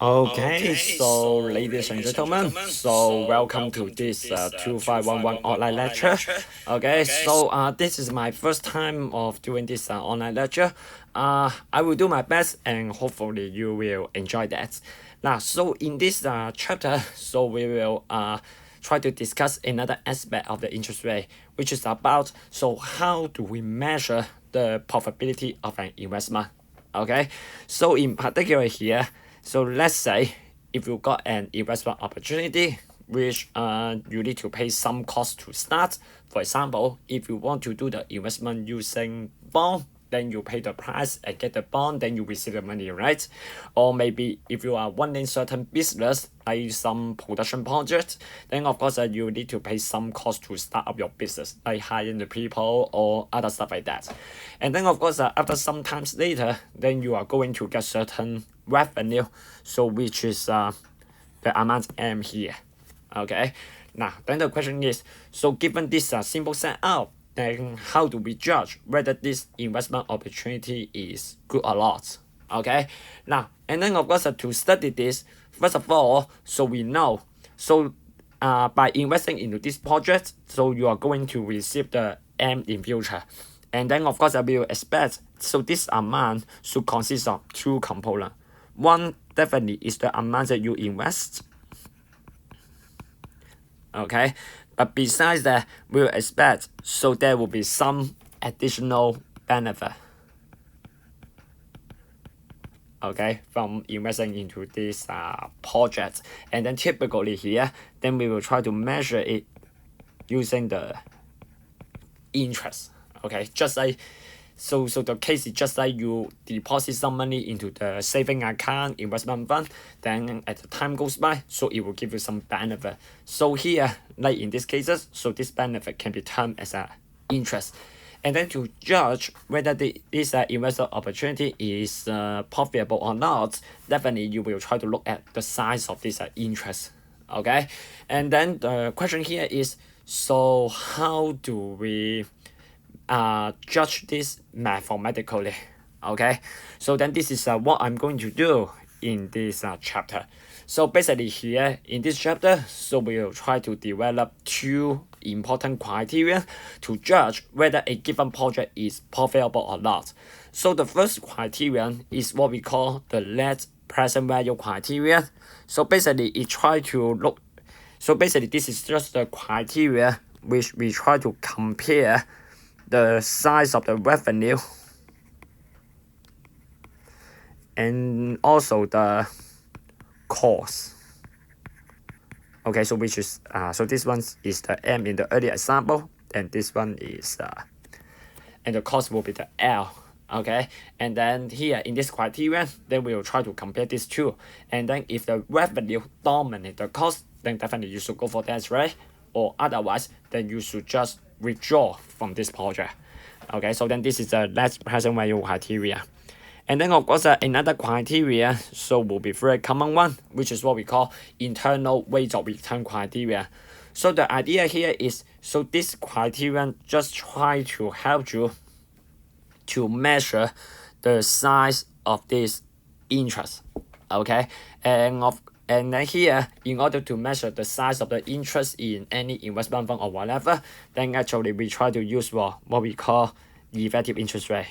Okay, so ladies and gentlemen, so welcome to this 2511 online lecture. Okay, so this is my first time of doing this online lecture. I will do my best and hopefully you will enjoy that. Now, so in this chapter, so we will try to discuss another aspect of the interest rate, which is about so how do we measure the profitability of an investment. Okay, so in particular here, so let's say if you got an investment opportunity which you need to pay some cost to start. For example, if you want to do the investment using bond, then you pay the price and get the bond, then you receive the money, right? Or maybe if you are running certain business, like some production project, then of course you need to pay some cost to start up your business, like hiring the people or other stuff like that. And then of course after some times later, then you are going to get certain revenue, so which is the amount M here. Okay, now then the question is, so given this simple setup, then how do we judge whether this investment opportunity is good or not? Okay, now and then of course to study this, first of all, so we know, so by investing into this project, so you are going to receive the M in future. And then of course I will expect, so this amount should consist of two components. One definitely is the amount that you invest. Okay, but besides that, we'll expect, so there will be some additional benefit, okay, from investing into this project. And then typically here, then we will try to measure it using the interest. Okay, just like so the case is just like you deposit some money into the saving account, investment fund, then as the time goes by, so it will give you some benefit. So here, like in these cases, so this benefit can be termed as an interest. And then to judge whether this investment opportunity is profitable or not, definitely you will try to look at the size of this interest. Okay, and then the question here is, so how do we judge this mathematically? Okay, so then this is what I'm going to do in this chapter. So basically here in this chapter, so we will try to develop two important criteria to judge whether a given project is profitable or not. So the first criterion is what we call the net present value criteria. So basically it try to look, so basically this is just the criteria which we try to compare the size of the revenue and also the cost. Okay, so which is so this one is the M in the earlier example, and this one is and the cost will be the L. Okay, and then here in this criteria, then we will try to compare these two, and then if the revenue dominate the cost, then definitely you should go for that, right? Or otherwise, then you should just withdraw from this project. Okay, so then this is the net present value criteria. And then of course another criteria, so will be very common one, which is what we call internal rate of return criteria. So the idea here is, so this criterion just try to help you to measure the size of this interest. Okay, and then here, in order to measure the size of the interest in any investment fund or whatever, then actually we try to use what we call effective interest rate.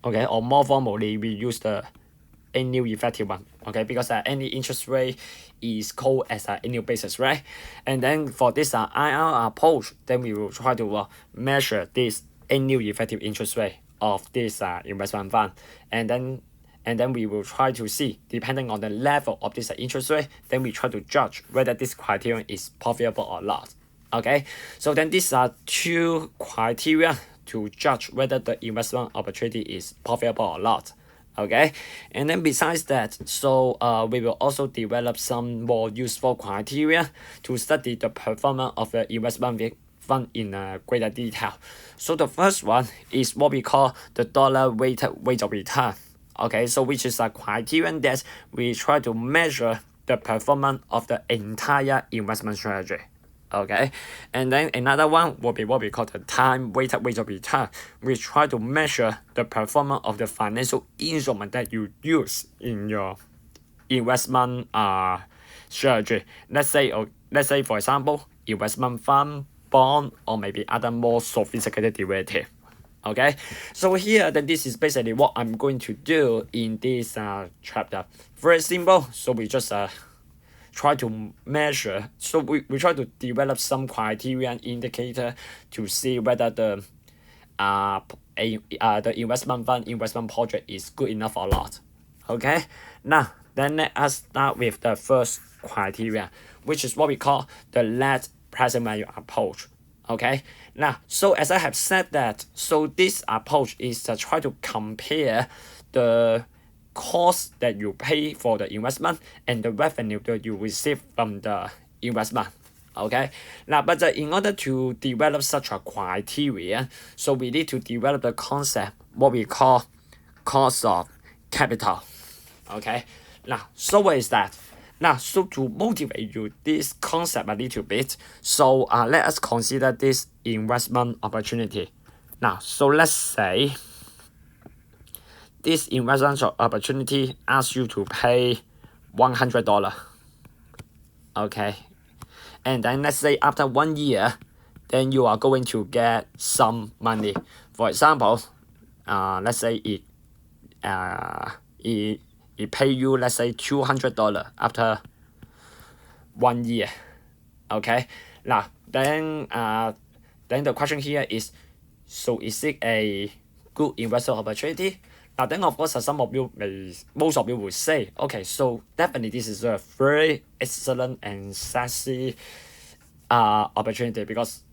Okay, or more formally, we use the annual effective one. Okay, because any interest rate is called as an annual basis, right? And then for this IR approach, then we will try to measure this annual effective interest rate of this investment fund, and then we will try to see, depending on the level of this interest rate, then we try to judge whether this criterion is profitable or not. Okay, so then these are two criteria to judge whether the investment opportunity is profitable or not. Okay, and then besides that, so we will also develop some more useful criteria to study the performance of the investment fund in greater detail. So the first one is what we call the dollar weighted rate of return. Okay, so which is a criterion that we try to measure the performance of the entire investment strategy. Okay, and then another one will be what we call the time weighted rate of return. We try to measure the performance of the financial instrument that you use in your investment strategy. Let's say for example, investment fund, bond, or maybe other more sophisticated derivative. Okay, so here then this is basically what I'm going to do in this chapter. Very simple. So we just try to measure. So we try to develop some criteria and indicator to see whether the investment fund investment project is good enough or not. Okay, now then let us start with the first criteria, which is what we call the net present value approach. Okay, now so as I have said that, so this approach is to try to compare the cost that you pay for the investment and the revenue that you receive from the investment. Okay, now but in order to develop such a criteria, so we need to develop the concept what we call cost of capital. Okay, now so what is that? Now, so to motivate you this concept a little bit, so let us consider this investment opportunity. Now, so let's say this investment opportunity asks you to pay $100. Okay, and then let's say after 1 year, then you are going to get some money. For example, let's say it pay you, let's say $200 after 1 year. Okay, now then the question here is, so is it a good investment opportunity? Now then of course most of you will say, okay, so definitely this is a very excellent and sexy opportunity, because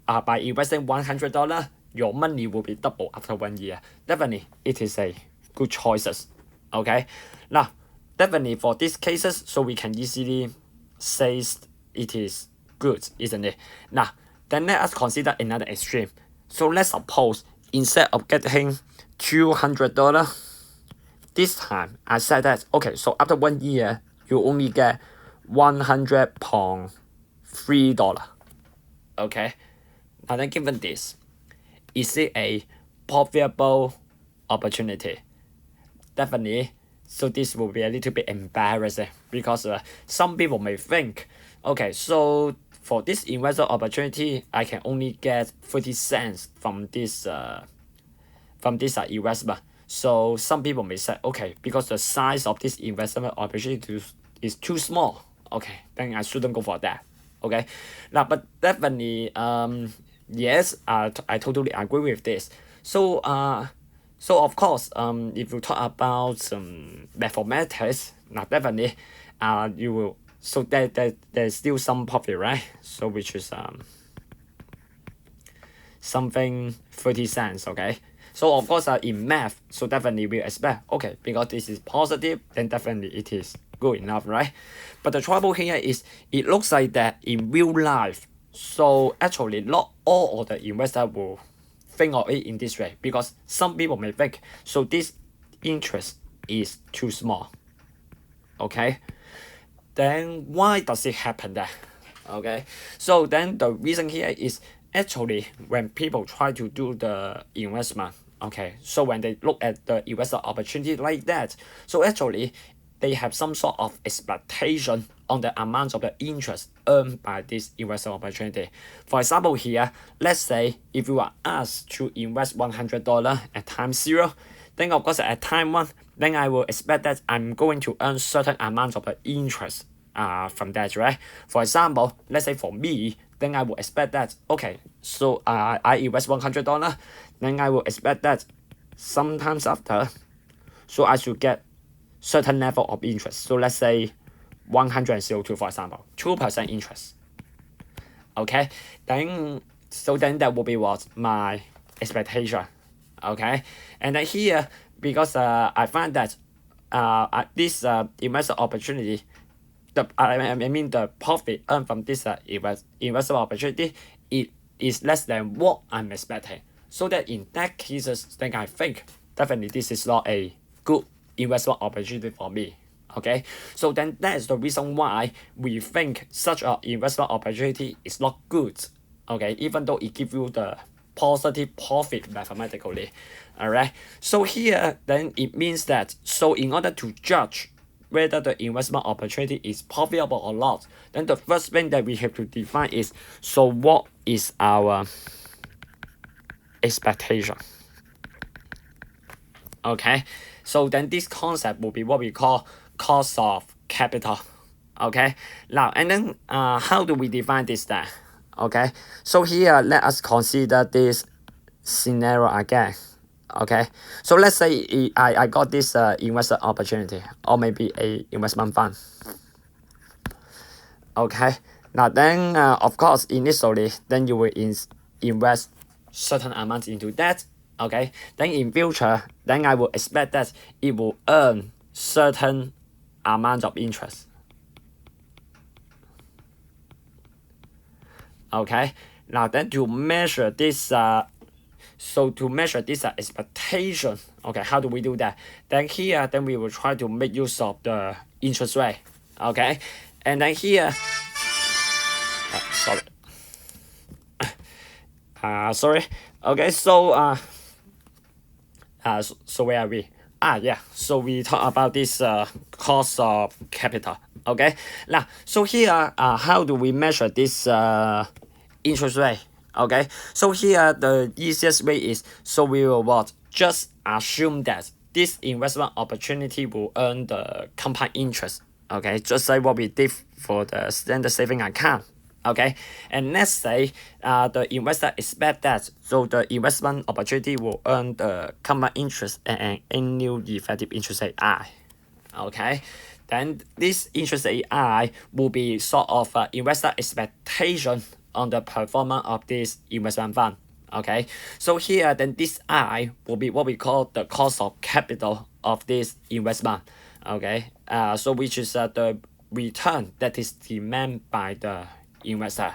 by investing $100, your money will be double after 1 year. Definitely it is a good choices. Okay, now definitely for these cases, so we can easily say it is good, isn't it? Now then let us consider another extreme. So let's suppose instead of getting $200, this time I said that, okay, so after 1 year you only get $100.3. Okay, now then given this, is it a profitable opportunity? Definitely. So this will be a little bit embarrassing, because some people may think, okay, so for this investment opportunity, I can only get 30 cents from this investment. So some people may say, okay, because the size of this investment opportunity is too small, okay, then I shouldn't go for that. Okay, now but definitely yes, I totally agree with this. So so of course, if you talk about mathematics, now definitely, you will, so there's still some profit, right? So which is something 30 cents. Okay, so of course in math, so definitely we expect, okay, because this is positive, then definitely it is good enough, right? But the trouble here is it looks like that in real life, so actually not all of the investors will think of it in this way, because some people may think, so this interest is too small. Okay, then why does it happen there? Okay, so then the reason here is actually when people try to do the investment, okay, so when they look at the investment opportunity like that, so actually they have some sort of expectation on the amount of the interest earned by this investment opportunity. For example here, let's say if you are asked to invest $100 at time 0, then of course at time 1, then I will expect that I'm going to earn certain amount of the interest from that, right? For example, let's say for me, then I will expect that, okay, so I invest $100, then I will expect that sometimes after, so I should get certain level of interest. So let's say 102, for example, 2% interest. Okay, then so then that will be what my expectation. Okay, and then here, because I find that this investment opportunity, I mean the profit earned from this investment opportunity, it is less than what I'm expecting. So that in that cases, then I think definitely this is not a good investment opportunity for me. Okay, so then that is the reason why we think such an investment opportunity is not good. Okay, even though it gives you the positive profit mathematically. Alright, so here then it means that, so in order to judge whether the investment opportunity is profitable or not, then the first thing that we have to define is, so what is our expectation? Okay, so then this concept will be what we call cost of capital. Okay, now and then how do we define this then? Okay, so here let us consider this scenario again. Okay, so let's say I got this investment opportunity, or maybe a investment fund. Okay, now then of course initially then you will invest certain amounts into that. Okay, then in future then I will expect that it will earn certain amount of interest. Okay, now then to measure this expectation, okay, how do we do that? Then here then we will try to make use of the interest rate. Okay, and then here sorry. Okay, so so where are we? Yeah, so we talk about this cost of capital. Okay, now so here how do we measure this interest rate? Okay, so here the easiest way is, so we will what, just assume that this investment opportunity will earn the compound interest. Okay, just like what we did for the standard saving account. Okay, and let's say the investor expect that, so the investment opportunity will earn the compound interest at an annual effective interest rate I. Okay, then this interest rate I will be sort of investor expectation on the performance of this investment fund. Okay, so here then this I will be what we call the cost of capital of this investment. Okay, so which is the return that is demanded by the investor.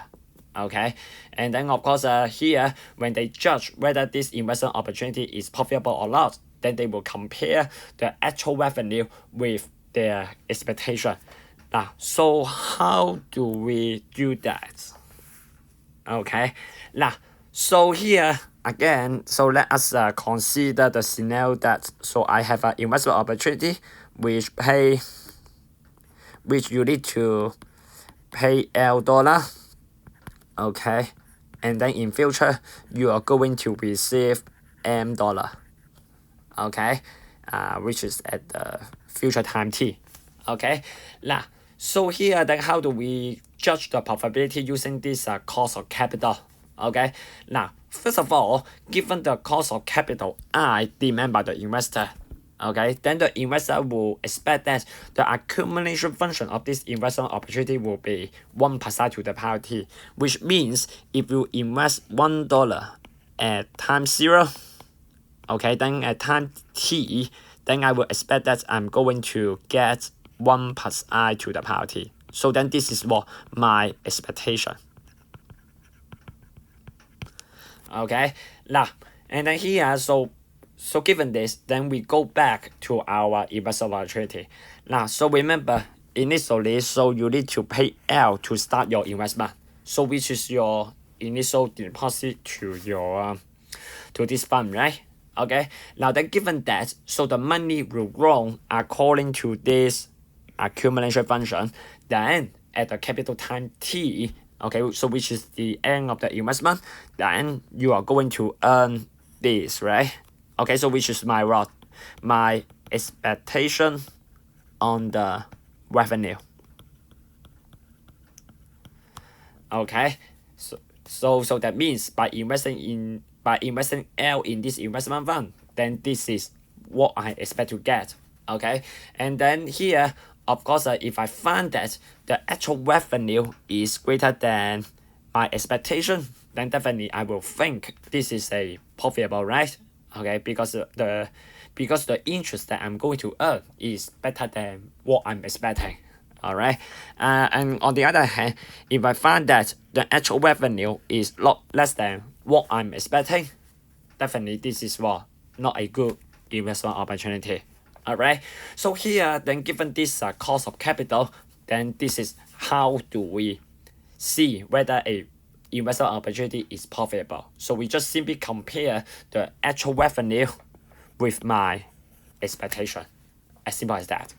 Okay, and then of course here when they judge whether this investment opportunity is profitable or not, then they will compare the actual revenue with their expectation. Now, so how do we do that? Okay, now so here again, so let us consider the scenario that, so I have an investment opportunity which you need to pay $L. Okay, and then in future you are going to receive $M. Okay, which is at the future time t. Okay, now so here then how do we judge the profitability using this cost of capital? Okay, now first of all, given the cost of capital I demand by the investor, okay, then the investor will expect that the accumulation function of this investment opportunity will be 1% to the power t, which means if you invest $1 at time 0, okay, then at time t, then I will expect that I'm going to get 1 plus I to the power t. So then this is what my expectation. Okay, now and then here, so given this, then we go back to our investment opportunity. Now, so remember initially, so you need to pay L to start your investment. So which is your initial deposit to your to this fund, right? Okay. Now then, given that, so the money will grow according to this accumulation function. Then at the capital time t, okay, so which is the end of the investment, then you are going to earn this, right? Okay, so which is my what? My expectation on the revenue. Okay, so that means by investing L in this investment fund, then this is what I expect to get. Okay, and then here, of course, if I find that the actual revenue is greater than my expectation, then definitely I will think this is a profitable, right? Okay, because the interest that I'm going to earn is better than what I'm expecting. Alright, and on the other hand, if I find that the actual revenue is less than what I'm expecting, definitely this is what not a good investment opportunity. Alright, so here then given this cost of capital, then this is how do we see whether a investment opportunity is profitable. So we just simply compare the actual revenue with my expectation. As simple as that.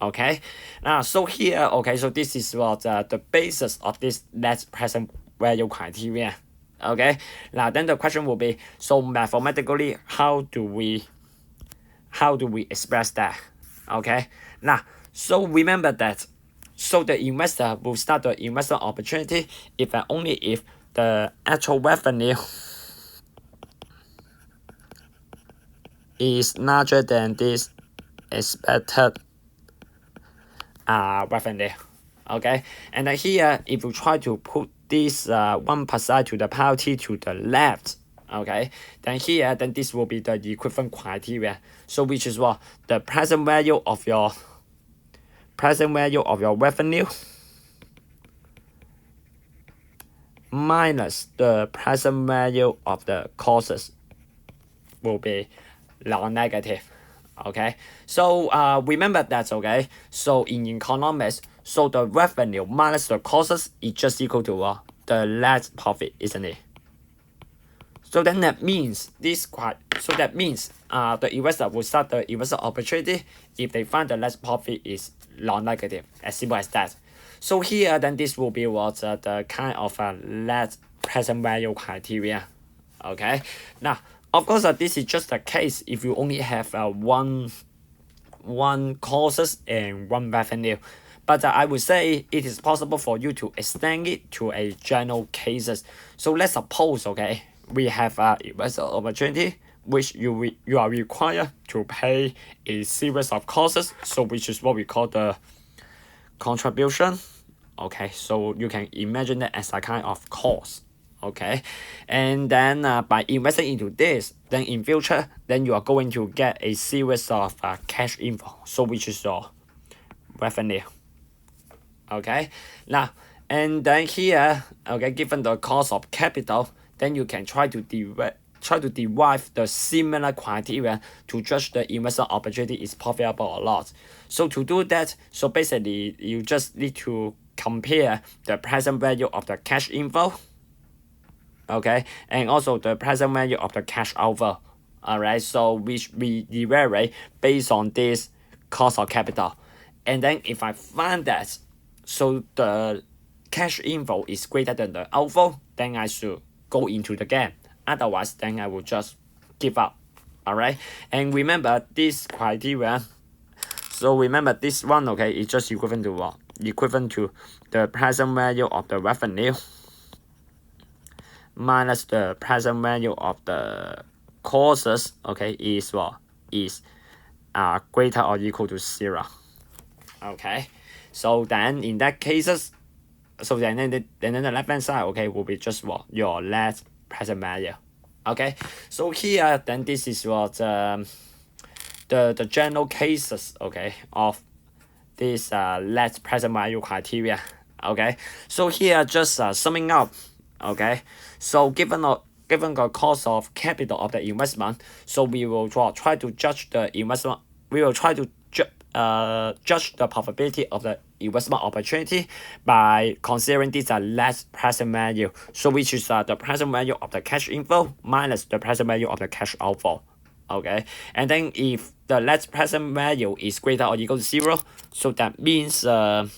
Okay. Now, so here, okay, so this is what the basis of this net present value criteria. Okay. Now, then the question will be, so mathematically, how do we express that? Okay. Now, so remember that. So the investor will start the investment opportunity if and only if the actual revenue is larger than this expected revenue. Okay, and then here if you try to put this 1% to the power t to the left, okay, then here then this will be the equivalent criteria. So which is what the present value of your revenue minus the present value of the costs will be non-negative. Okay, so remember that. Okay, so in economics, so the revenue minus the costs is just equal to the net profit, isn't it? So then that means the investor will start the investment opportunity if they find the net profit is non-negative, as simple as that. So here then this will be what the kind of net present value criteria. Okay, now of course this is just a case if you only have one costs and one revenue, but I would say it is possible for you to extend it to a general cases. So let's suppose, okay, we have a investment opportunity which you are required to pay a series of costs, so which is what we call the contribution. Okay, so you can imagine it as a kind of cost. Okay, and then by investing into this, then in future, then you are going to get a series of cash inflow, so which is your revenue. Okay, now and then here, okay, given the cost of capital, then you can try to derive the similar criteria to judge the investment opportunity is profitable or not. So to do that, so basically you just need to compare the present value of the cash inflow, okay, and also the present value of the cash outflow. Alright, so which we evaluate based on this cost of capital. And then if I find that so the cash inflow is greater than the outflow, then I should go into the game. Otherwise, then I will just give up. Alright, and remember this criteria. So remember this one, okay, is just equivalent to what? Equivalent to the present value of the revenue minus the present value of the costs, okay, is what? Is greater or equal to 0. Okay, so then in that cases, so then the left hand side, okay, will be just what? Your net present value. Okay, so here then this is what the general cases, okay, of this net present value criteria. Okay, so here just summing up. Okay, so given the cost of capital of the investment, so we will try to judge the investment. We will try to judge the probability of the investment opportunity by considering this net present value, so which is the present value of the cash inflow minus the present value of the cash outflow. Okay, and then if the net present value is greater or equal to 0, so that means the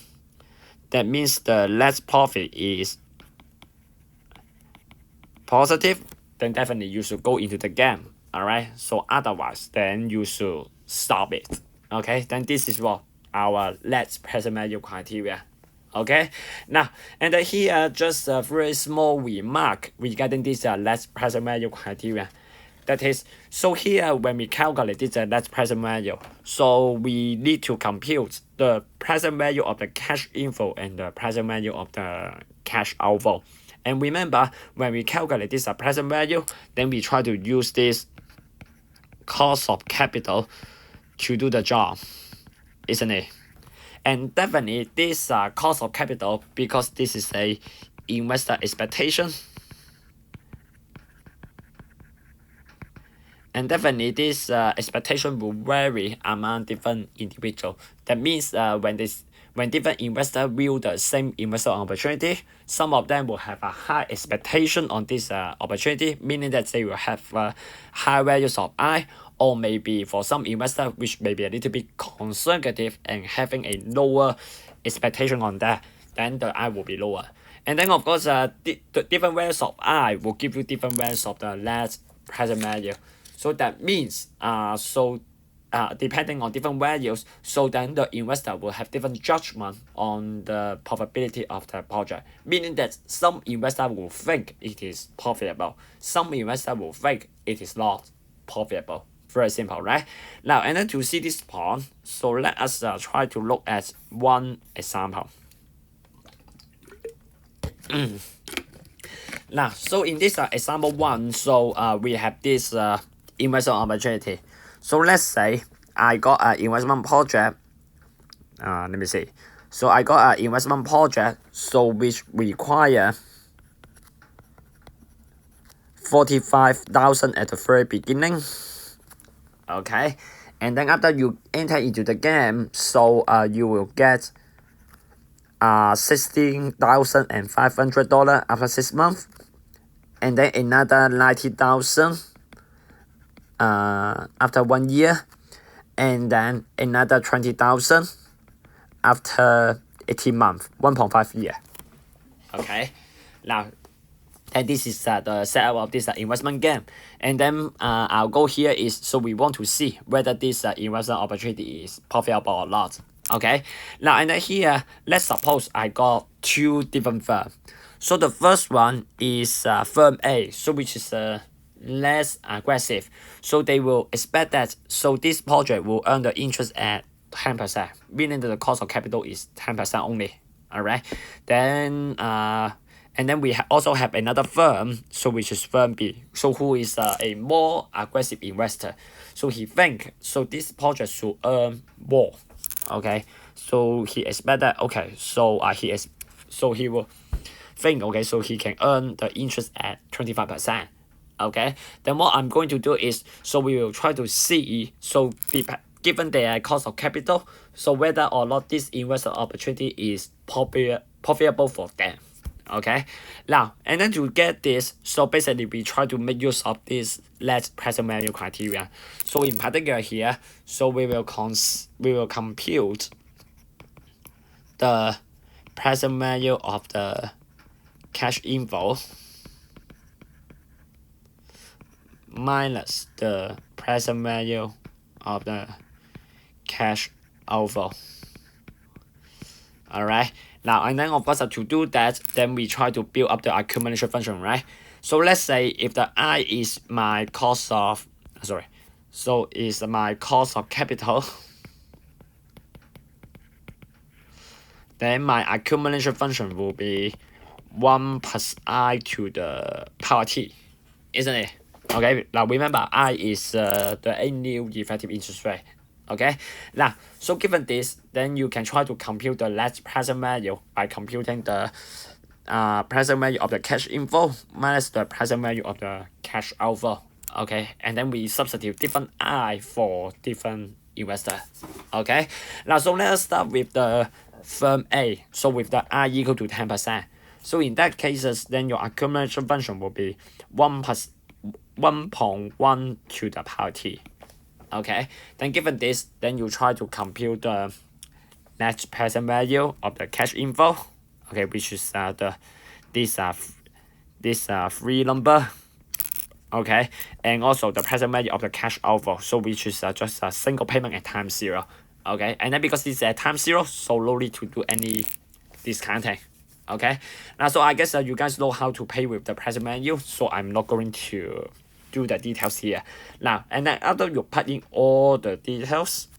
net profit is positive, then definitely you should go into the game. Alright, so otherwise then you should stop it. Okay, then this is what our net present value criteria. Okay, now and here just a very small remark regarding this net present value criteria. That is, so here when we calculate this net present value, so we need to compute the present value of the cash inflow and the present value of the cash outflow. And remember, when we calculate this present value, then we try to use this cost of capital to do the job, isn't it? And definitely this cost of capital, because this is a investor expectation, And definitely this expectation will vary among different individuals. That means when different investors view the same investment opportunity, some of them will have a high expectation on this opportunity, meaning that they will have high values of I, or maybe for some investors which may be a little bit conservative and having a lower expectation on that, then the I will be lower. And then of course the different values of I will give you different values of the net present value. So that means depending on different values, so then the investor will have different judgment on the probability of the project. Meaning that some investor will think it is profitable, some investor will think it is not profitable. Very simple, right? Now, and then to see this point, so let us try to look at one example. Now, so in this example one, so we have this investment opportunity. So let's say I got an investment project. Let me see. So I got an investment project, so which require 45,000 at the very beginning. Okay, and then after you enter into the game, so you will get $16,500 after 6 months, and then another 90,000 after 1 year, and then another 20,000 after 18 months, 1.5 year. Okay, now, and this is the setup of this investment game. And then our goal here is, so we want to see whether this investment opportunity is profitable or not. Okay, now and then here, let's suppose I got two different firms. So the first one is firm A, so which is less aggressive. So they will expect that, so this project will earn the interest at 10%, meaning that the cost of capital is 10% only. All right, then and then we also have another firm, so which is firm B, so who is a more aggressive investor. So he think, so this project should earn more. Okay, so he expect that, okay, so he will think, okay, so he can earn the interest at 25%. Okay, then what I'm going to do is, so we will try to see, so given their cost of capital, so whether or not this investment opportunity is profitable for them. Okay, now and then to get this, so basically we try to make use of this net present value criteria. So in particular here, so we will compute the present value of the cash inflow minus the present value of the cash outflow. All right, now and then of course to do that, then we try to build up the accumulation function, right? So let's say if the I is my cost of is my cost of capital, then my accumulation function will be 1 plus I to the power t, isn't it? Okay, now remember I is the annual effective interest rate. Okay, now so given this, then you can try to compute the net present value by computing the present value of the cash inflow minus the present value of the cash outflow. Okay, and then we substitute different I for different investor. Okay, now so let us start with the firm A, so with the I equal to 10%. So in that cases, then your accumulation function will be 1 plus 1.1 to the power t. Okay, then given this, then you try to compute the net present value of the cash inflow. Okay, which is this free number. Okay, and also the present value of the cash outflow, so which is just a single payment at time 0. Okay, and then because this is at time 0, so no need to do any discounting. Okay, now so I guess you guys know how to pay with the present value, so I'm not going to do the details here. Now and then after you put in all the details,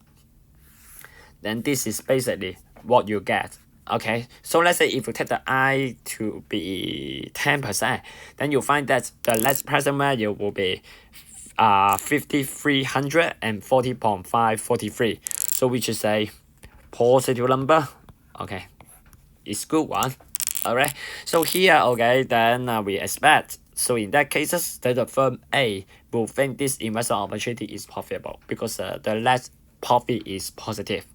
then this is basically what you get. Okay, so let's say if you take the I to be 10%, then you find that the net present value will be 5,340.543, so which is a positive number. Okay, it's good one. All right, so here, okay, then we expect, so in that cases, that the firm A will think this investment opportunity is profitable because the net profit is positive.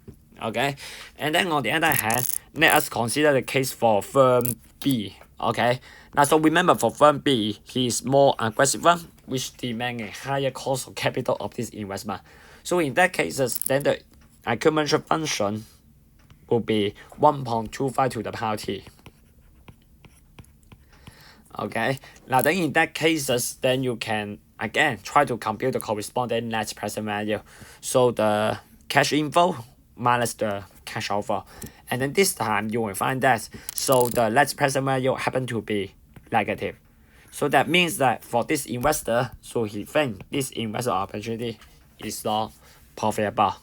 Okay, and then on the other hand, let us consider the case for firm B. Okay, now so remember for firm B, he is more aggressive one, which demand a higher cost of capital of this investment. So in that cases, then the accumulation function will be 1.25 to the power t. Okay, now then in that cases, then you can again try to compute the corresponding net present value. So the cash inflow minus the cash outflow, and then this time you will find that so the net present value happen to be negative. So that means that for this investor, so he think this investment opportunity is not profitable.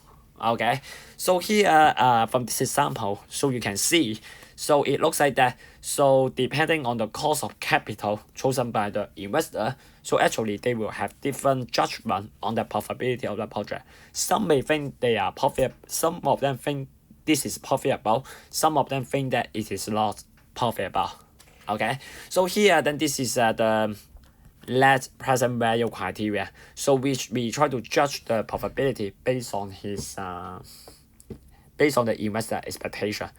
Okay, so here from this example, so you can see, so it looks like that. So depending on the cost of capital chosen by the investor, so actually they will have different judgment on the profitability of the project. Some may think they are profitable, some of them think this is profitable, some of them think that it is not profitable. Okay, so here then this is the net present value criteria. So which we try to judge the profitability based on his based on the investor expectation.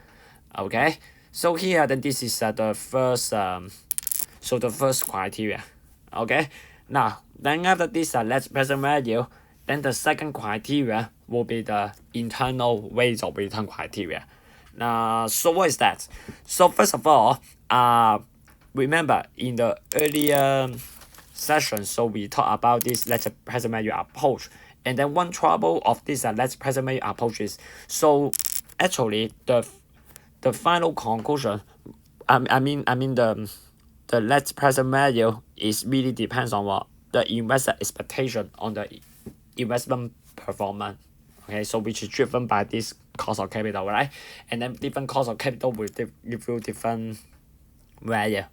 Okay, so here then this is the first so the first criteria. Okay, now then after this net present value, then the second criteria will be the internal rate of return criteria. So what is that? So first of all, remember in the earlier session, so we talked about this net present value approach, and then one trouble of this net present value approach is, so actually the final conclusion, I mean the net present value is really depends on what the investor expectation on the investment performance. Okay, so which is driven by this cost of capital, right? And then different cost of capital will give you different value.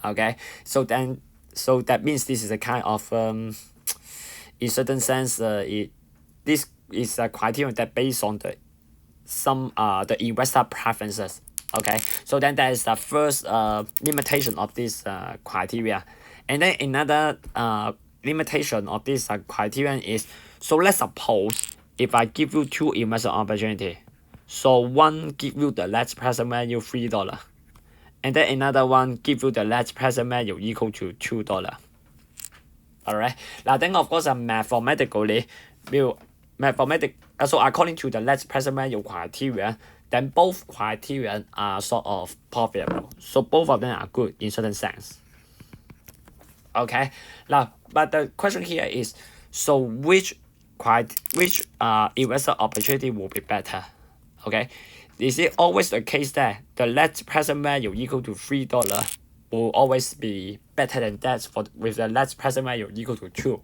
Okay, so that means this is a kind of in certain sense this is a criterion that based on the investor preferences. Okay, so then that is the first limitation of this criteria. And then another limitation of this criterion is, so let's suppose if I give you two investment opportunity, so one give you the net present value $3, and then another one give you the net present value equal to $2. Alright, now then of course mathematically, so according to the net present value criteria, then both criteria are sort of profitable. So both of them are good in certain sense. Okay, now but the question here is, so which investor opportunity will be better? Okay, is it always the case that the net present value equal to $3 will always be better than that with the net present value equal to 2?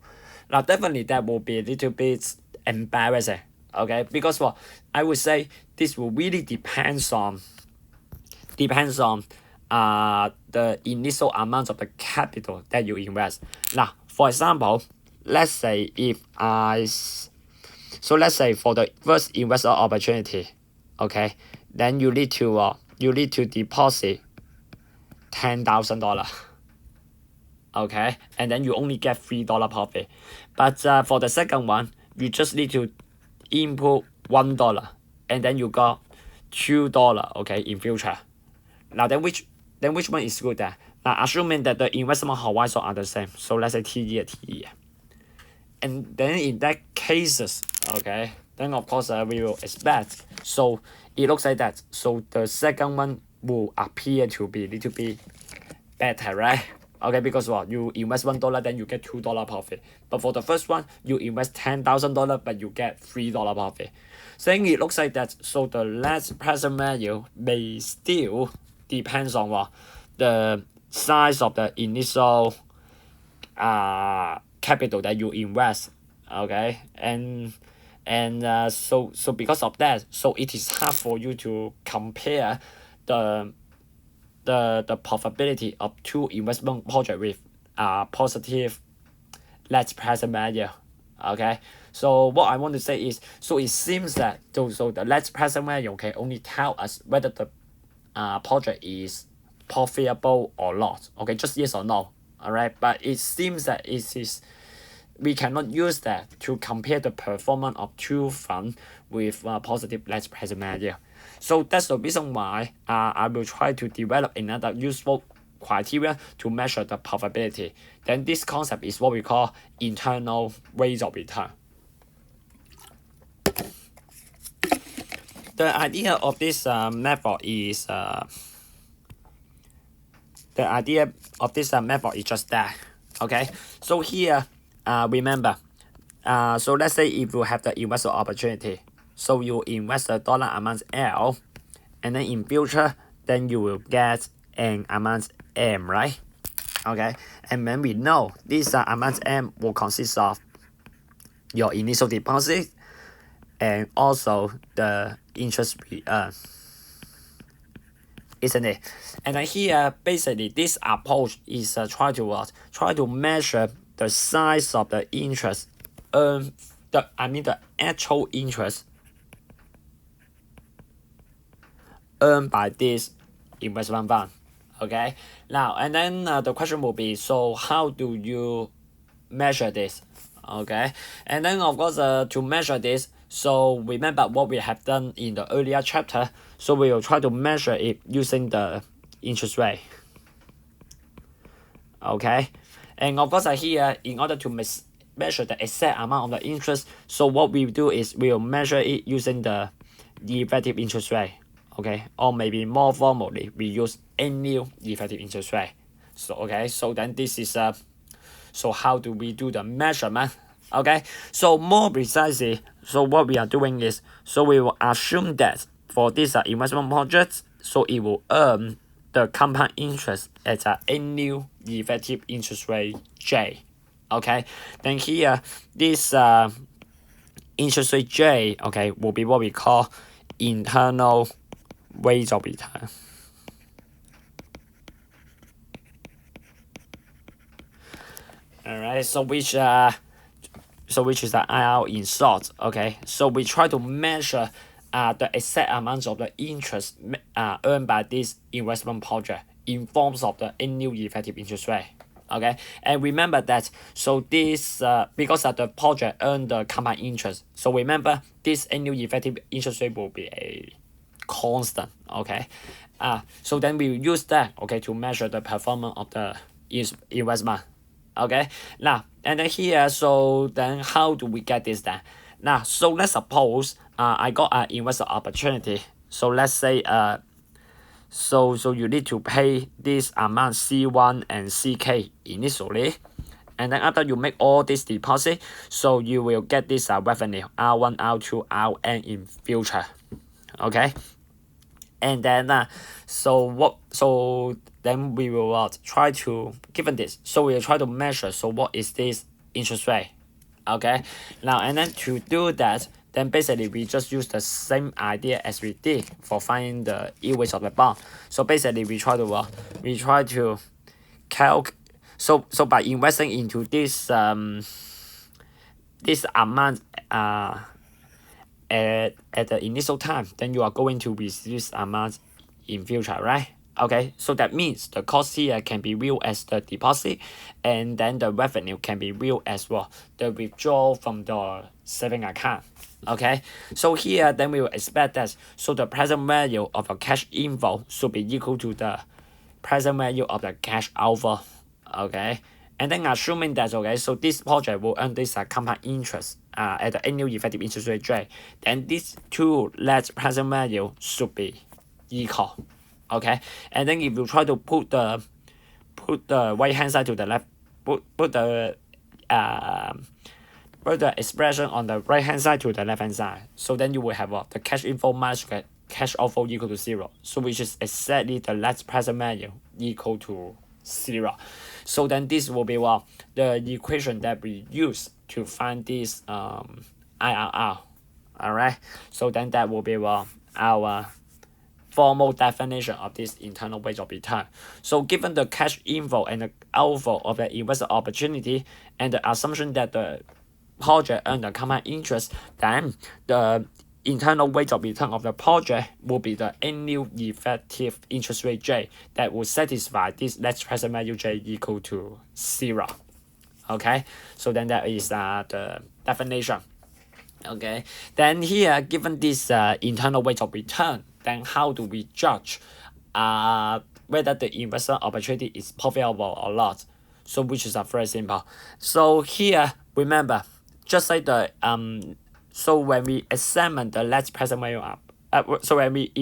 Now definitely that will be a little bit embarrassing. Okay, because what I would say, this will really depends on the initial amount of the capital that you invest. Now for example, let's say let's say for the first investor opportunity, okay, then you need to deposit $10,000. Okay, and then you only get $3 profit. But for the second one, you just need to input $1, and then you got $2, okay, in future. Now then which one is good there? Now assuming that the investment horizon are the same, so let's say 10 year. And then in that cases, okay, then of course we will expect, so it looks like that, so the second one will appear to be a little bit better, right? Okay, because what, you invest $1, then you get $2 profit. But for the first one, you invest $10,000, but you get $3 profit. Saying it looks like that, so the net present value may still depends on what the size of the initial capital that you invest. Okay, and so because of that, so it is hard for you to compare the profitability of two investment projects with positive net present value. Okay, so what I want to say is, so it seems that so the net present value can only tell us whether the project is profitable or not. Okay, just yes or no. Alright, but it seems that it is we cannot use that to compare the performance of two funds with positive net present value. So that's the reason why I will try to develop another useful criteria to measure the probability. Then this concept is what we call internal rate of return. The idea of this method is just that. Okay, so here remember, so let's say if you have the investment opportunity, so you invest the dollar amount L, and then in future then you will get an amount M, right? Okay, and then we know this amount M will consist of your initial deposit and also the interest we earn, isn't it? And then here basically this approach is try to measure the size of the interest the actual interest earned by this investment fund. Okay, now and then the question will be, so how do you measure this? Okay, and then of course to measure this, so remember what we have done in the earlier chapter, so we will try to measure it using the interest rate. Okay, and of course here in order to measure the exact amount of the interest, so what we do is we will measure it using the effective interest rate. Okay, or maybe more formally we use annual effective interest rate. So okay, so then this is so how do we do the measurement? Okay, so more precisely, so what we are doing is, so we will assume that for this investment project, so it will earn the compound interest at an annual effective interest rate J. Okay, then here this interest rate J, okay, will be what we call internal rate of return. Alright, so which is the IR in short. Okay, so we try to measure the exact amount of the interest earned by this investment project in forms of the annual effective interest rate. Okay, and remember that, so this because of the project earn the compound interest, so remember this annual effective interest rate will be a constant. Okay, so then we use that, okay, to measure the performance of the investment. Okay, now and then here, so then how do we get this then? Now, so let's suppose I got an investment opportunity. So let's say so you need to pay this amount C1 and CK initially, and then after you make all this deposit, so you will get this revenue R1, R2, Rn in future. Okay, and then so then we will try to, given this, so we will try to measure, so what is this interest rate? Okay, now and then to do that, then basically we just use the same idea as we did for finding the yield rate of the bond. So basically we try to calc, so by investing into this this amount at the initial time, then you are going to receive this amount in future, right? Okay, so that means the cost here can be viewed as the deposit, and then the revenue can be viewed as well the withdrawal from the saving account. Okay, so here then we will expect that, so the present value of a cash inflow should be equal to the present value of the cash outflow. Okay, and then assuming that, okay, so this project will earn this compound interest at the annual effective interest rate J, then these two net present value should be equal. Okay, and then if you try to put the right hand side to the left, put the expression on the right hand side to the left hand side, so then you will have the cash inflow minus cash outflow equal to 0, so which is exactly the net present value equal to 0. So then this will be the equation that we use to find this IRR. Alright, so then that will be our formal definition of this internal rate of return. So given the cash inflow and the outflow of the investment opportunity, and the assumption that the project earn the compound interest, then the internal rate of return of the project will be the annual effective interest rate J that will satisfy this net present value J equal to 0. Okay, so then that is the definition. Okay, then here given this internal rate of return, then how do we judge whether the investment opportunity is profitable or not? So which is very simple. So here remember, just like the so when we examine the net present value so when we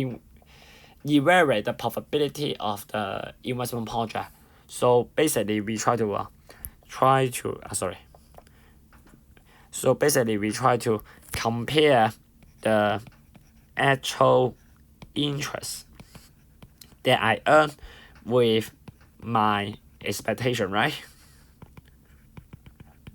evaluate the profitability of the investment project, so basically we try to so basically we try to compare the actual interest that I earn with my expectation, right?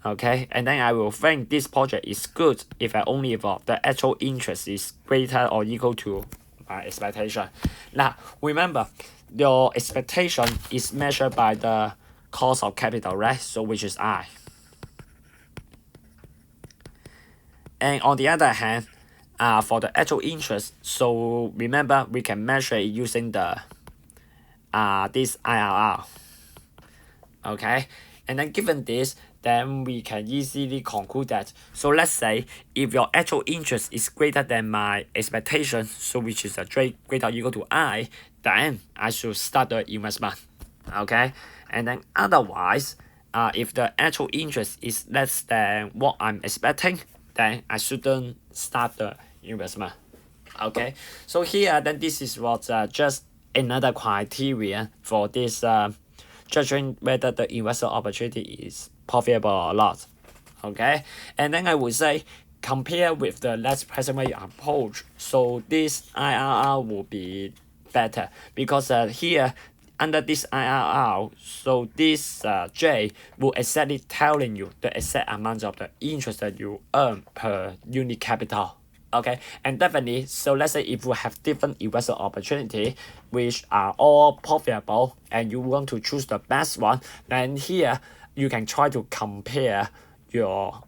Okay, and then I will think this project is good if I only involve the actual interest is greater or equal to my expectation. Now remember, your expectation is measured by the cost of capital, right? So which is I. And on the other hand, for the actual interest, so remember we can measure it using the this IRR. Okay, and then given this, then we can easily conclude that. So let's say if your actual interest is greater than my expectation, so which is a greater or equal to I, then I should start the investment. Okay, and then otherwise, if the actual interest is less than what I'm expecting, then I shouldn't start the investment. Okay, so here then this is what just another criteria for this judging whether the investment opportunity is profitable or not. Okay, and then I would say compare with the net present value approach. So this IRR will be better because here under this IRR, so this J will exactly telling you the exact amount of the interest that you earn per unit capital. Okay, and definitely, so let's say if you have different investment opportunity which are all profitable and you want to choose the best one, then here you can try to compare your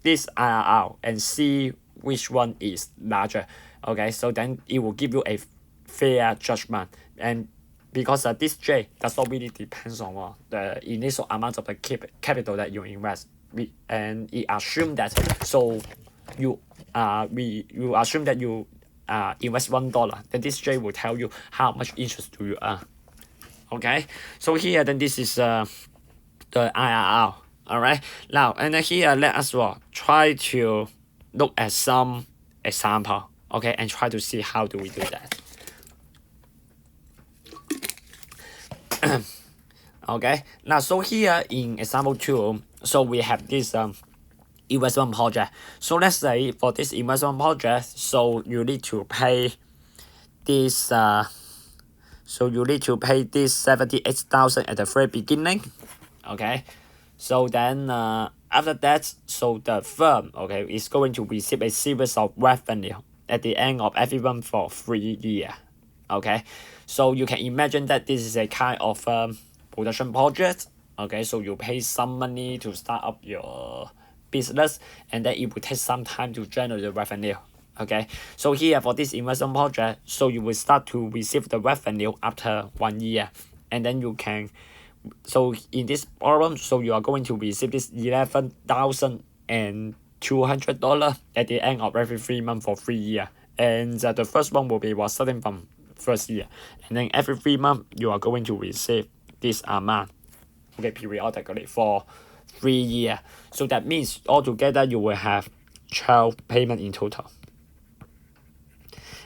this IRR and see which one is larger. Okay, so then it will give you a fair judgment. And because this J does not really depends on the initial amount of the capital that you invest. And it assumes that so you assume that you invest $1, then this J will tell you how much interest do you earn. Okay, so here then this is the IRR. All right, now and then here let us try to look at some example. Okay, and try to see how do we do that. Okay, now so here in example 2, so we have this investment project. So let's say for this investment project, so you need to pay this so you need to pay this 78,000 at the very beginning. Okay, so then after that, so the firm is going to receive a series of revenue at the end of every month for 3 years. Okay, so you can imagine that this is a kind of production project. Okay, so you pay some money to start up your business, and then it will take some time to generate the revenue. Okay, so here for this investment project, so you will start to receive the revenue after 1 year, and then you can, so in this problem, so you are going to receive this $11,200 at the end of every 3 months for 3 years, and the first one will be starting from first year, and then every 3 months you are going to receive this amount, okay, periodically for 3 years. So that means altogether you will have 12 payments in total.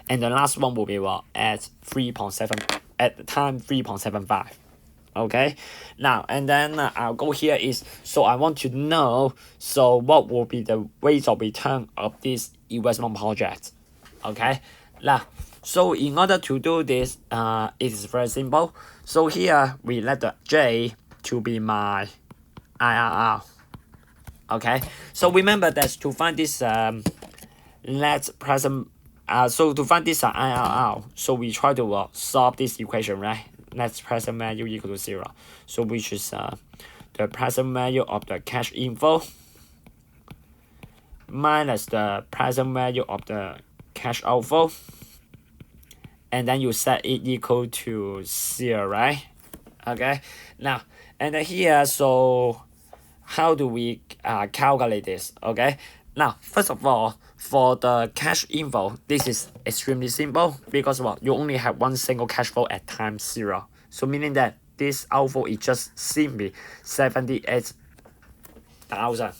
And the last one will be at 3.7 at the time 3.75. Okay, now and then our goal here is, so I want to know, so what will be the rate of return of this investment project. Okay, now so in order to do this, it is very simple. So here we let the J to be my IRR. Okay, so remember that to find this net present so to find this IRR, so we try to solve this equation, right? Net present value equal to 0. So which is the present value of the cash inflow minus the present value of the cash outflow, and then you set it equal to 0, right? Okay, now and then here, so how do we calculate this? Okay, now first of all, for the cash inflow, this is extremely simple because well, you only have one single cash flow at time 0. So meaning that this outflow is just simply 78,000.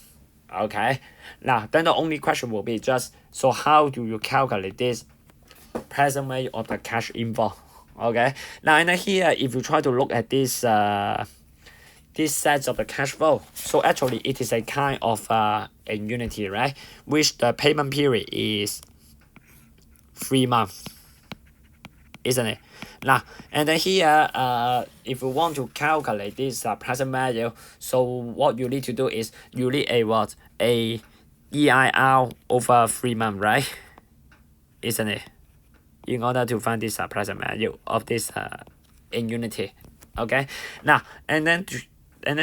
Okay, now then the only question will be just, so how do you calculate this present value of the cash inflow? Okay, now and then here if you try to look at this sets of the cash flow, so actually it is a kind of a unity, right, which the payment period is 3 months, isn't it? Now and then here if you want to calculate this present value, so what you need to do is you need a what, a EIR over 3 months, right, isn't it, in order to find this present value of this in unity. Okay, now and then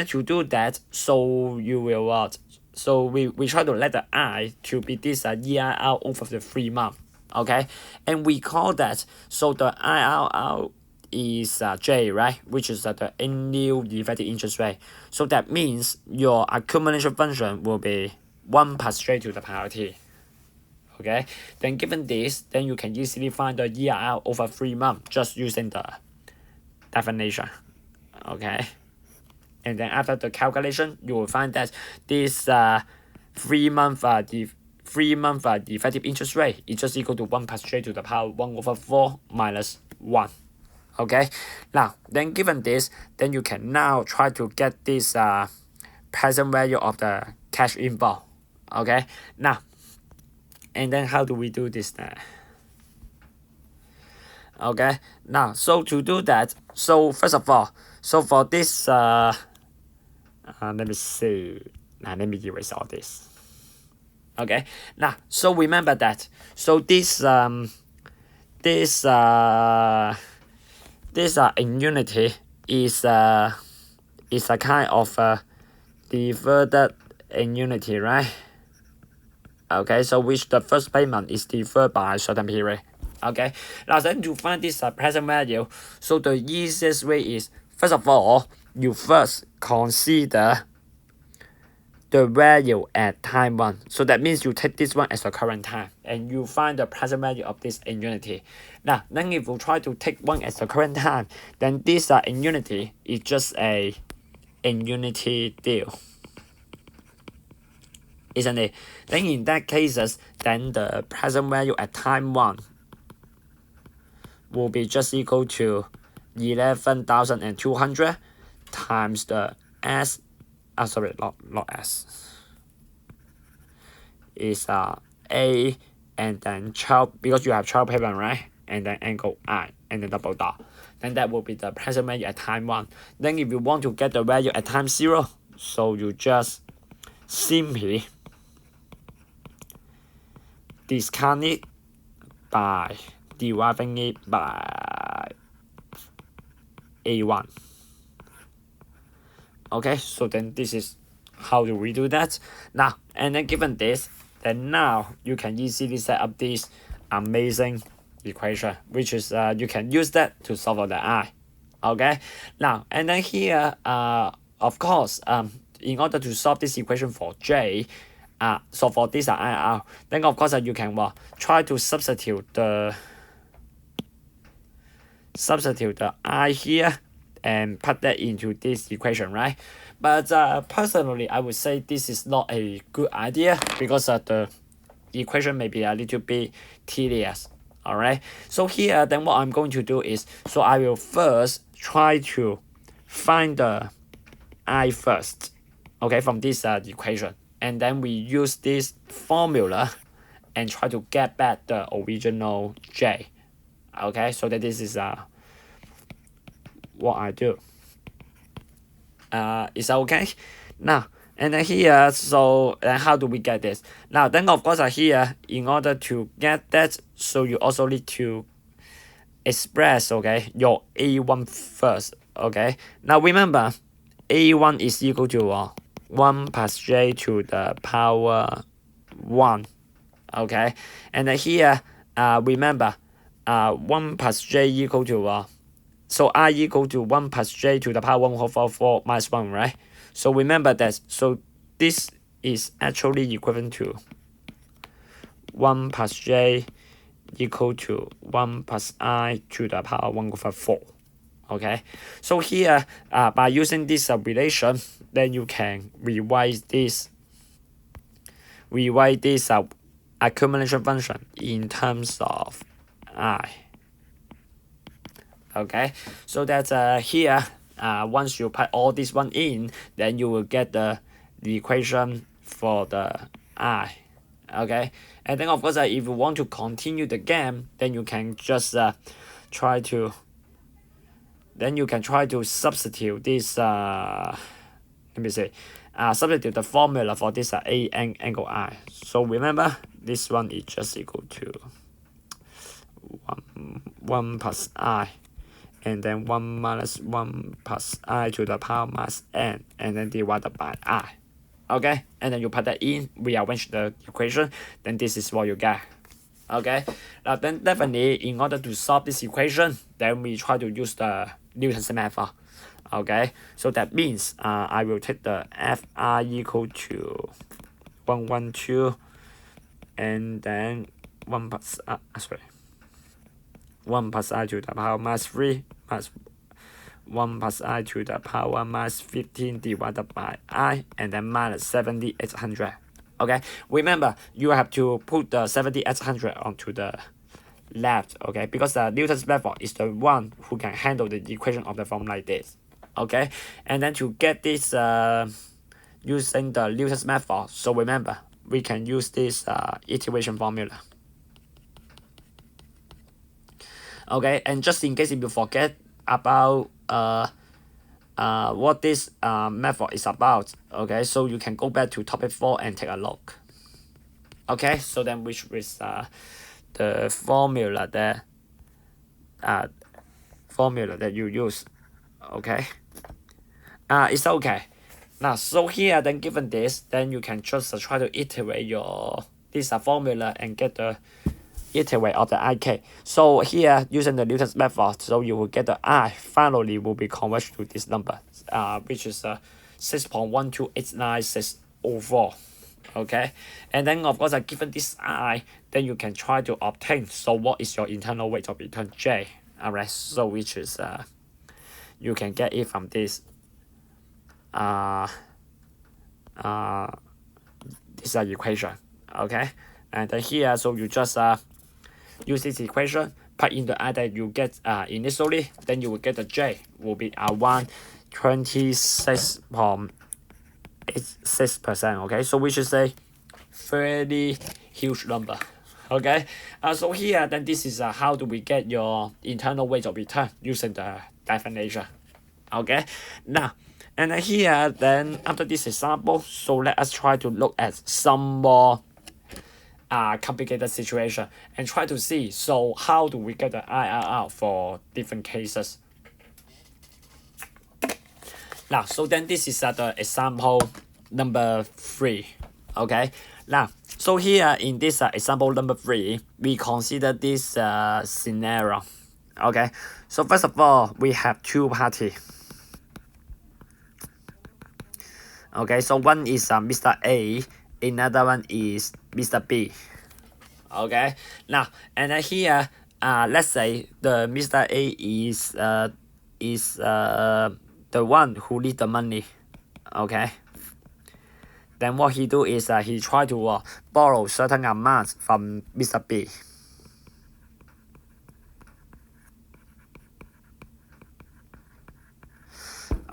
to do that, so you will what, so we try to let the I to be this EIR over the 3 months. Okay, and we call that, so the IRR is J, right, which is the annual effective interest rate. So that means your accumulation function will be 1 plus J to the power T. Okay, then given this, then you can easily find the EIR over 3 months just using the definition. Okay, and then after the calculation, you will find that this 3 month effective interest rate is just equal to 1 plus J to the power 1 over 4 minus 1. Okay, now then given this, then you can now try to get this present value of the cash inflow. Okay, now and then how do we do this now? Okay, now so to do that, so first of all, so for this let me see, now let me erase all this. Okay, now so remember that, so this in unity is a kind of deferred in unity, right? Okay, so which the first payment is deferred by a certain period. Okay, now then to find this present value, so the easiest way is, first of all, you first consider the value at time 1. So that means you take this one as the current time and you find the present value of this in unity. Now then if you try to take one as the current time, then this in unity is just a in unity deal, isn't it? Then in that cases, then the present value at time 1 will be just equal to 11,200 times the S, sorry, not S, is A and then 12, because you have 12 payment, right? And then angle I and then double dot. Then that will be the present value at time 1. Then if you want to get the value at time 0, so you just simply discount it by dividing it by A1. Okay, so then this is how do we do that. Now, and then given this, then now you can easily set up this amazing equation, which is you can use that to solve for the I. Okay, now and then here of course in order to solve this equation for J, so for this IR, then of course you can try to substitute the I here and put that into this equation, right? But personally, I would say this is not a good idea because the equation may be a little bit tedious. All right. So here, then what I'm going to do is, so I will first try to find the I first, okay, from this equation, and then we use this formula and try to get back the original J. Okay, so that this is what I do. Is that okay? Now and then here, so how do we get this? Now then of course here, in order to get that, so you also need to express, okay, your A1 first. Okay, now remember A1 is equal to 1 plus J to the power 1. Okay, and then here remember 1 plus J equal to so I equal to 1 plus J to the power 1 over 4 minus 1, right? So remember that, so this is actually equivalent to 1 plus j equal to 1 plus I to the power 1 over 4. Okay, so here by using this relation, then you can rewrite this accumulation function in terms of I. Okay, so that's here once you put all this one in, then you will get the equation for the I. Okay, and then of course if you want to continue the game, then you can just try to substitute this let me see, substitute the formula for this angle I. So remember, this one is just equal to 1 plus I, and then 1 minus 1 plus I to the power minus n, and then divided by I. Okay, and then you put that in, rearrange the equation, then this is what you get. Okay, now then definitely in order to solve this equation, then we try to use the Newton's method. Okay, so that means I will take the Fi equal to 112, and then 1 plus 1 plus I to the power minus 3 plus 1 plus I to the power minus 15 divided by I, and then minus 7800. Okay, remember you have to put the 7800 onto the left. Okay, because Newton's method is the one who can handle the equation of the form like this. Okay, and then to get this using the Newton's method, so remember we can use this iteration formula. Okay, and just in case if you forget about what this method is about, okay, so you can go back to topic 4 and take a look. Okay, so then which is the formula that you use. Okay, it's okay. Now, so here then given this, then you can just try to iterate your this formula and get the iterate of the IK. So here using the Newton's method, so you will get the I finally will be converted to this number, which is 6.1289604. Okay, and then of course given this I, then you can try to obtain, so what is your internal rate of return J. Alright, so which is you can get it from this this equation. Okay, and then here, so you just use this equation, put in the I that you get initially, then you will get the J will be 126.86%. okay, so which is a fairly huge number. Okay, so here then this is how do we get your internal rate of return using the definition. Okay, now and then here then after this example, so let us try to look at some more complicated situation and try to see, so how do we get the IRR for different cases. Now, so then this is the example number 3. Okay, now so here in this example number 3, we consider this scenario. Okay, so first of all we have two parties. Okay, so one is Mr. A, another one is Mr. B. Okay, now and then here let's say the Mr. A is the one who need the money. Okay, then what he do is he try to borrow certain amounts from Mr. B.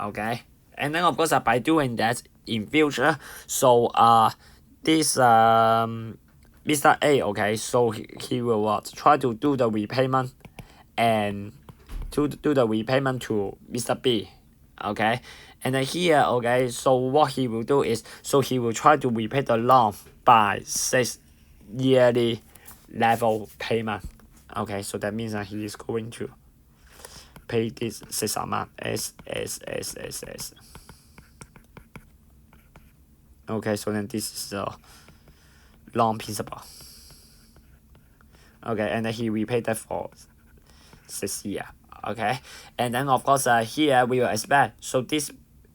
Okay, and then of course by doing that in future, so this Mr. A, okay, so he will try to do the repayment and to do the repayment to Mr. B. Okay, and then here, okay, so what he will do is, so he will try to repay the loan by 6 yearly level payment. Okay, so that means he is going to pay this 6 amount S. Okay, so then this is the loan principal. Okay, and then he repaid that for 6 years. Okay, and then of course here we will expect, so this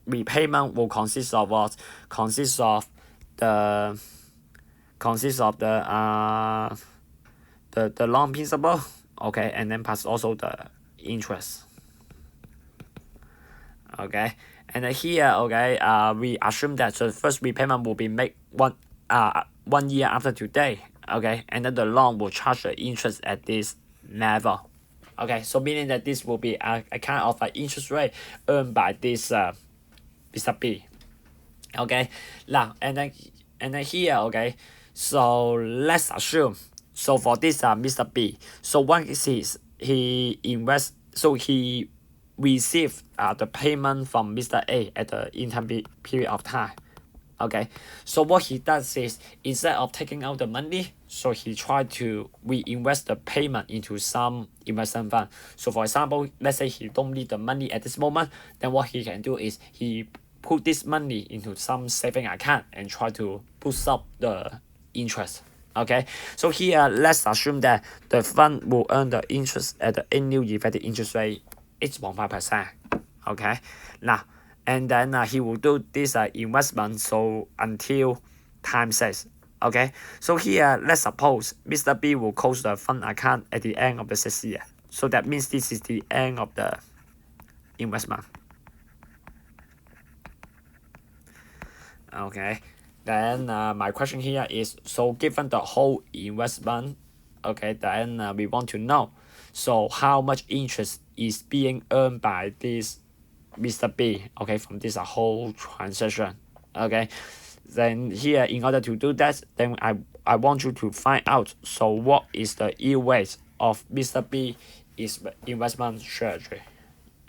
repayment will consist of what? Consists of the the loan principal, okay, and then plus also the interest. Okay, and then here, okay, we assume that the first repayment will be made 1 year after today, okay, and then the loan will charge the interest at this level. Okay, so meaning that this will be a kind of an interest rate earned by this Mr. B. Okay, now and then here, okay, so let's assume, so for this Mr. B, so once he invests, so he receive the payment from Mr. A at the interim period of time. Okay, so what he does is, instead of taking out the money, so he try to reinvest the payment into some investment fund. So for example, let's say he don't need the money at this moment, then what he can do is he put this money into some saving account and try to boost up the interest. Okay, so here let's assume that the fund will earn the interest at the annual effective interest rate 8.5%. Okay, now and then he will do this investment so until time says. Okay, so here let's suppose Mr. B will close the fund account at the end of the 6th year. So that means this is the end of the investment. Okay, then my question here is, so given the whole investment, okay, then we want to know, so how much interest is being earned by this Mr. B, okay, from this whole transaction. Okay, then here, in order to do that, then I want you to find out, so what is the yield rate of Mr. B is investment strategy.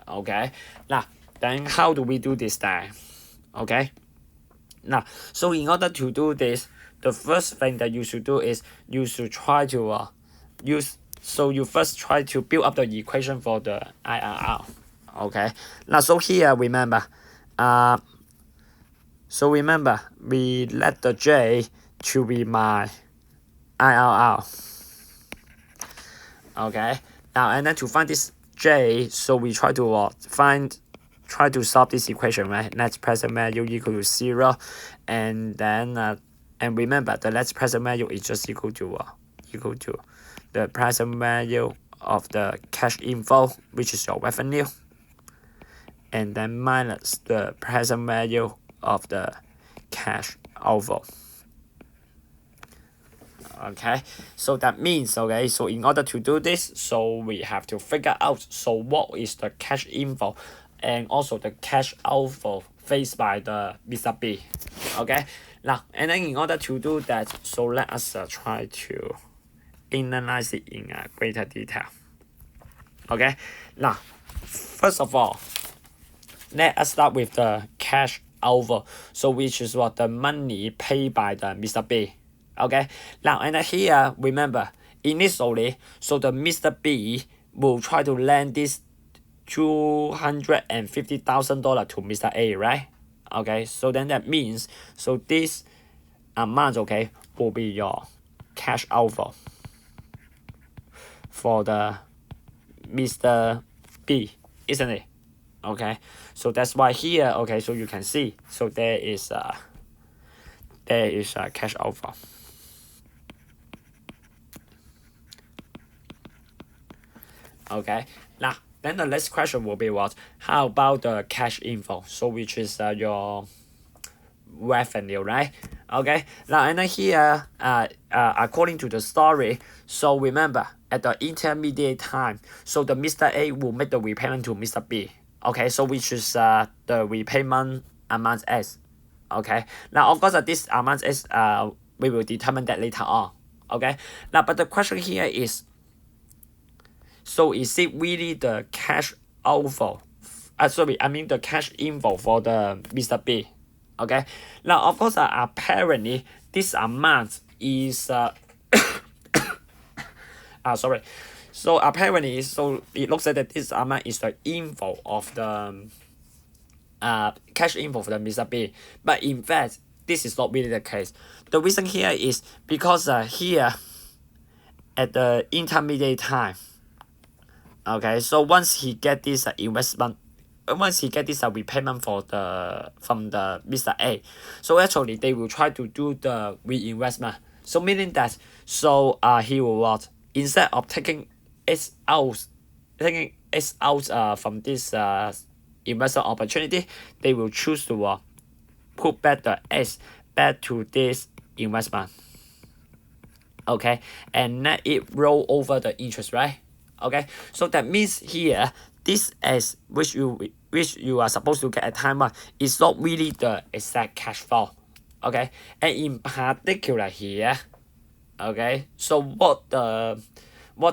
Okay, now then how do we do this then? Okay, now so in order to do this, the first thing that you should do is you should try to so you first try to build up the equation for the IRR. Okay, now so here remember, we let the J to be my IRR. Okay, now and then to find this J, so we try to try to solve this equation, right? Net present value equal to 0, and then and remember the net present value is just equal to the present value of the cash inflow, which is your revenue, and then minus the present value of the cash outflow. Okay, so that means, okay, so in order to do this, so we have to figure out, so what is the cash inflow and also the cash outflow faced by the Mr. B. Okay, now and then in order to do that, so let us try to analyze it in greater detail. Okay, now first of all, let us start with the cash outflow, so which is what the money paid by the Mr. B. Okay, now and here remember, initially, so the Mr. B will try to lend this $250,000 to Mr. A, right? Okay, so then that means, so this amount, okay, will be your cash outflow for the Mr. B, isn't it? Okay, so that's why here, okay, so you can see, so there is a cash outflow. Okay, now then the next question will be what? How about the cash inflow? So which is your revenue, right? Okay, now and then here, according to the story, so remember at the intermediate time, so the Mr. A will make the repayment to Mr. B. Okay, so which is the repayment amount S. Okay, now of course this amount is we will determine that later on. Okay, now but the question here is, so is it really the cash outflow? The cash inflow for the Mr. B. Okay, now of course apparently this amount is so apparently, so it looks like that this amount is the inflow of the cash inflow for the Mr. B, but in fact this is not really the case. The reason here is because here at the intermediate time, okay, so once he get this investment once he get this repayment from the Mr. A, so actually they will try to do the reinvestment. So meaning that he will what, instead of taking it out from this investment opportunity, they will choose to put back the S back to this investment. Okay, and let it roll over the interest, right? Okay, so that means here this S which you are supposed to get at time one is not really the exact cash flow. Okay, and in particular here, okay, so what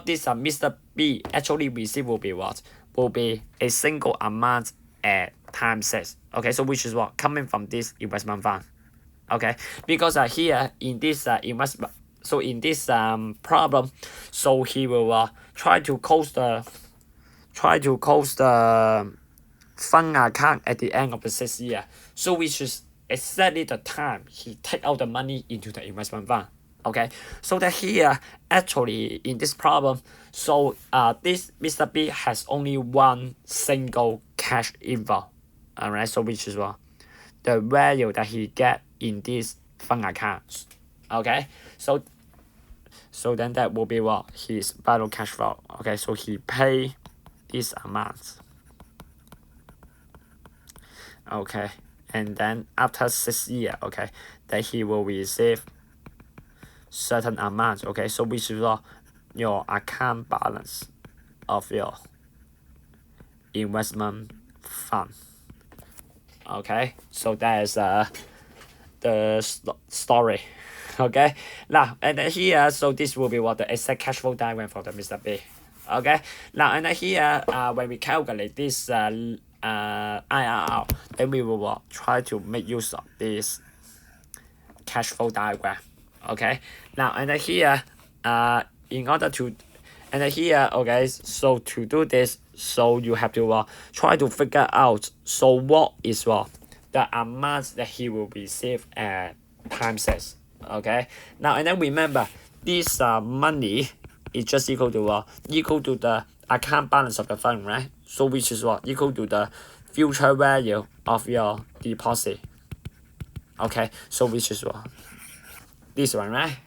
this Mr. B actually receive will be what? Will be a single amount at time 6. Okay, so which is what? Coming from this investment fund. Okay, because here in this investment, so in this problem, so he will try to close the fund account at the end of the 6th year. So which is exactly the time he take out the money into the investment fund. Okay, so that here actually in this problem, so this Mr. B has only one single cash inflow. Alright, so which is what? The value that he get in this fund accounts. Okay, so then that will be what? His value cash flow. Okay, so he pay this amount. Okay, and then after 6 years, okay, then he will receive certain amount. Okay, so which is what? Your account balance of your investment fund. Okay, so that is the story. Okay, now and then here, so this will be what the exact cash flow diagram for the Mr. B. Okay, now and then here, when we calculate this IRR, then we will try to make use of this cash flow diagram. Okay, now and then here, in order to, and then here, okay, so to do this, so you have to try to figure out, so what is the amount that he will receive at time 6. Okay, now and then remember this money is just equal to the account balance of the fund, right? So which is equal to the future value of your deposit. Okay, so which is this one, right?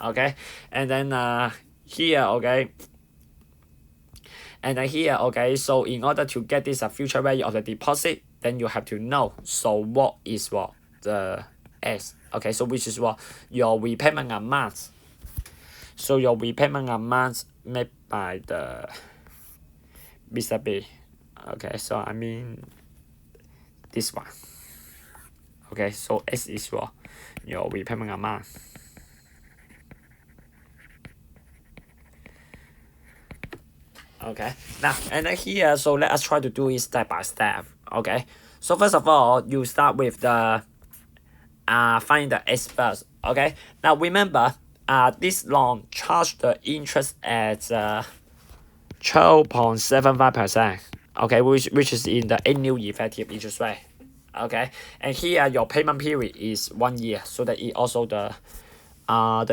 Okay, and then here, okay, and then here, okay, so in order to get this future value of the deposit, then you have to know, so what is the S. Okay, so which is your repayment amount. So your repayment amount made by the Mr. B. Okay, so I mean this one. Okay, so S is your repayment amount. Okay, now and then here, so let us try to do it step by step. Okay, so first of all, you start with the find the S first. Okay, now remember this loan charged the interest at 12.75%. Okay, which is in the annual effective interest rate. Okay, and here your payment period is 1 year, so that it also the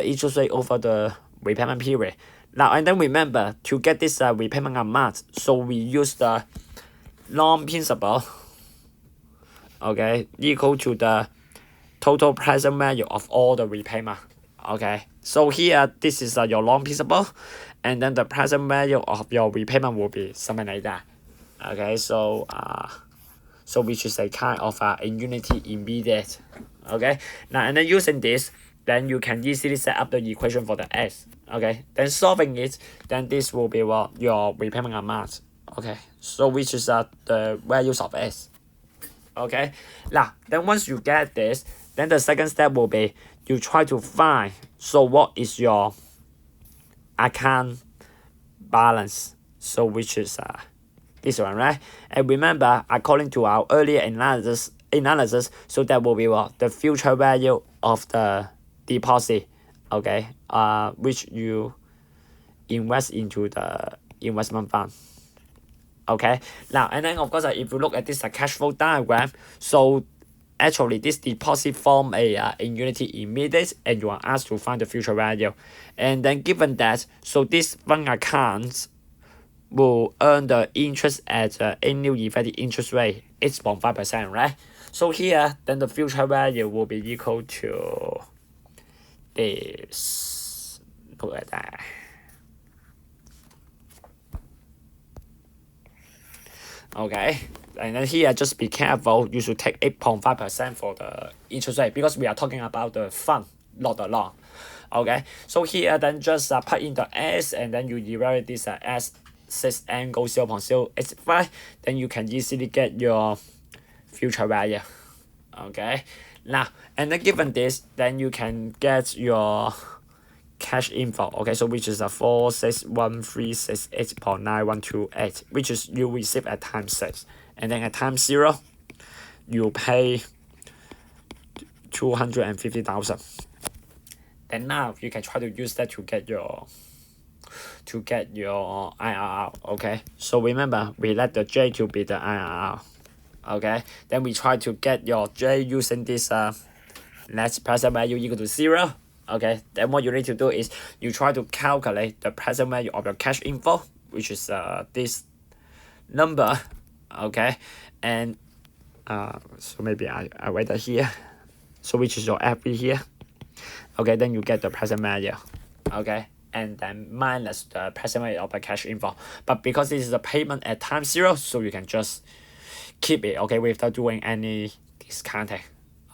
interest rate over the repayment period. Now and then remember to get this repayment amount, so we use the loan principal. Okay, equal to the total present value of all the repayment. Okay, so here this is your loan principal, and then the present value of your repayment will be something like that. Okay, so which is a kind of a unity immediate. Okay, now and then using this, then you can easily set up the equation for the S. Okay, then solving it, then this will be your repayment amount. Okay, so which is the values of S. Okay, now then once you get this, then the second step will be you try to find, so what is your account balance, so which is this one, right? And remember, according to our earlier analysis, so that will be the future value of the deposit, okay, which you invest into the investment fund. Okay, now and then of course if you look at this cash flow diagram, so actually this deposit form a unity immediate, and you are asked to find the future value, and then given that, so this fund account will earn the interest at annual effective interest rate 8.5%, right? So here, then the future value will be equal to this. Look at that. Okay, and then here just be careful. You should take 8.5% for the interest rate because we are talking about the fund, not the loan. Okay, so here then just put in the S and then you evaluate this as 6 angle 0.085, then you can easily get your future value. Okay, now and then given this, then you can get your cash info. Okay, so which is a 461,368.9128, which is you receive at time 6, and then at time 0 you pay 250,000. Then now you can try to use that to get your IRR. Okay, so remember we let the J to be the IRR. Okay, then we try to get your J using this net present value equal to 0. Okay, then what you need to do is you try to calculate the present value of your cash info, which is this number. Okay, and so maybe I write that here, so which is your FV here. Okay, then you get the present value. Okay, and then minus the present value of the cash info. But because this is a payment at time 0, so you can just keep it, okay, without doing any discounting.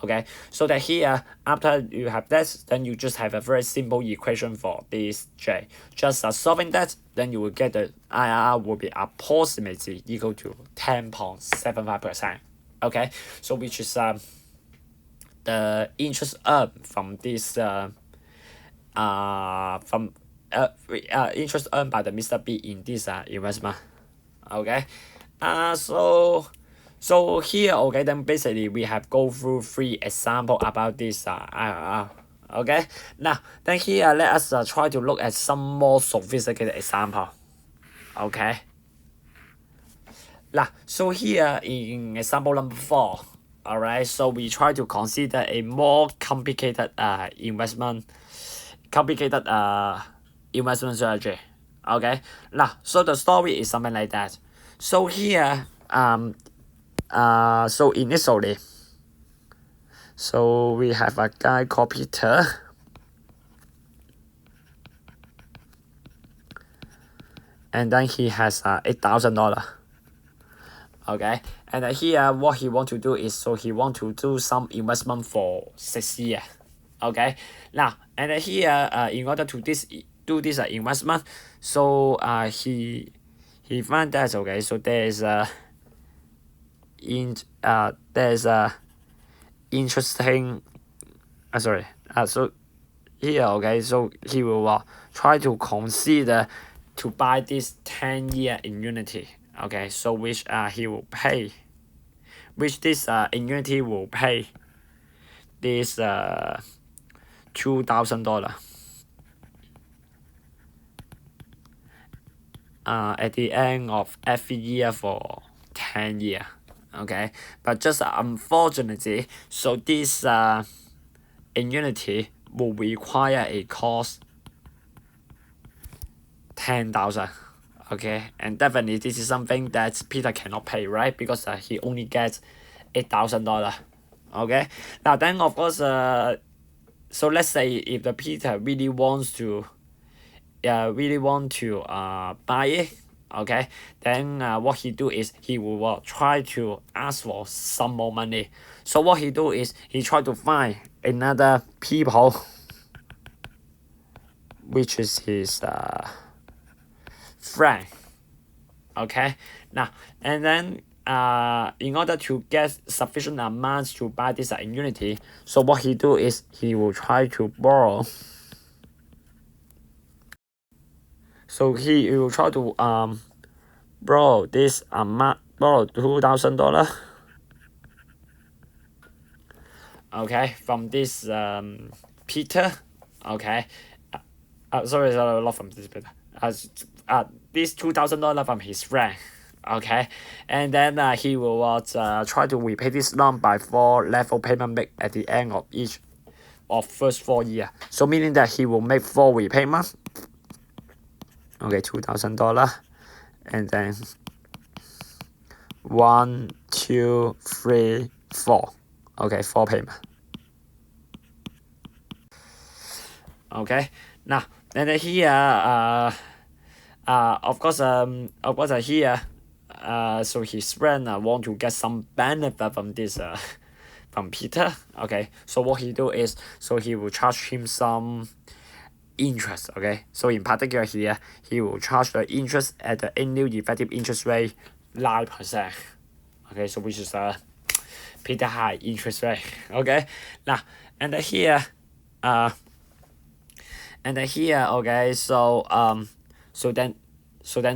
Okay, so that here after you have that, then you just have a very simple equation for this J. Just solving that, then you will get the IRR will be approximately equal to 10.75%. Okay, so which is the interest earned from this interest earned by the Mr. B in this investment. Okay, so here, okay, then basically we have go through 3 examples about this IRR. Okay, now then here let us try to look at some more sophisticated example. Okay, now so here in example number 4, all right, so we try to consider a more complicated investment strategy. Okay, now so the story is something like that. So here so initially, so we have a guy called Peter, and then he has $8,000. Okay, and here what he want to do is, so he want to do some investment for 6 years. Okay, now and here in order to do this investment, so he found that, okay, so there's interesting so here, okay, so he will try to consider to buy this 10-year annuity. Okay, so which he will pay, which this annuity will pay this $2,000 at the end of every year for 10 years. Okay, but just unfortunately, so this annuity will require a cost 10,000. Okay, and definitely this is something that Peter cannot pay, right? Because he only gets $8,000. Okay, now then of course so let's say if the Peter really wants to buy it, okay, then what he do is he will try to ask for some more money. So what he do is he try to find another people, which is his friend. Okay, now and then in order to get sufficient amounts to buy this annuity, so what he do is he will try to borrow. So he will try to borrow this amount, borrow $2,000. Okay, from this Peter. Okay, sorry, not from this Peter. This $2,000 from his friend. Okay, and then he will try to repay this loan by 4 level payment make at the end of each of first 4 years. So meaning that he will make 4 repayments. Okay, $2,000, and then 1, 2, 3, 4. Okay, 4 payment. Okay, now and then here of course here so his friend want to get some benefit from this from Peter. Okay, so what he do is so he will charge him some interest. Okay, so in particular here he will charge the interest at the annual effective interest rate 9%. Okay, so which is a pretty high interest rate. Okay, now and then here okay, so then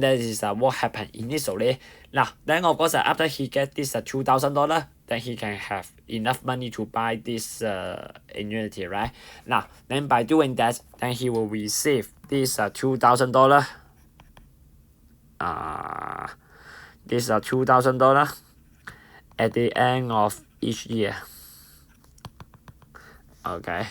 that is what happened initially. Now then of course after he get this $2,000, then he can have enough money to buy this annuity, right? Now then by doing that, then he will receive this $2,000 this $2,000 at the end of each year. Okay,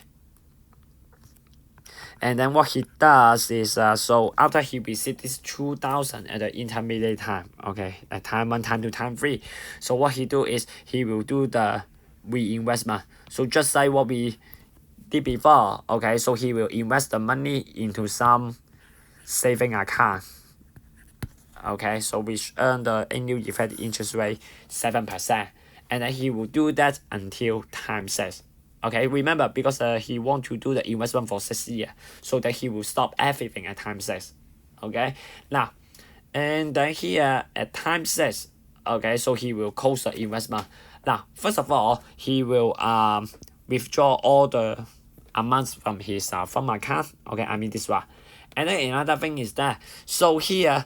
and then what he does is so after he received this 2,000 at the intermediate time, okay, at time 1, time 2, time 3, so what he do is he will do the reinvestment. So just like what we did before, okay, so he will invest the money into some saving account. Okay, so which earn the annual effective interest rate 7%, and then he will do that until time 6. Okay, remember because he want to do the investment for 6 years, so that he will stop everything at time 6. Okay, now and then here at time 6, okay, so he will close the investment. Now first of all, he will withdraw all the amounts from his fund account. Okay, I mean this one. And then another thing is that so here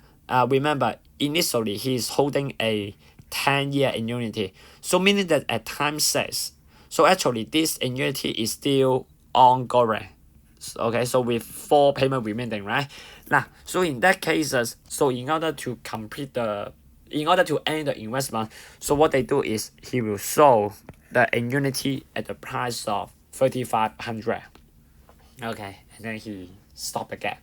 remember initially he is holding a 10-year annuity, so meaning that at time 6, so actually this annuity is still ongoing. Okay, so with 4 payment remaining, right? Now so in that cases, so in order to end the investment, so what they do is he will sell the annuity at the price of 3,500. Okay, and then he stop again.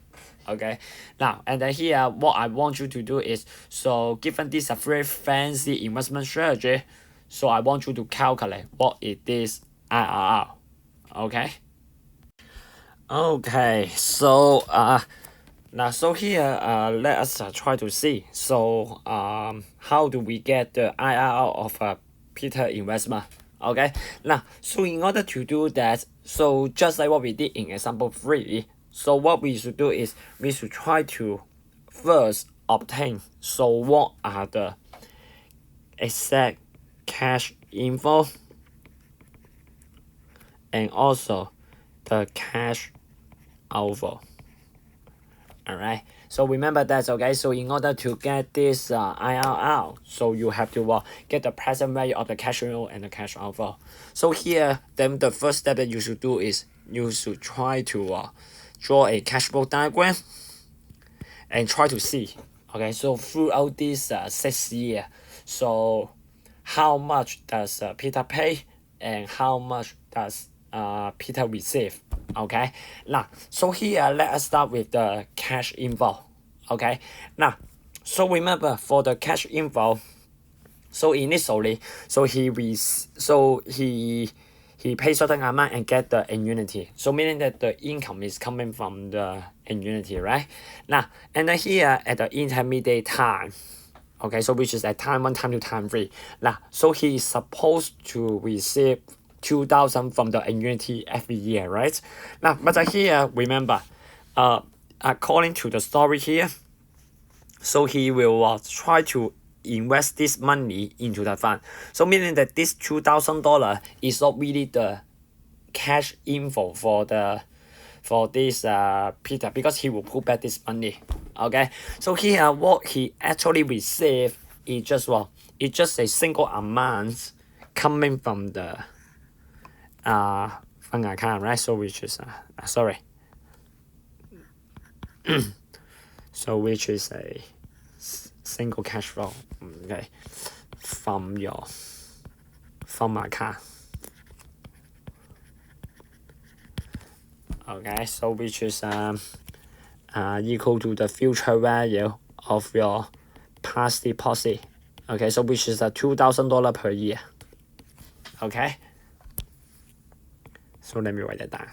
Okay, now and then here what I want you to do is, so given this a very fancy investment strategy, so I want you to calculate what it is IRR. Okay, so now so here let us try to see, so how do we get the IRR of Peter investment. Okay, now so in order to do that, so just like what we did in example 3, so what we should do is we should try to first obtain, so what are the exact cash inflow and also the cash outflow. Alright, so remember that. Okay, so in order to get this IRR, so you have to get the present value of the cash inflow and the cash outflow. So here then the first step that you should do is you should try to draw a cash flow diagram and try to see, okay, so throughout this 6 years, so how much does Peter pay and how much does Peter receive. Okay, now so here let us start with the cash inflow. Okay, now so remember for the cash inflow, so initially so he pays certain amount and get the annuity, so meaning that the income is coming from the annuity, right? Now and then here at the intermediate time, okay, so which is at time 1, time 2, time 3. Now so he is supposed to receive 2,000 from the annuity every year, right? Now but here remember according to the story here, so he will try to invest this money into the fund, so meaning that this $2,000 is not really the cash inflow for this Peter, because he will put back this money. Okay, so here what he actually received is just it's just a single amount coming from the fund account, right? So which is sorry so which is a single cash flow, okay, from your fund account. Okay, so which is equal to the future value of your past deposit. Okay, so which is $2,000 per year. Okay, so let me write that down.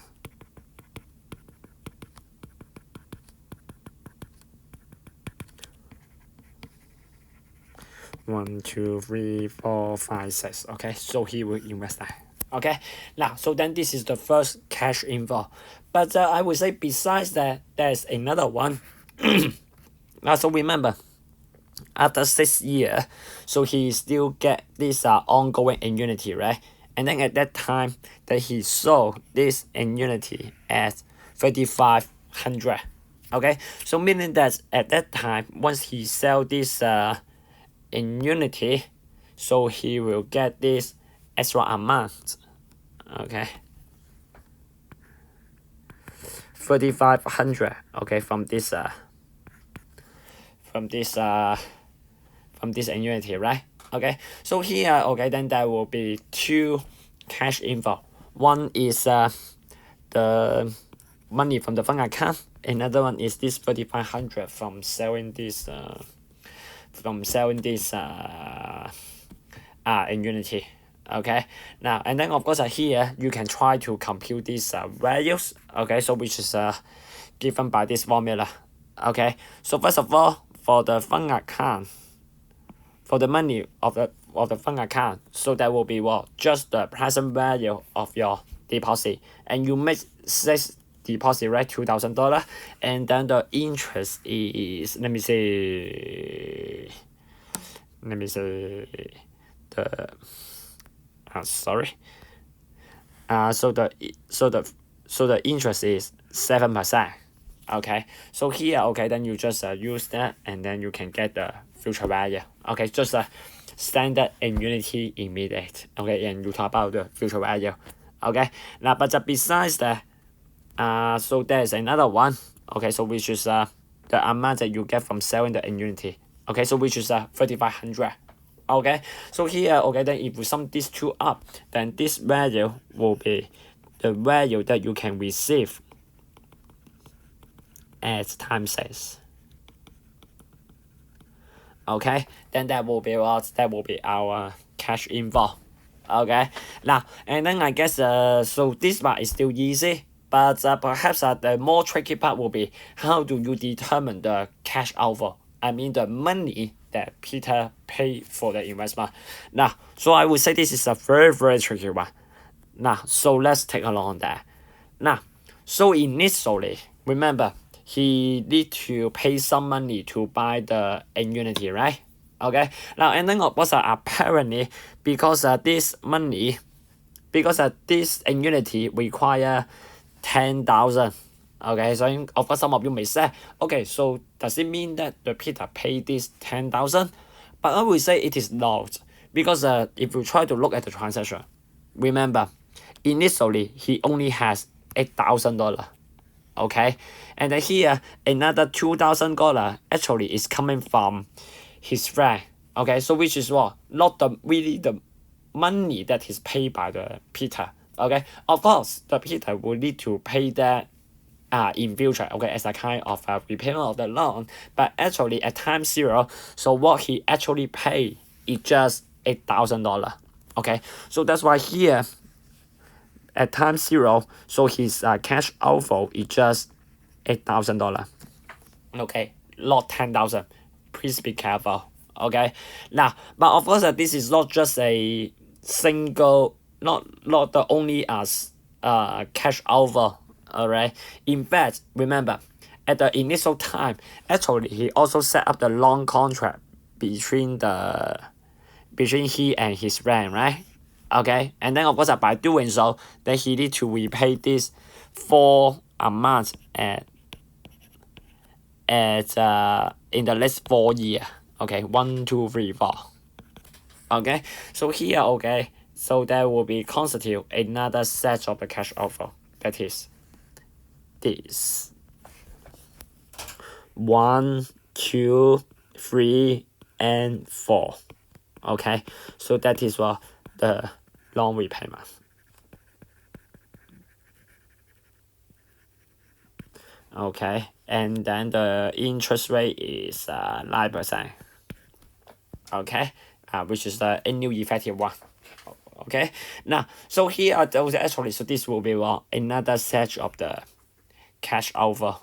One, two, three, four, five, six. Okay, so he will invest that. Okay, now so then this is the first cash inflow, but I would say besides that, there's another one. Now so remember, after 6 years, so he still get this ongoing annuity, right? And then at that time that he sold this annuity at 3,500. Okay, so meaning that at that time once he sell this annuity, so he will get this extra amount. Okay, 3,500. Okay, from this annuity, right? Okay, so here, okay, then there will be two cash inflow. One is the money from the fund account. Another one is this 3,500 from selling this annuity. Okay, now and then of course here you can try to compute these values. Okay, so which is given by this formula. Okay, so first of all, for the fund account, for the money of the fund account, so that will be what, just the present value of your deposit, and you make this deposit, right, $2,000, and then the interest is, let me say the sorry, so the interest is 7%. Okay, so here, okay, then you just use that, and then you can get the future value. Okay, just a standard annuity immediate. Okay, and you talk about the future value. Okay, now but besides that, so there's another one. Okay, so which is the amount that you get from selling the annuity. Okay, so which is 3,500. Okay, so here, okay, then if we sum these two up, then this value will be the value that you can receive at time 6. Okay, then that will be what? That will be our cash inflow. Okay, now and then I guess so this part is still easy, but perhaps the more tricky part will be how do you determine the cash outflow? I mean the money that Peter paid for the investment. Now, so I would say this is a very tricky one. Now, so let's take a look on that. Now, so initially, remember, he need to pay some money to buy the annuity, right? Okay, now and then of course apparently because this money, because this annuity require 10,000. Okay, so of course some of you may say, okay, so does it mean that the Peter paid this 10,000? But I will say it is not, because if you try to look at the transaction, remember, initially he only has $8,000. Okay, and then here another $2,000 actually is coming from his friend. Okay, so which is what, not really the money that is paid by the Peter. Okay, of course the Peter will need to pay that in future, okay, as a kind of repayment of the loan, but actually at time 0, so what he actually paid is just $8,000. Okay, so that's why here at time 0, so his cash outflow is just $8,000. Okay, not 10,000. Please be careful. Okay, now, but of course this is not just a single, not the only cash outflow. Alright, in fact, remember, at the initial time, actually he also set up the long contract between he and his friend, right? Okay, and then of course by doing so, then he need to repay this 4 amounts at in the next 4 years. Okay, 1, 2, 3, 4. Okay, so here, okay, so there will be constitute another set of the cash outflow, that is this 1, 2, 3, and 4. Okay, so that is what the loan repayment. Okay, and then the interest rate is 9%. okay, which is the annual effective one. Okay, now so here those actually, so this will be another set of the cash over.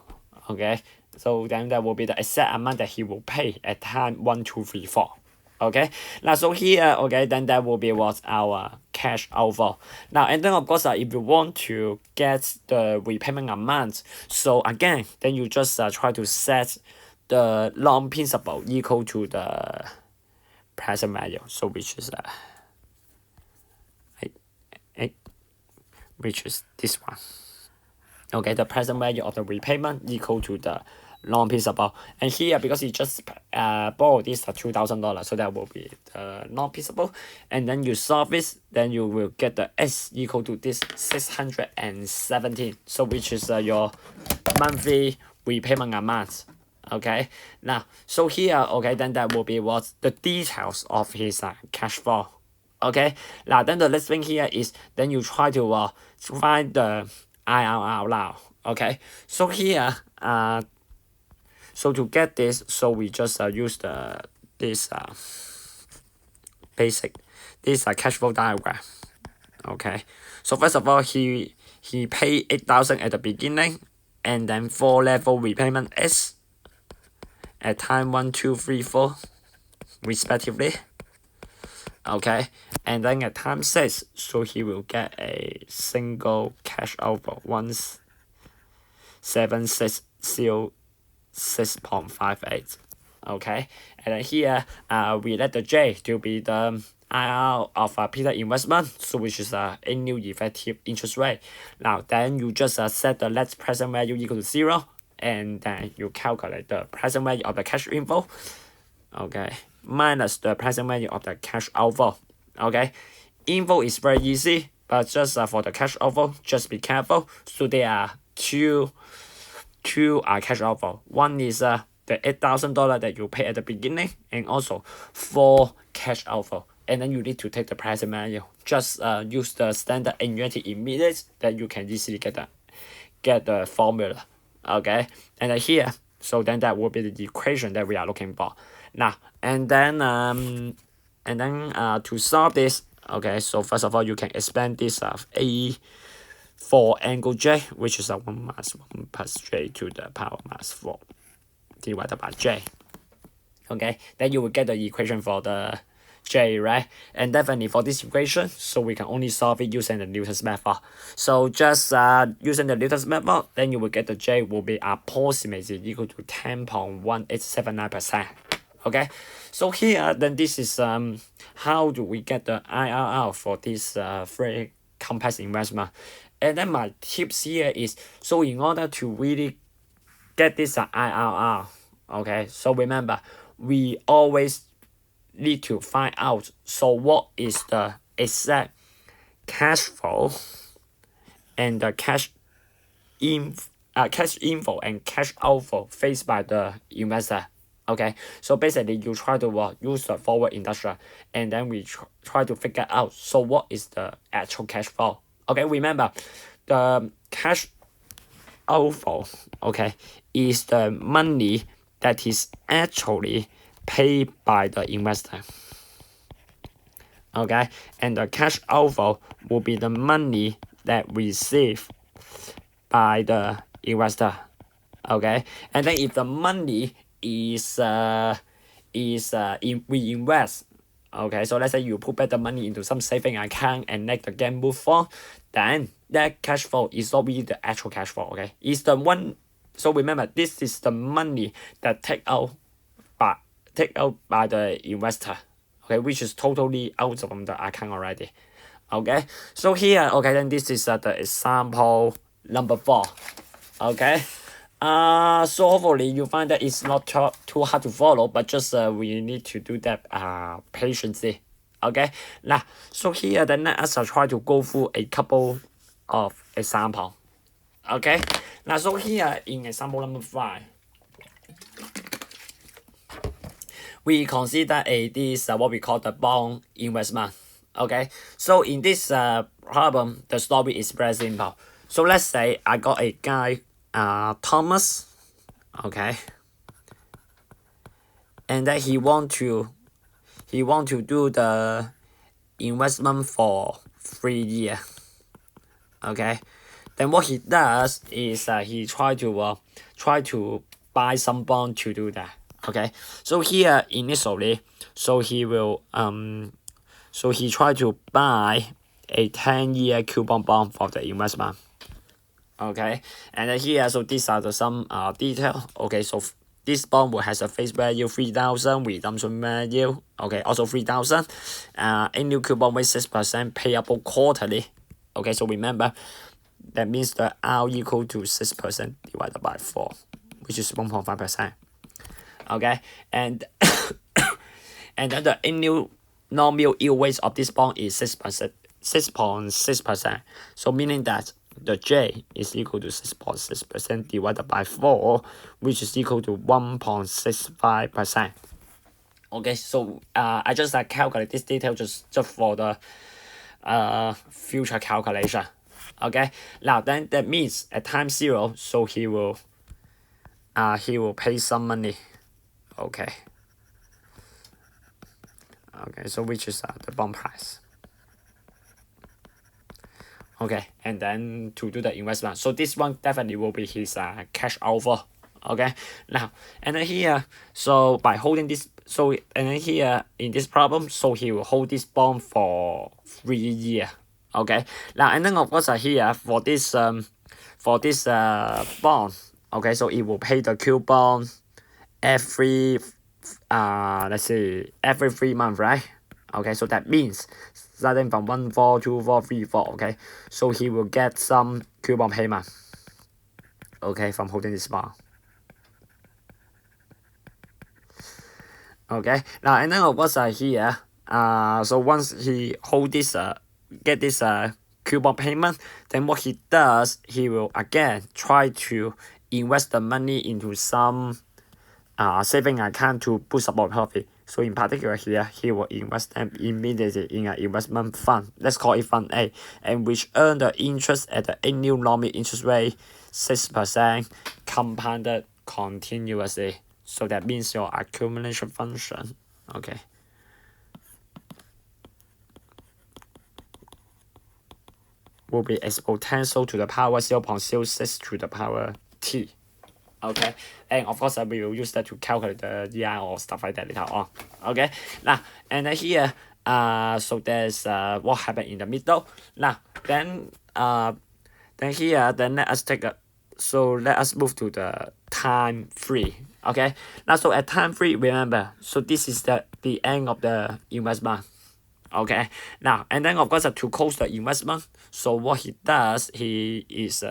Okay, so then that will be the exact amount that he will pay at time 1, 2, 3, 4. Okay, now so here, okay, then that will be what our cash over. Now and then of course if you want to get the repayment amount, so again then you just try to set the loan principal equal to the present value, so which is which is this one. Okay, the present value of the repayment equal to the loan principal. And here, because you just borrow this $2,000, so that will be the loan principal. And then you solve this, then you will get the S equal to this 617. So which is your monthly repayment amount. Okay, now so here, okay, then that will be what the details of his cash flow. Okay, now then the next thing here is then you try to find the IRR now. Okay, so here so to get this, so we just use this basic cash flow diagram. Okay, so first of all he paid 8,000 at the beginning, and then 4 level repayment S at time 1, 2, 3, 4 respectively. Okay, and then at time 6, so he will get a single cash over 17606.58. Okay, and then here we let the J to be the IRR of Peter investment, so which is annual effective interest rate. Now then you just set the net present value equal to 0, and then you calculate the present value of the cash inflow. Okay, minus the present value of the cash outflow. Okay, inflow is very easy, but just for the cash outflow, just be careful. So there are two cash outflow. One is the $8,000 that you pay at the beginning, and also 4 cash outflow. And then you need to take the present value. Just use the standard annuity immediate, that you can easily get the formula. Okay, and then here, so then that will be the equation that we are looking for. Now and then to solve this, okay, so first of all you can expand this A for angle J, which is 1 minus 1 plus J to the power minus 4 divided by J. Okay, then you will get the equation for the J, right? And definitely for this equation, so we can only solve it using the Newton's method. So just using the Newton's method, then you will get the J will be approximately equal to 10.1879%. Okay, so here then this is how do we get the IRR for this very complex investment. And then my tips here is, so in order to really get this IRR, okay, so remember we always need to find out, so what is the exact cash flow and the cash inflow and cash outflow faced by the investor. Okay, so basically you try to use the forward industrial, and then we try to figure out, so what is the actual cash flow. Okay, remember the cash outflow, okay, is the money that is actually paid by the investor. Okay, and the cash outflow will be the money that received by the investor. Okay, and then if the money is we invest, okay, so let's say you put back the money into some saving account and let the game move on, then that cash flow is not really the actual cash flow. Okay, it's the one. So remember, this is the money that take out by the investor, okay, which is totally out from the account already. Okay, so here, okay, then this is the example number 4. Okay, so hopefully you find that it's not too hard to follow, but just we need to do that patiently. Okay, now so here then let us try to go through a couple of example. Okay, now so here in example number 5, we consider this what we call the bond investment. Okay, so in this problem, the story is very simple. So let's say I got a guy, Thomas, okay, and then he he want to do the investment for 3 years. Okay, then what he does is he try to buy some bond to do that. Okay, so here initially, so he will so he try to buy a 10-year coupon bond for the investment. Okay, and then here, so these are the some detail. Okay, so this bond will has a face value 3,000, redemption value, okay, also 3,000. Annual coupon rate 6%, payable quarterly. Okay, so remember that means the R equal to 6% divided by 4, which is 1.5%. Okay, and and then the annual nominal yield rate of this bond is 6%, 6.6%. So meaning that the J is equal to 6.6% divided by 4, which is equal to 1.65%. Okay, so I just calculate this detail just for the future calculation. Okay, now then that means at time 0, so he will pay some money. Okay. Okay, so which is the bond price. Okay, and then to do the investment. So this one definitely will be his cash outflow. Okay, now and then here, so by holding this, so and then here in this problem, so he will hold this bond for 3 years. Okay, now and then of course here for this bond. Okay, so it will pay the coupon every let's see, every 3 months, right? Okay, so that means starting from 1, 4, 2, 4, 3, 4. Okay, so he will get some coupon payment. Okay, from holding this bond. Okay, now and then of course here, so once he hold this get this coupon payment, then what he does, he will again try to invest the money into some saving account to boost up our profit. So in particular here, he will invest them immediately in an investment fund. Let's call it Fund A, and which earn the interest at the annual nominal interest rate 6% compounded continuously. So that means your accumulation function. Okay. Will be exponential to the power 0.06 to the power t. Okay, and of course we will use that to calculate the EI or stuff like that later on. Okay, now and then here so there's what happened in the middle. Now then here let us take a, so let us move to the time 3. Okay, now so at time 3, remember, so this is the end of the investment. Okay, now and then of course to close the investment, so what he does, he is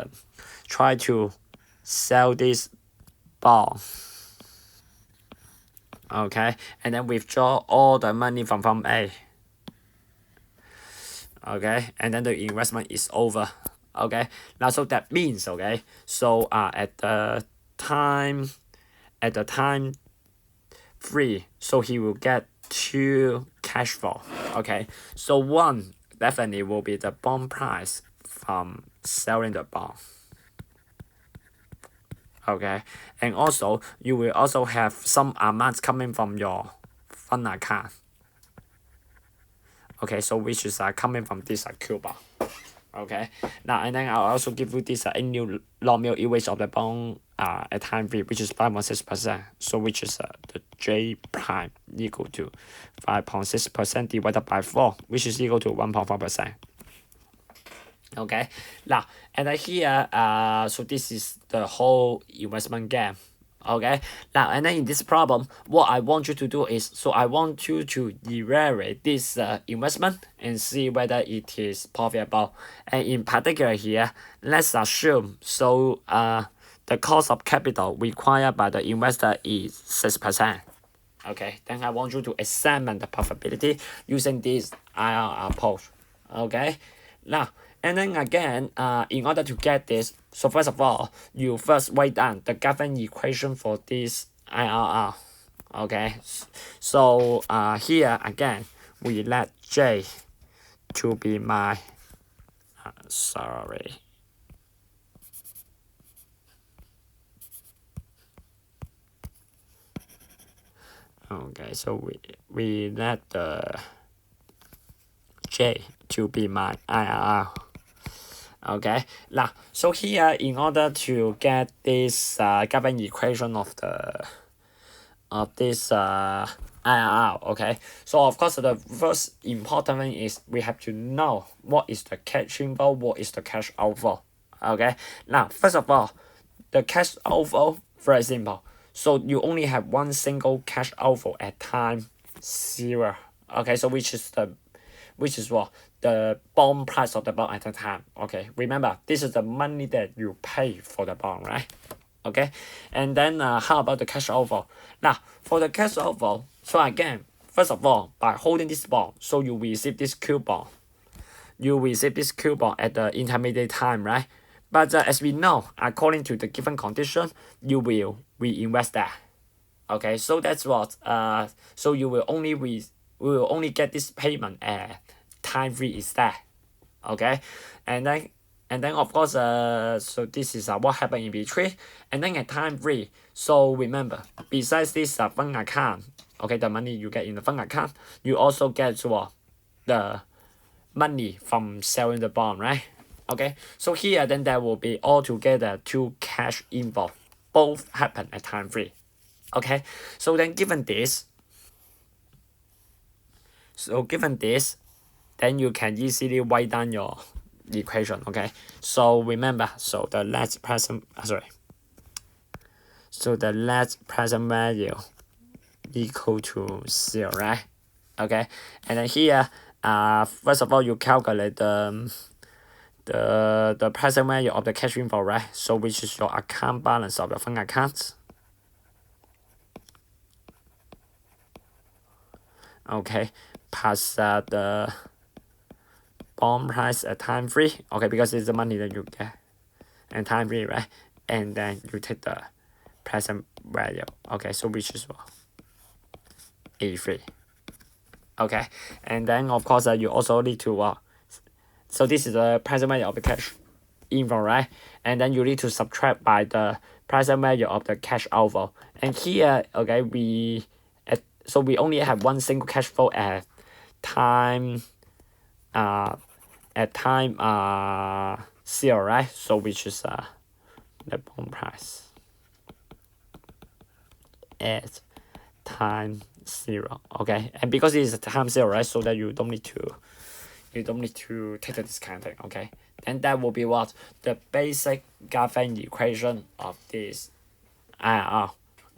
try to sell this bond. Okay, and then withdraw all the money from Fund A. Okay, and then the investment is over. Okay, now so that means, okay, so at the time 3, so he will get 2 cash flow. Okay, so one definitely will be the bond price from selling the bond. Okay, and also you will also have some amounts coming from your fund account. Okay, so which is coming from this coupon. Okay, now and then I'll also give you this annual nominal yield rate of the bond at time 3, which is 5.6%. So which is the J prime equal to 5.6% divided by 4, which is equal to 1.5%. Okay, now and then here so this is the whole investment game. Okay, now and then in this problem, what I want you to do is, so I want you to evaluate this investment and see whether it is profitable. And in particular here, let's assume, so the cost of capital required by the investor is 6%. Okay, then I want you to examine the profitability using this IRR approach. Okay, now and then again, in order to get this, so first of all, you first write down the given equation for this IRR. Okay, so here again, we let J to be my sorry. Okay, so we let the J to be my IRR. Okay, now so here in order to get this given equation of this IRR, okay, so of course the first important thing is we have to know what is the cash inflow, what is the cash outflow. Okay, now first of all, the cash outflow very simple. So you only have one single cash outflow at time 0. Okay, so which is what the bond price of the bond at the time. Okay, remember this is the money that you pay for the bond, right? Okay, and then how about the cash outflow? Now for the cash outflow, so again, first of all, by holding this bond, so you receive this coupon. You receive this coupon at the intermediate time, right? But as we know, according to the given condition, you will reinvest that. Okay, so that's what. So you will only get this payment at time 3 is that. Okay, and then of course so this is what happened in between, and then at time 3. So remember, besides this fund account, okay, the money you get in the fund account, you also get the money from selling the bond, right? Okay, so here then there will be altogether 2 cash inflow, both happen at time 3. Okay, so then given this, then you can easily write down your equation. Okay, so remember, so the net present value equal to 0, right? Okay, and then here first of all you calculate the present value of the cash inflow, right? So which is your account balance of the fund account. Okay, plus the bond price at time 3. Okay, because it's the money that you get at time 3, right? And then you take the present value. Okay, so which is what? A3. Okay, and then of course you also need to so this is the present value of the cash inflow, right? And then you need to subtract by the present value of the cash outflow. And here, okay, so we only have one single cash flow at time 0, right? So which is the bond price at time 0. Okay, and because it is at time 0, right? So that you don't need to take the discounting. Okay, and that will be what the basic given equation of this IRR.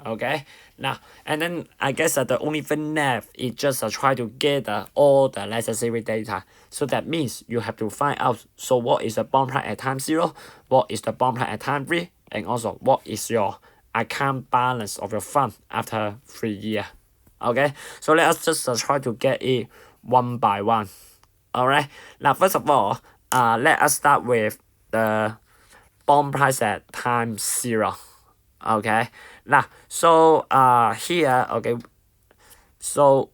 Okay, now and then I guess the only thing left is just try to gather all the necessary data. So that means you have to find out, so what is the bond price at time 0, what is the bond price at time 3, and also what is your account balance of your fund after 3 years. Okay, so let us just try to get it one by one. Alright, now first of all, let us start with the bond price at time 0. Okay, now so here, okay, so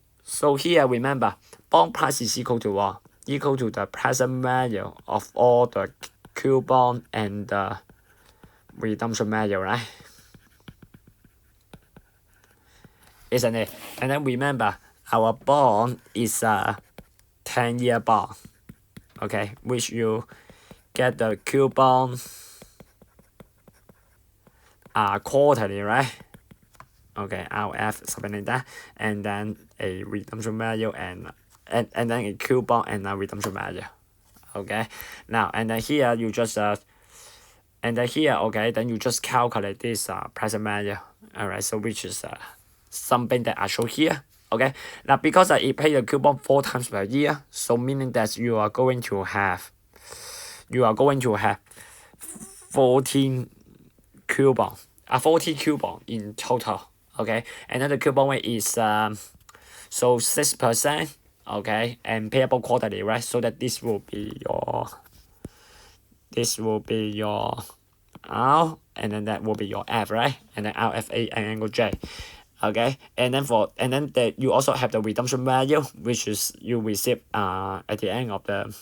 here remember, bond price is equal to what? Equal to the present value of all the coupon and the redemption value, right? Isn't it? And then remember, our bond is a 10-year bond. Okay, which you get the coupon quarterly, right? Okay, RF, something like that, and then a redemption value and then a coupon and a redemption value. Okay, now and then here you just and then here, okay, then you just calculate this present value. Alright, so which is something that I show here. Okay, now because it pay the coupon 4 times per year, so meaning that you are going to have 14 coupon, 40 coupon in total. Okay, and then the coupon rate is so 6%. Okay, and payable quarterly, right? So that this will be your R, and then that will be your F, right? And then RFA and angle J. Okay, and then you also have the redemption value, which is you receive at the end of the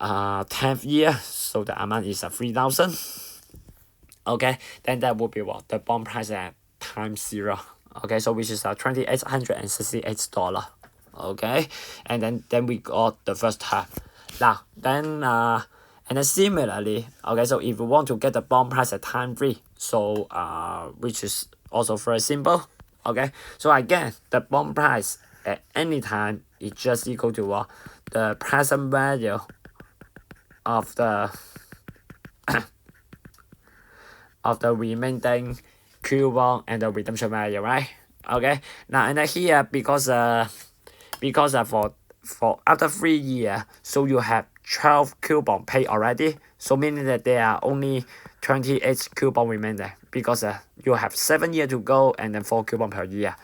10th year, so the amount is 3,000. Okay, then that will be what the bond price at time 0. Okay, so which is $2,868. Okay, and then we got the first term. Now then and then similarly, okay, so if you want to get the bond price at time 3, so which is also very simple. Okay, so again the bond price at any time is just equal to the present value of the of the remaining coupon and the redemption value, right? Okay, now and then here because for after 3 years, so you have 12 coupon paid already, so meaning that there are only 28 coupon remaining because you have 7 years to go and then 4 coupon per year,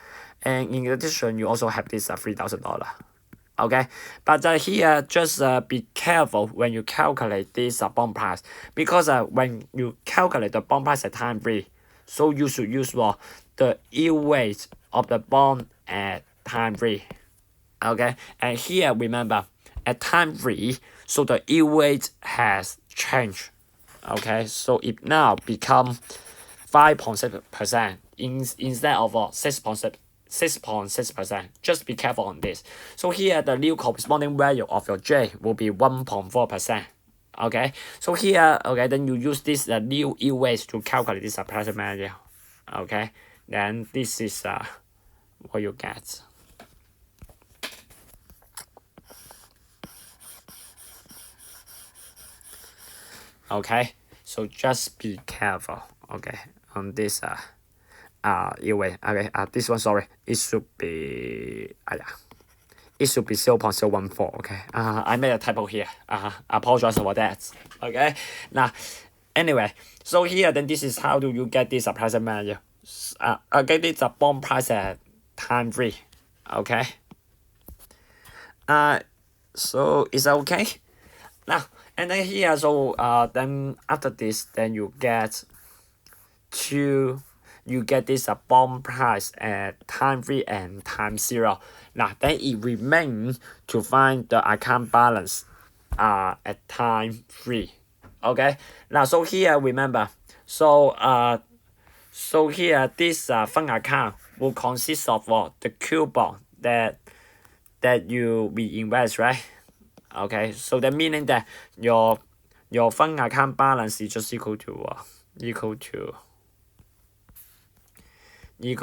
and in addition you also have this $3,000. Okay, but here just be careful when you calculate this bond price, because when you calculate the bond price at time 3, so you should use the yield rate of the bond at time 3. Okay, and here remember at time 3, so the yield rate has changed. Okay, so it now become 5.6% instead of 6.6%. Just be careful on this. So here the new corresponding value of your J will be 1.4%. Okay, so here, okay, then you use this new yield rate to calculate this present value. Okay, then this is what you get. Okay, so just be careful. Okay, on this yield rate. Okay, this one, sorry, it should be it should be 0.014. Okay, I made a typo here. Apologize for that. Okay, now anyway, so here then this is how do you get this present value. Again, it's a bond price at time 3. Okay, so is that okay? Now and then here, so then after this, then you get this bond price at time 3 and time 0. Now then it remains to find the account balance at time 3. Okay, now so here remember, so here this fund account will consist of the coupon that you reinvest, right? Okay, so that meaning that your fund account balance is just equal to the future it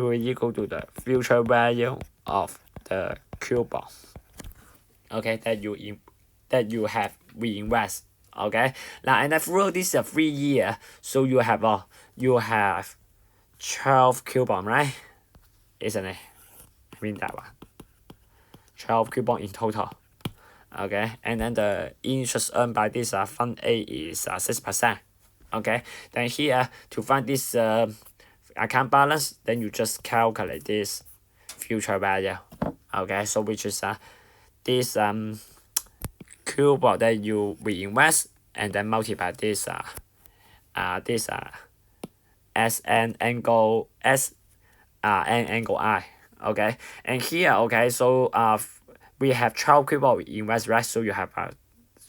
will equal to the future value of the coupon. Okay, that you have reinvest. Okay, now and then through this 3 years, so you have 12 coupon, right? Isn't it? I mean that one. 12 coupon in total. Okay, and then the interest earned by this fund A is 6%. Okay, then here to find this account balance, then you just calculate this future value. Okay, so which is this coupon that you reinvest and then multiply this n angle I. Okay, and here, okay, so we have 12 coupon invest, right? So you have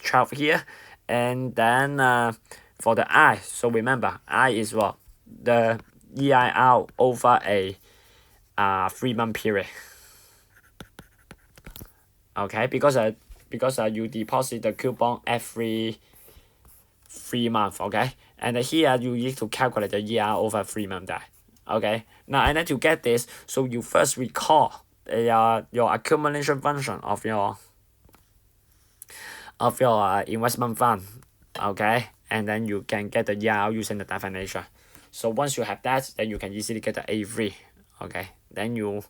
12 here, and then for the I, so remember I is what the EIR over a 3-month period. Okay, because you deposit the coupon every 3 months. Okay, and here you need to calculate the EIR over 3 months there. Okay, now and then to get this, so you first recall your accumulation function of your investment fund. Okay, and then you can get the EIR using the definition. So once you have that, then you can easily get the A3. Okay, then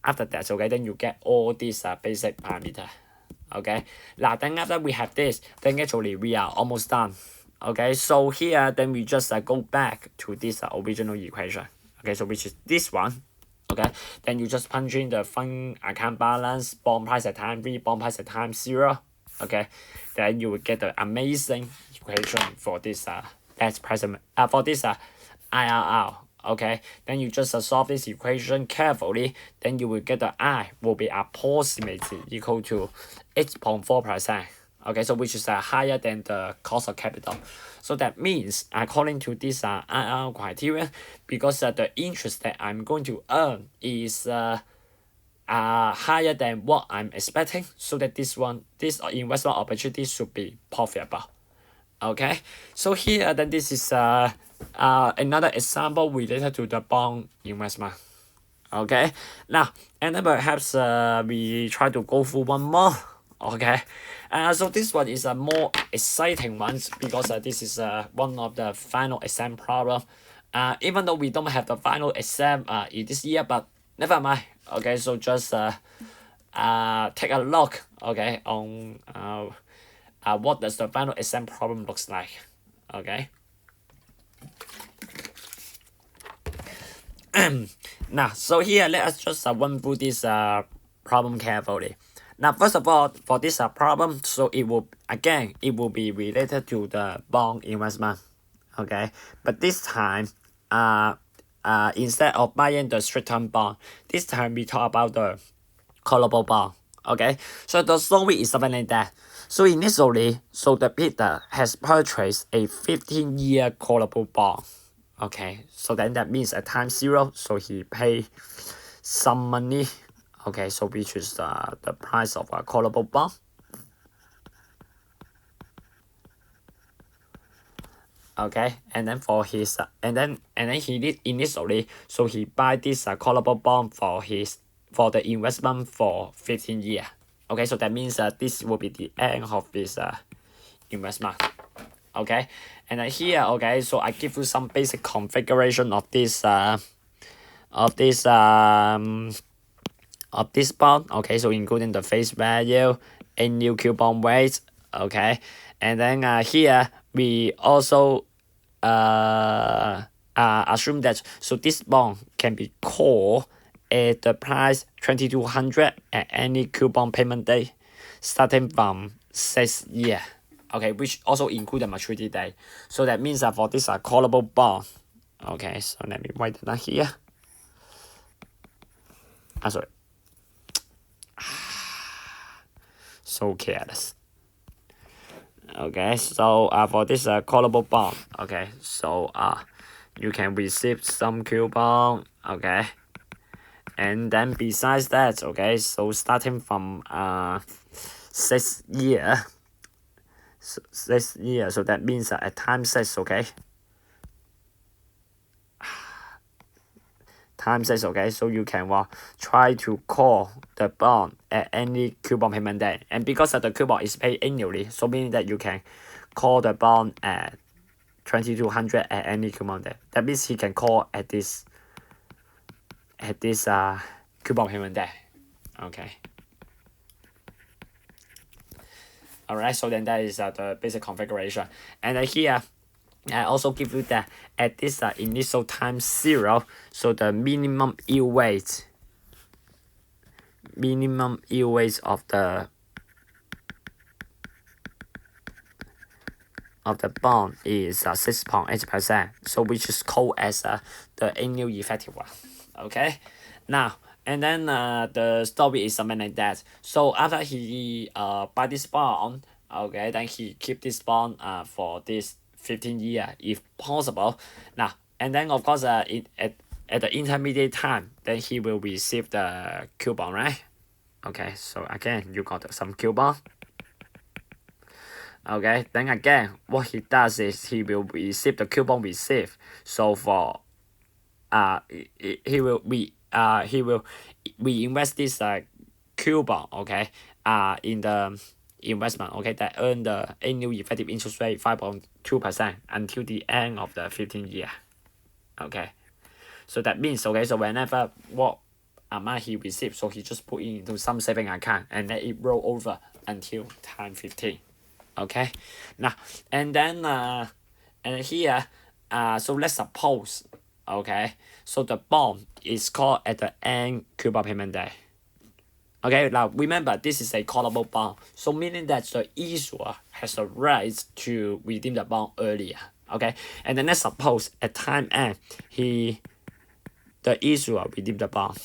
after that, okay, then you get all these basic parameter. Okay, now then after we have this, then actually we are almost done. Okay, so here then we just go back to this original equation. Okay, so which is this one. Okay, then you just punch in the fund account balance, bond price at time 3, bond price at time 0. Okay, then you will get the amazing equation for this for this IRR. Okay, then you just solve this equation carefully, then you will get the I will be approximately equal to 8.4%. Okay, so which is higher than the cost of capital. So that means according to this IRR criteria, because the interest that I'm going to earn is higher than what I'm expecting, so that this investment opportunity should be profitable. Okay, so here then this is another example related to the bond investment. Okay, now and then perhaps we try to go through one more. Okay, so this one is a more exciting one because this is one of the final exam problem. Even though we don't have the final exam in this year, but never mind. Okay, so just take a look. Okay, on what does the final exam problem looks like. Okay. Now, so here let us just run through this problem carefully. Now, first of all, for this problem, so it will be related to the bond investment. Okay, but this time, instead of buying the short-term bond, this time we talk about the callable bond. Okay, so the story is something like that. So initially, so the bidder has purchased a 15-year callable bond. Okay, so then that means at time zero, so he pay some money. Okay, so which is the price of a callable bond. Okay, and then for his and then he did initially, so he buy this callable bond for the investment for 15 years. Okay, so that means this will be the end of this investment. Okay, and here, okay, so I give you some basic configuration of this bond. Okay, so including the face value, annual coupon rate. Okay, and then here we also assume that so this bond can be called at the price 2200 at any coupon payment day starting from 6 years. Okay, which also include the maturity date. So that means that for this callable bond. Okay, so let me write it down here. Sorry. So careless. Okay, so for this callable bond, okay, so you can receive some coupon. Okay, and then besides that, okay, so starting from 6 years. So 6 years, so that means at time 6, okay, time 6, okay, so you can try to call the bond at any coupon payment day, and because the coupon is paid annually, so meaning that you can call the bond at 2200 at any coupon day. That means he can call at this coupon payment day. Okay. Alright, so then that is the basic configuration. And here, I also give you that at this initial time 0, so the minimum yield rate of the bond is 6.8%, so which is called as the annual effective one. Okay, now and then the story is something like that. So after he buy this bond, okay, then he keep this bond for this 15 years if possible. Now and then of course at the intermediate time, then he will receive the coupon, right? Okay, so again you got some coupon. Okay, then again what he does is he will receive the coupon received. So for he will reinvest this coupon, okay, in the investment, okay, that earn the annual effective interest rate 5.2% until the end of the 15 year. Okay, so that means, okay, so whenever what amount he receives, so he just put into some saving account and let it roll over until time 15. Okay, now and then and here so let's suppose, okay, so the bond is called at the end coupon payment day. Okay, now remember this is a callable bond, so meaning that the issuer has the right to redeem the bond earlier. Okay, and then let's suppose at time end the issuer redeem the bond.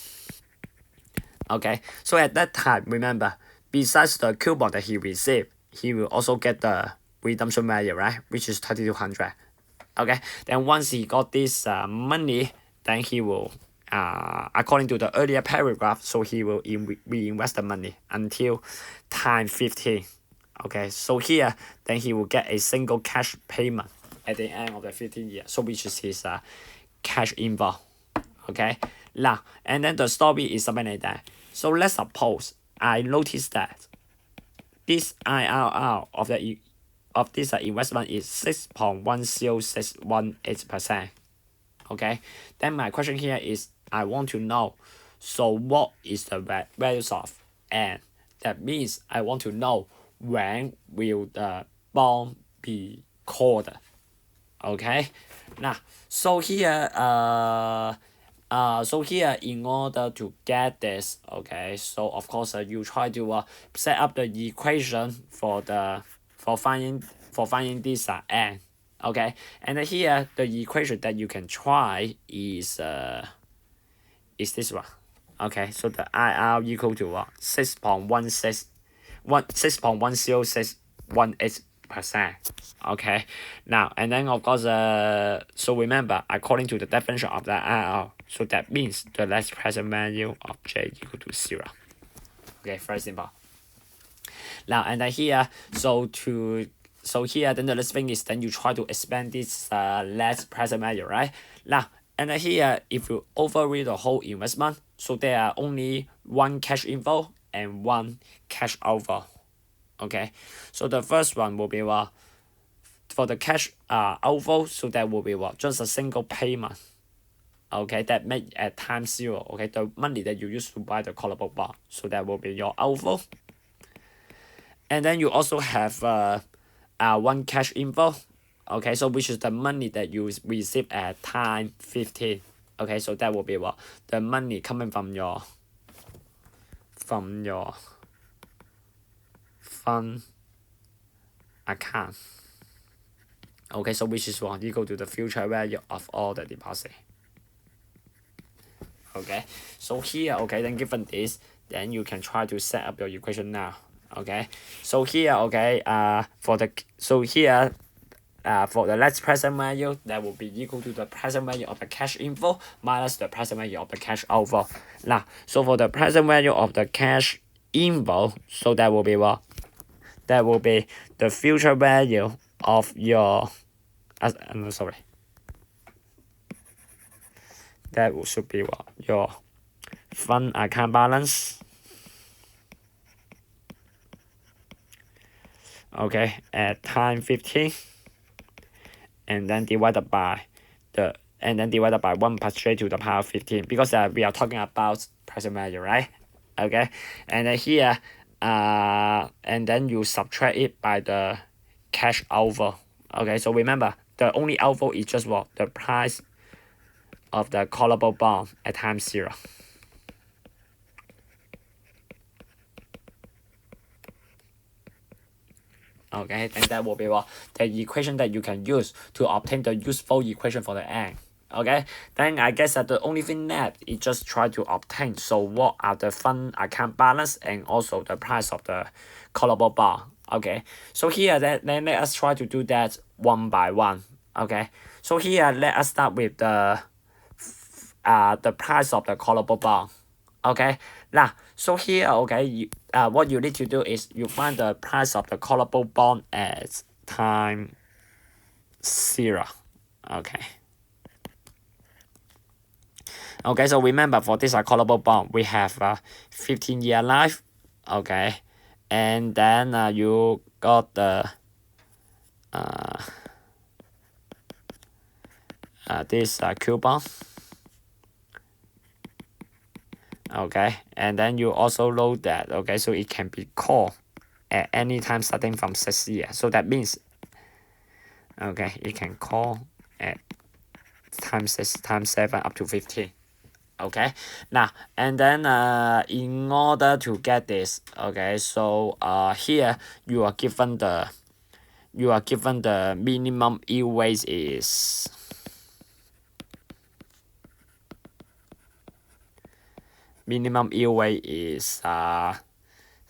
Okay, so at that time, remember, besides the coupon that he received, he will also get the redemption value, right, which is 3200. Okay, then once he got this money, then he will according to the earlier paragraph, so he will reinvest the money until time 15. Okay, so here then he will get a single cash payment at the end of the 15 years, so which is his cash inflow. Okay, now and then the story is something like that. So let's suppose I notice that this IRR of this investment is 6.10618%. Okay, then my question here is I want to know, so what is the values of, and that means I want to know when will the bond be called. Okay, now so here in order to get this, okay, so of course you try to set up the equation for finding this n. Okay, and here the equation that you can try is this one. Okay, so the IR equal to 6.10618%. Okay, now and then of course so remember, according to the definition of the IR, so that means the net present value of J equal to 0. Okay, very simple. Now and then here, so here then the next thing is then you try to expand this net present value, right? Now and then here, if you overread the whole investment, so there are only one cash inflow and one cash outflow. Okay, so the first one will be for the cash outflow, so that will be just a single payment. Okay, that made at time 0. Okay, the money that you use to buy the callable bond, so that will be your outflow. And then you also have one cash inflow. Okay, so which is the money that you receive at time 15. Okay, so that will be the money coming from your fund account. Okay, so which is equal to the future value of all the deposit. Okay, so here, okay, then given this, then you can try to set up your equation now. Okay, so here, okay, for the net present value, that will be equal to the present value of the cash inflow minus the present value of the cash outflow. Now, so for the present value of the cash inflow, so that will be what? That will be the future value of your sorry. That should be what? Your fund account balance. Okay, at time 15. And then divided by 1 plus j to the power 15, because we are talking about present value, right? Okay, and then here and then you subtract it by the cash outflow. Okay, so remember the only outflow is just the price of the callable bond at time 0. Okay, and that will be the equation that you can use to obtain the useful equation for the n. Okay, then I guess that the only thing left is just try to obtain, so what are the fund account balance and also the price of the callable bond. Okay, so here then let us try to do that one by one. Okay, so here let us start with the price of the callable bond. Okay, now so here, okay, what you need to do is you find the price of the callable bond at time 0. Okay. Okay, so remember for this callable bond, we have 15-year life. Okay, and then you got the this coupon. Okay, and then you also know that, okay, so it can be called at any time starting from 6 years. So that means, okay, it can call at time 6, time 7 up to 15. Okay, now and then in order to get this, okay, so here you are given the minimum yield rate is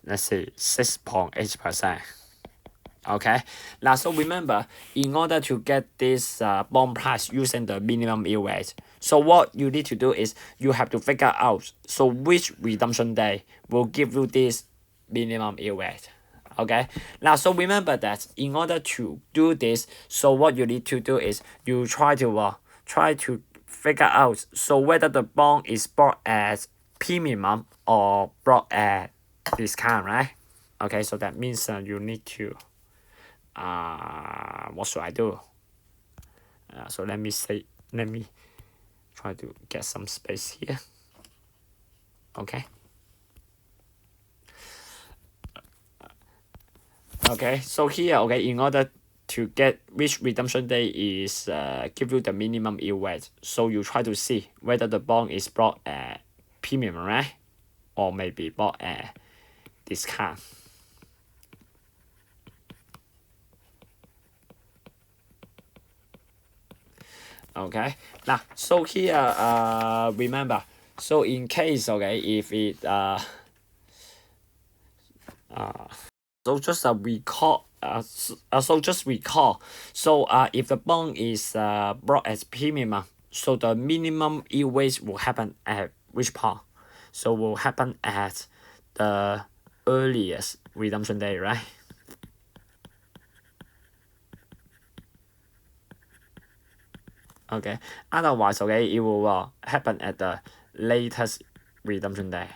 let's say 6.8%. Okay, now so remember, in order to get this bond price using the minimum yield rate, so what you need to do is you have to figure out so which redemption day will give you this minimum yield rate. Okay, now so remember that in order to do this, so what you need to do is you try to figure out so whether the bond is bought at premium or bought at discount, right? Okay, so that means you need to what should I do? So let me try to get some space here. Okay. Okay, so here, okay, in order to get which redemption day is give you the minimum yield rate, so you try to see whether the bond is bought at premium, right? Or maybe bought at discount. Okay, now so here remember, so in case, okay, if it so just recall so just recall, so if the bond is brought as premium, so the minimum yield rate will happen at which part? So will happen at the earliest redemption day, right? Okay, otherwise, okay, it will happen at the latest redemption day,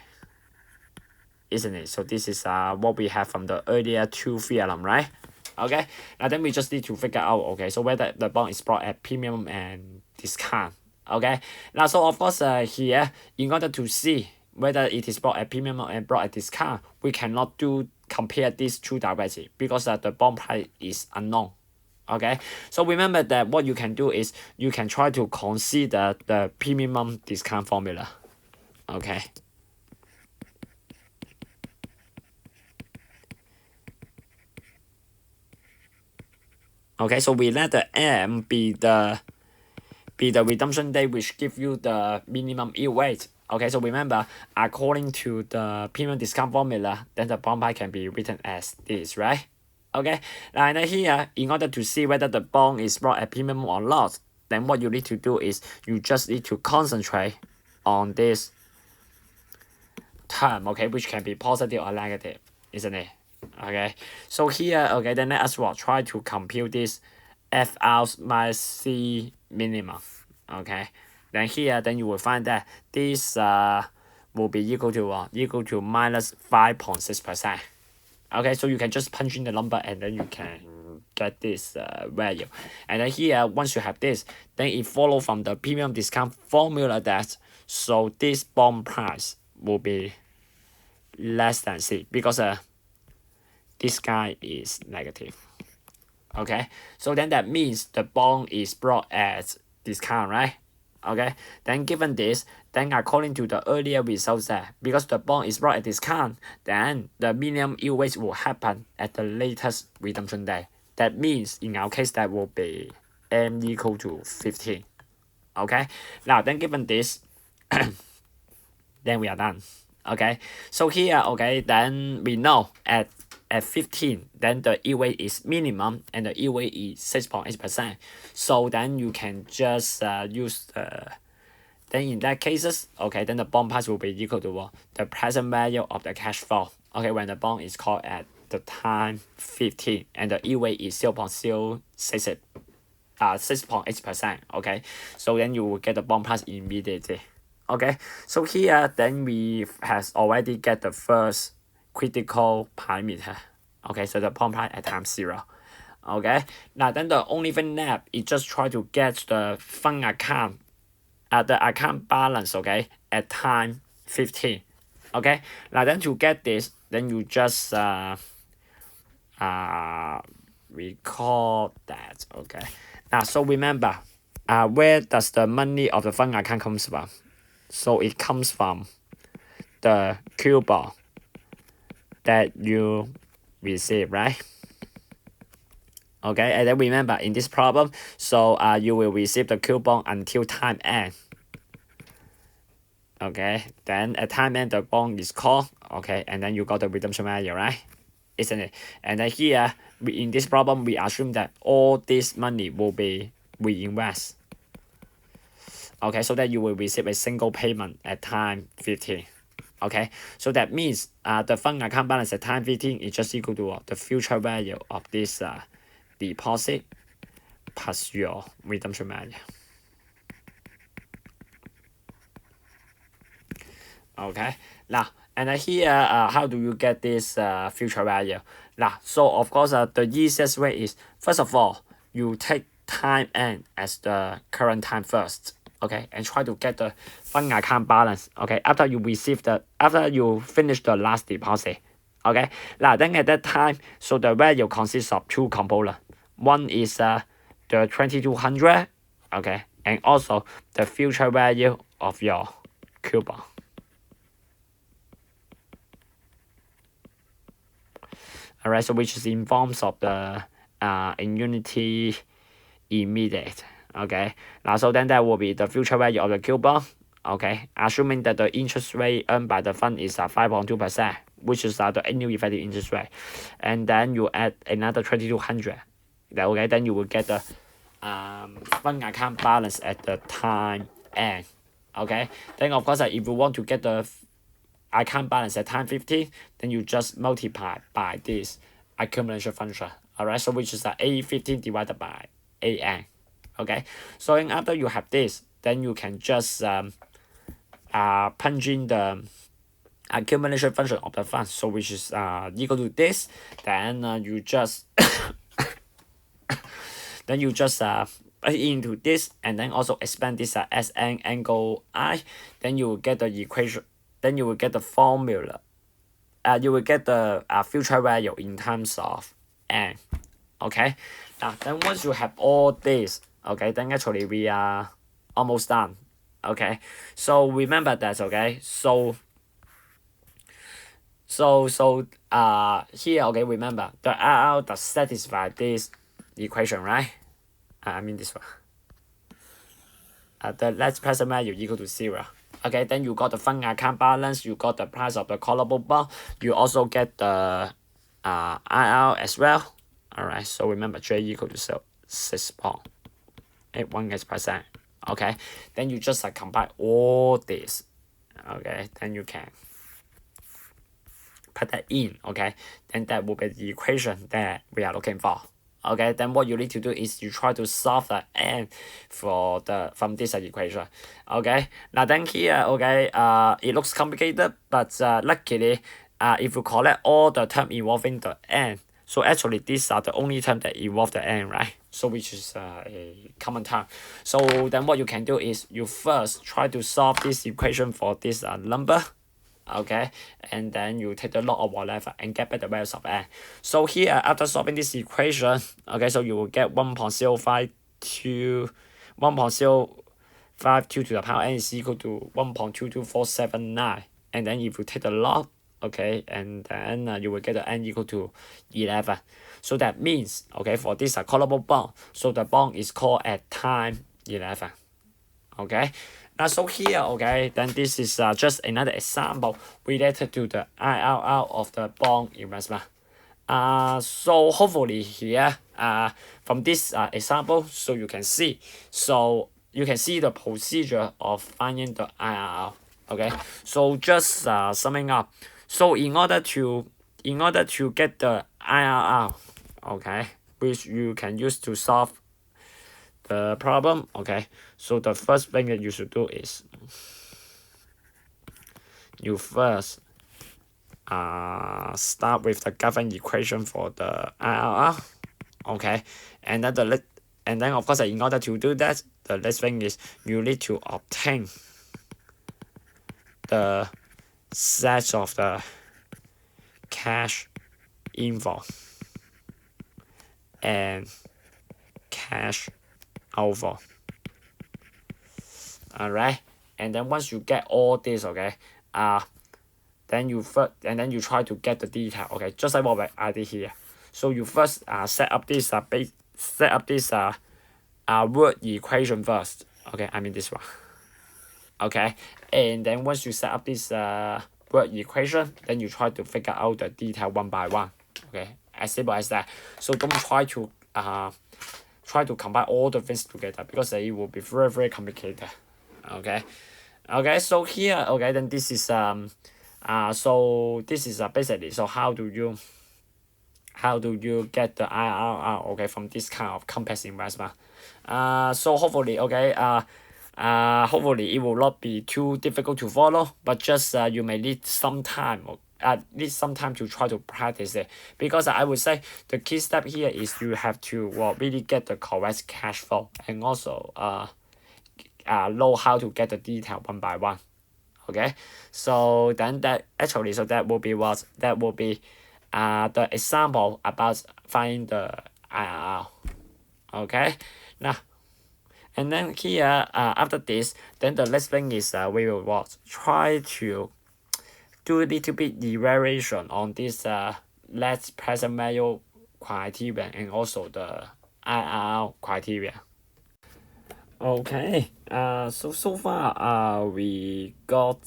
isn't it? So this is what we have from the earlier two theorem, right? Okay, now then we just need to figure out, okay, so whether the bond is bought at premium and discount. Okay, now so of course here, in order to see whether it is bought at premium and bought at discount, we cannot compare these two directly because the bond price is unknown. Okay, so remember that what you can do is you can try to consider the premium discount formula. Okay. Okay, so we let the M be the redemption day which give you the minimum yield rate. Okay, so remember, according to the premium discount formula, then the bond price can be written as this, right? Okay, and then here, in order to see whether the bond is bought at premium or not, then what you need to do is you just need to concentrate on this term, okay, which can be positive or negative, isn't it? Okay, so here, okay, then let us try to compute this F out minus C minimum. Okay, then here, then you will find that this will be equal to minus 5.6%. Okay, so you can just punch in the number and then you can get this value. And then here, once you have this, then it follows from the premium discount formula that so this bond price will be less than C because this guy is negative. Okay, so then that means the bond is brought at discount, right? Okay, then given this, then according to the earlier results there, because the bond is brought at discount, then the minimum yield rate will happen at the latest redemption day. That means in our case that will be M equal to 15. Okay, now then given this, then we are done. Okay, so here, okay, then we know at 15, then the yield rate is minimum and the yield rate is 6.8%. So then you can just use then in that cases, okay, then the bond price will be equal to what? The present value of the cash flow. Okay, when the bond is called at the time 15 and the yield rate is 6.8%. Okay, so then you will get the bond price immediately. Okay, so here then we has already get the first critical parameter. Okay, so the bond price at time 0. Okay, now then the only thing left is just try to get the fund account the account balance, okay, at time 15. Okay, now then to get this, then you just record that. Okay, now so remember where does the money of the fund account comes from? So it comes from the coupon that you receive, right? Okay, and then remember in this problem, so you will receive the coupon until time end. Okay, then at time end the bond is called. Okay, and then you got the redemption value, right? isn't it? And then here, in this problem, we assume that all this money will be reinvest. Okay, so that you will receive a single payment at time 15. Okay, so that means the fund account balance at time 15 is just equal to the future value of this deposit plus your redemption value. Okay, now and here how do you get this future value? Now, so of course the easiest way is, first of all, you take time n as the current time first. Okay, and try to get the fund account balance. Okay, after you finish the last deposit. Okay, now then at that time, so the value consists of two components. One is the 2200. Okay, and also the future value of your coupon. Alright, so which is in forms of the immunity immediate. Okay, now so then that will be the future value of the coupon. Okay, assuming that the interest rate earned by the fund is 5.2%, which is the annual effective interest rate, and then you add another 2200. Okay, then you will get the fund account balance at the time n. Okay, then of course if you want to get the account balance at time 15, then you just multiply by this accumulation function. Alright, so which is A15 divided by AN. Okay, so after you have this, then you can just punch in the accumulation function of the fund, so which is equal to this. Then you just then you just into this, and then also expand this Sn angle I. Then you will get the equation. Then you will get the formula. You will get the future value in terms of n. Okay. Now then once you have all this, okay, then actually we are almost done. Okay. So remember that. Okay. So here, okay, remember the RR does satisfy this equation, right? I mean this one. The net present value equal to 0. Okay, then you got the fund account balance, you got the price of the callable bond, you also get the IR as well. Alright, so remember J equal to 6.81%. Okay, then you just combine all this. Okay, then you can put that in. Okay, then that will be the equation that we are looking for. Okay, then what you need to do is you try to solve the n from this equation. Okay, now then here, okay, it looks complicated, but luckily, if you collect all the term involving the n, so actually these are the only term that involve the n, right? So which is a common term. So then what you can do is you first try to solve this equation for this number. Okay, and then you take the log of whatever and get back the values of n. So here, after solving this equation, okay, so you will get 1.052 to the power n is equal to 1.22479. And then if you take the log, okay, and then you will get the n equal to 11. So that means, okay, for this callable bond, so the bond is called at time 11. Okay. Now, so here, okay, then this is just another example related to the IRR of the bond investment. So hopefully here, from this example, so you can see the procedure of finding the IRR. Okay, so just summing up. So in order to get the IRR, okay, which you can use to solve the problem, okay, so the first thing that you should do is you first start with the given equation for the IRR, okay, and then of course in order to do that, the next thing is you need to obtain the set of the cash inflow and cash outflow. Alright, and then once you get all this, okay, then you try to get the detail, okay, just like what I did here. So you first set up this word equation first, okay, I mean this one, okay, and then once you set up this word equation, then you try to figure out the detail one by one. Okay, as simple as that. So don't try to combine all the things together because it will be very complicated. Okay. Okay, so here, okay, then this is so this is basically, so how do you get the IRR, okay, from this kind of complex investment? So hopefully, okay, hopefully it will not be too difficult to follow, but just you may need some time, to try to practice it, because I would say the key step here is you have to really get the correct cash flow, and also know how to get the detail one by one. Okay, so then that actually, so that will be the example about finding the IRR. Okay, now, and then here, after this, then the next thing is we will try to do a little bit evaluation on this net present value criteria and also the IRR criteria. Okay, so far we got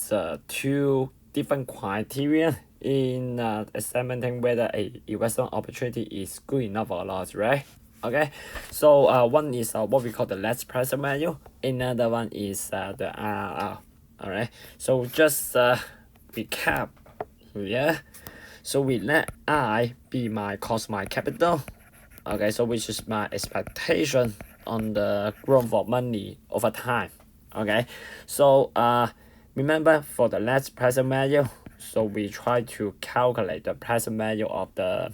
two different criteria in examining whether a investment opportunity is good enough or not, right? Okay, so one is what we call the net present value, another one is the IRR. Alright, so just recap here. So we let I be my cost my capital, okay, so which is my expectation on the growth of money over time. Okay, so remember, for the net present value, so we try to calculate the present value of the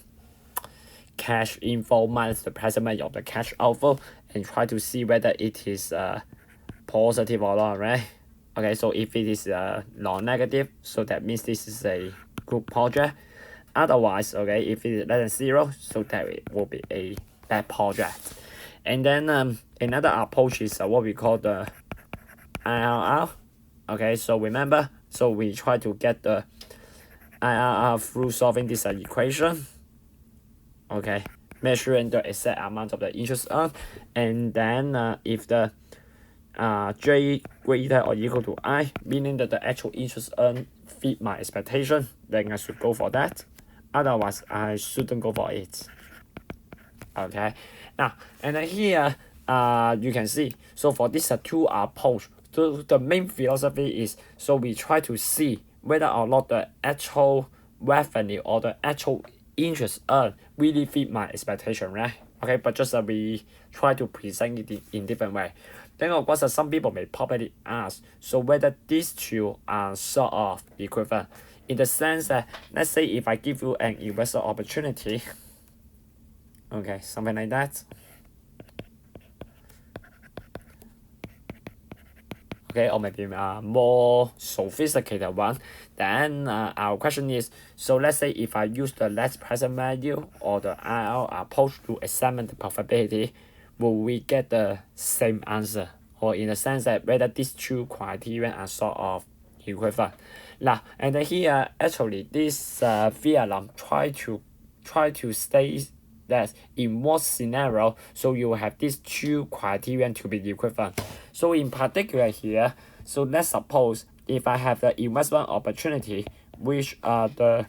cash inflow minus the present value of the cash outflow, and try to see whether it is positive or not, right? Okay, so if it is non-negative, so that means this is a good project. Otherwise, okay, if it is less than 0, so that it will be a bad project. And then another approach is what we call the IRR. Okay, so remember, so we try to get the IRR through solving this equation. Okay, measuring the exact amount of the interest earned, and then if the J greater or equal to I, meaning that the actual interest earned fit my expectation, then I should go for that. Otherwise, I shouldn't go for it. Okay, now, and then here you can see, so for this two approach, the main philosophy is, so we try to see whether or not the actual revenue or the actual interest earned really fit my expectation, right? Okay, but just we try to present it in different way. Then of course some people may probably ask, so whether these two are sort of equivalent, in the sense that, let's say if I give you an investment opportunity, okay, something like that. Okay, or maybe more sophisticated one. Then our question is, so let's say if I use the net present value or the IRR approach to examine the profitability, will we get the same answer? Or in the sense that whether these two criteria are sort of equivalent. Now, and then here actually this theorem try to state that in what scenario, so you will have these two criteria to be equivalent. So in particular here, so let's suppose if I have the investment opportunity, which are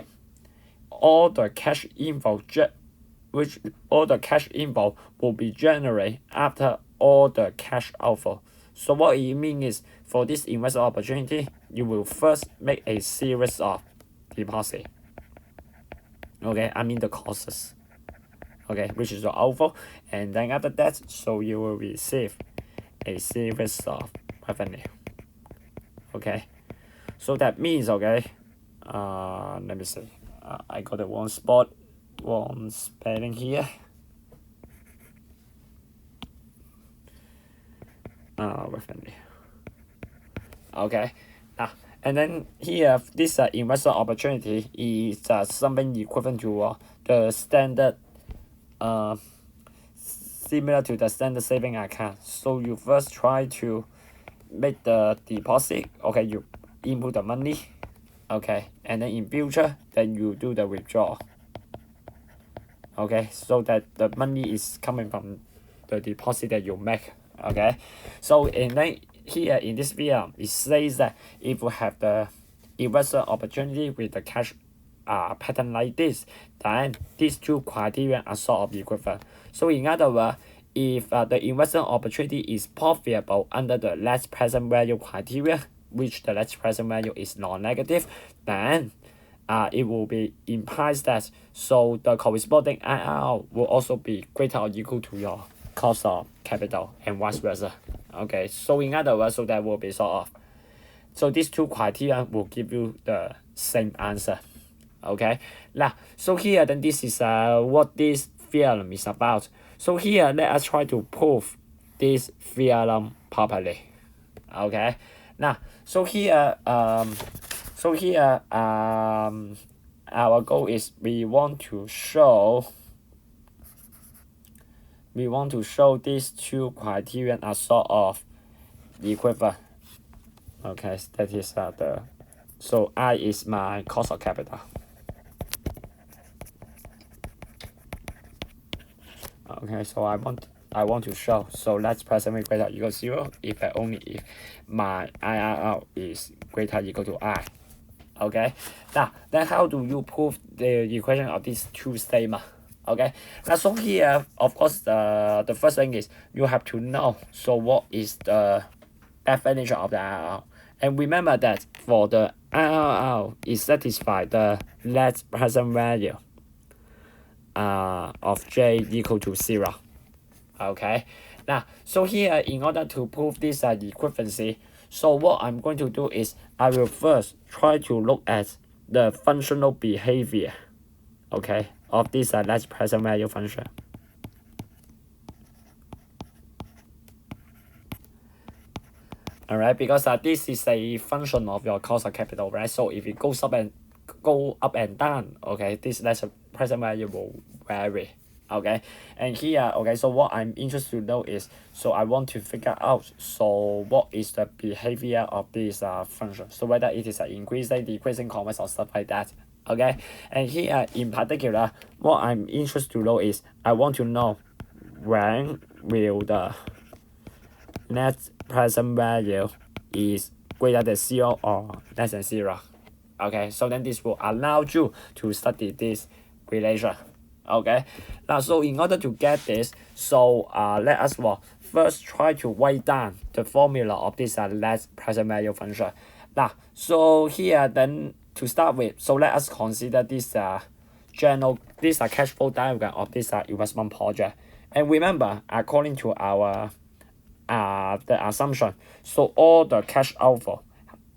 all the cash inflow will be generated after all the cash outflow. So what it means is, for this investment opportunity, you will first make a series of deposit. Okay, I mean the costs. Okay, which is the outflow, and then after that, so you will receive a series of revenue. Okay, so that means, okay, let me see, I got the wrong spelling here. Revenue. Okay, and then here this investment opportunity is something equivalent to the standard similar to the standard saving account. So you first try to make the deposit, okay, you input the money, okay, and then in future, then you do the withdrawal. Okay, so that the money is coming from the deposit that you make. Okay, so and then here in this video, it says that if you have the investment opportunity with the cash pattern like this, then these two criteria are sort of equivalent. So in other words, if the investment opportunity is profitable under the net present value criteria, which the net present value is non-negative, then it will be implies that so the corresponding IRR will also be greater or equal to your cost of capital and vice versa. Okay, so in other words, so that will be sort of, so these two criteria will give you the same answer. Okay, now so here then this is what this theorem is about. So here let us try to prove this theorem properly. Okay, now so here our goal is we want to show these two criteria are sort of equivalent. Okay, that is so I is my cost of capital. Okay, so I want to show, so let's present value greater or equal to 0 if and only if my IRR is greater or equal to I. Okay, now then how do you prove the equation of these two statements? Okay, now so here of course the first thing is you have to know so what is the definition of the IRR, and remember that for the IRR is satisfy the net present value of J equal to 0. Okay, now so here in order to prove this equivalency, so what I'm going to do is I will first try to look at the functional behavior, okay, of this net present value function. Alright, because this is a function of your cost of capital, right? So if it goes up and down, okay, this net present value will vary. Okay, and here, okay, so what I'm interested to know is, so I want to figure out so what is the behavior of this function, so whether it is increasing, decreasing, converse, or stuff like that. Okay, and here in particular what I'm interested to know is I want to know when will the net present value is greater than 0 or less than 0. Okay, so then this will allow you to study this relation. Okay, now so in order to get this, so let us first try to write down the formula of this net present value function. Now so here then to start with, so let us consider this cash flow diagram of this investment project. And remember, according to our the assumption, so all the cash outflow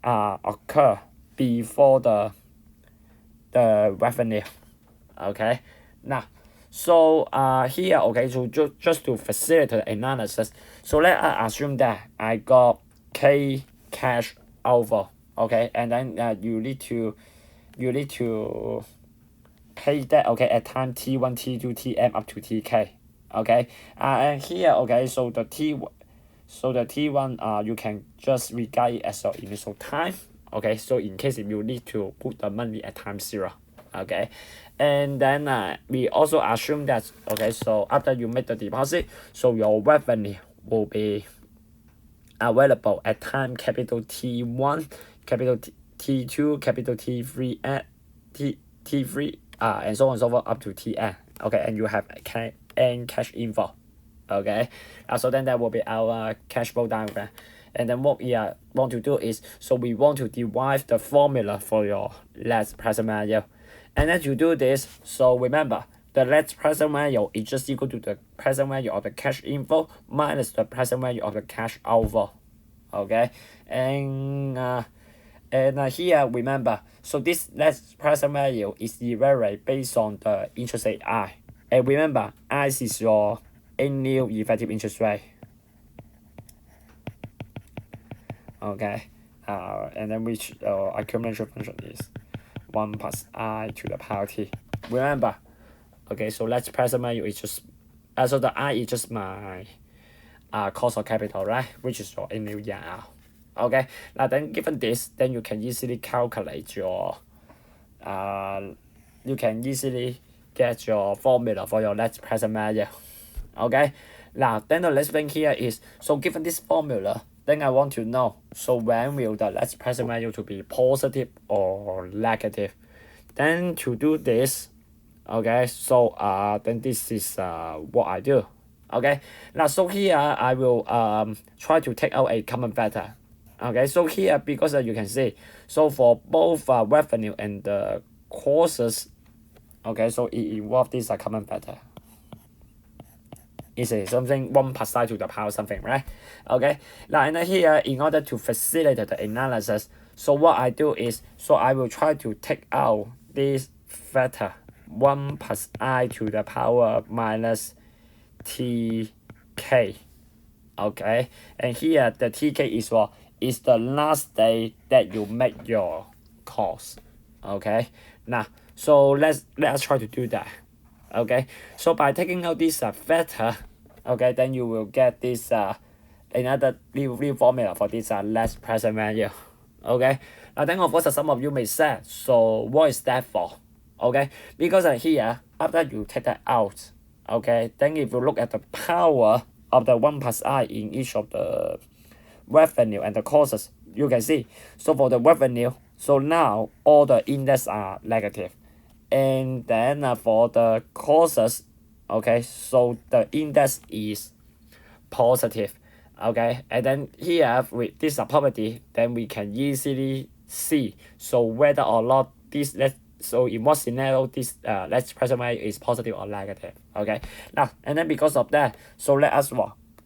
occur before the revenue. Okay, now so here, okay, so just to facilitate analysis, so let us assume that I got K cash outflow. Okay, and then you need to pay that, okay, at time T1, T2, Tm up to Tk. Okay, and here, okay, so the T1 you can just regard it as your initial time. Okay, so in case if you need to put the money at time 0. Okay, and then we also assume that, okay, so after you make the deposit, so your revenue will be available at time capital T1, capital T2, capital T3, T3 and so on and so forth up to Tn. Okay, and you have cash inflow. Okay, so then that will be our cash flow diagram. And then what we want to do is, so we want to derive the formula for your net present value. And then to do this, so remember, the net present value is just equal to the present value of the cash inflow minus the present value of the cash outflow. Okay, and here remember, so this net present value is evaluated based on the interest rate I. And remember, I is your annual effective interest rate. Okay, and then which accumulation function is 1 plus I to the power t. Remember, okay, so let's present value is just so the I is just my cost of capital, right, which is your annual EIR. Okay, now then given this, then you can easily calculate your you can easily get your formula for your net present value. Okay, now then the next thing here is, so given this formula, then I want to know, so when will the net present value to be positive or negative? Then to do this, okay, so then this is what I do. Okay, now so here I will try to take out a common factor. Okay, so here because you can see, so for both revenue and the courses, okay, so it involves this common factor. It's something 1 plus I to the power something, right? Okay, now and then here in order to facilitate the analysis, so what I do is, so I will try to take out this factor 1 plus I to the power minus tk. Okay, and here the tk is what is the last day that you make your course. Okay, now so let us try to do that. Okay, so by taking out this factor, okay, then you will get this another new formula for this less present value. Okay, now then of course some of you may say, so what is that for? Okay, because here after you take that out, okay, then if you look at the power of the 1 plus I in each of the revenue and the costs, you can see, so for the revenue, so now all the index are negative, and then for the costs, okay, so the index is positive. Okay, and then here with this property, then we can easily see so whether or not this so in what scenario this let's present value is positive or negative. Okay, now and then because of that, so let us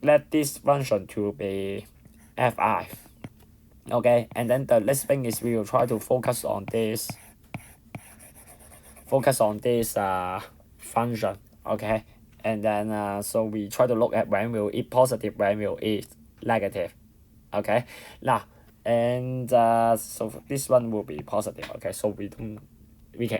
let this function to be fi. Okay, and then the next thing is we will try to focus on this function. Okay, and then so we try to look at when will it positive, when will it negative. Okay, now and so this one will be positive. Okay, so we can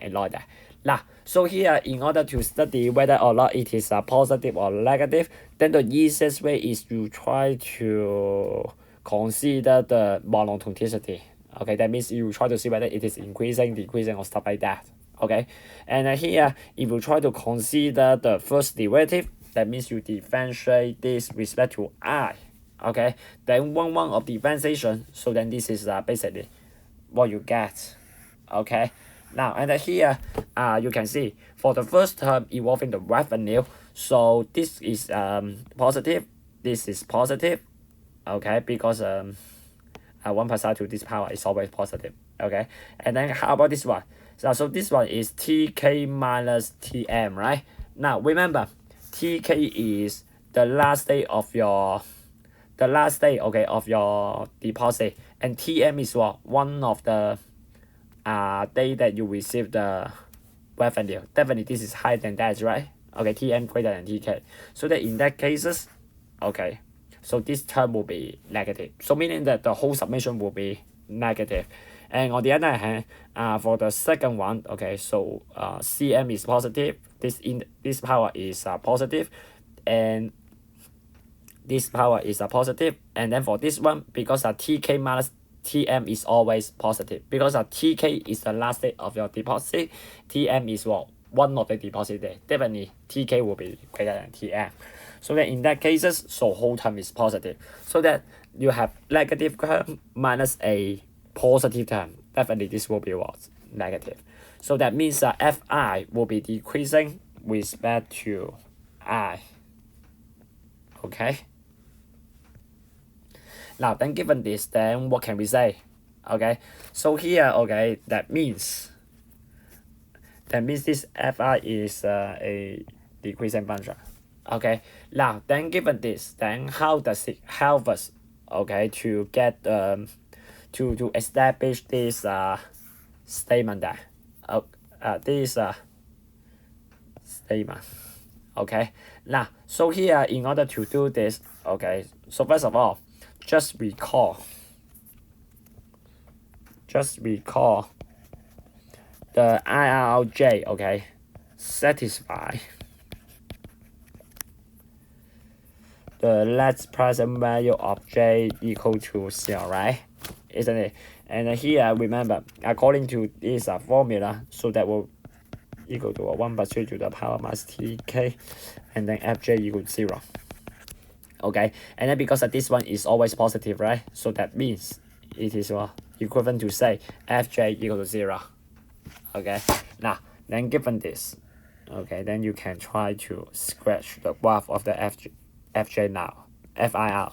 ignore that. Now so here in order to study whether or not it is positive or negative, then the easiest way is to try to consider the monotonicity. Okay, that means you try to see whether it is increasing, decreasing, or stuff like that. Okay, and here if you try to consider the first derivative, that means you differentiate this with respect to I. Okay, then one of differentiation, so then this is basically what you get. Okay, now and here you can see for the first term involving the revenue, so this is positive, this is positive. Okay, because 1 plus I to this power is always positive. Okay, and then how about this one? So this one is tk minus tm, right? Now remember, tk is the last day of your okay, of your deposit, and tm is what, one of the day that you receive the revenue. Definitely this is higher than that, right? Okay, tm greater than tk, so that in that cases, okay, so this term will be negative, so meaning that the whole summation will be negative. And on the other hand, for the second one, okay, so cm is positive, this power is positive, and this power is positive. And then for this one, because tk minus tm is always positive, because tk is the last day of your deposit, tm is what, one of the deposit day, definitely tk will be greater than tm. So that in that cases, so whole term is positive, so that you have negative term minus a positive term, definitely this will be what, negative. So that means fi will be decreasing with respect to I. Okay, now then given this, then what can we say? Okay, so here, okay, that means this fi is a decreasing function. Okay, now then given this, then how does it help us, okay, to get to establish this statement that this statement. Okay, now so here in order to do this, okay, so first of all, just recall the IRJ, okay, satisfy the last present value of j equal to 0, right? Isn't it? And here remember, according to this formula, so that will equal to 1 plus 3 to the power minus tk, and then fj equal to 0. Okay, and then because this one is always positive, right? So that means it is equivalent to say fj equal to 0. Okay, now then given this, okay, then you can try to scratch the graph of the fj now, FIR.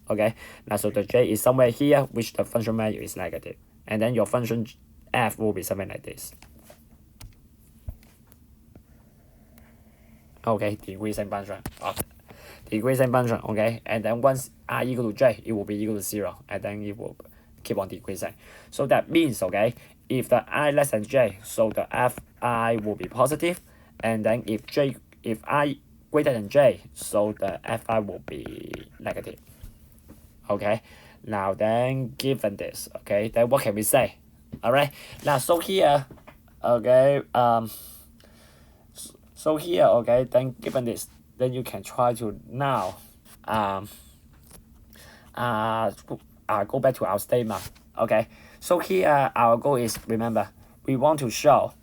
Okay, now so the j is somewhere here, which the function value is negative, and then your function f will be something like this. Okay, decreasing function. Decreasing function, okay, and then once I equal to j, it will be equal to 0, and then it will keep on decreasing. So that means, okay, if the I less than j, so the fi will be positive, and then if I greater than j, so the fi will be negative. Okay, now then given this, okay, then what can we say? All right, now so here, okay, so here, okay, then given this, then you can try to now go back to our statement. Okay, so here our goal is, remember, we want to show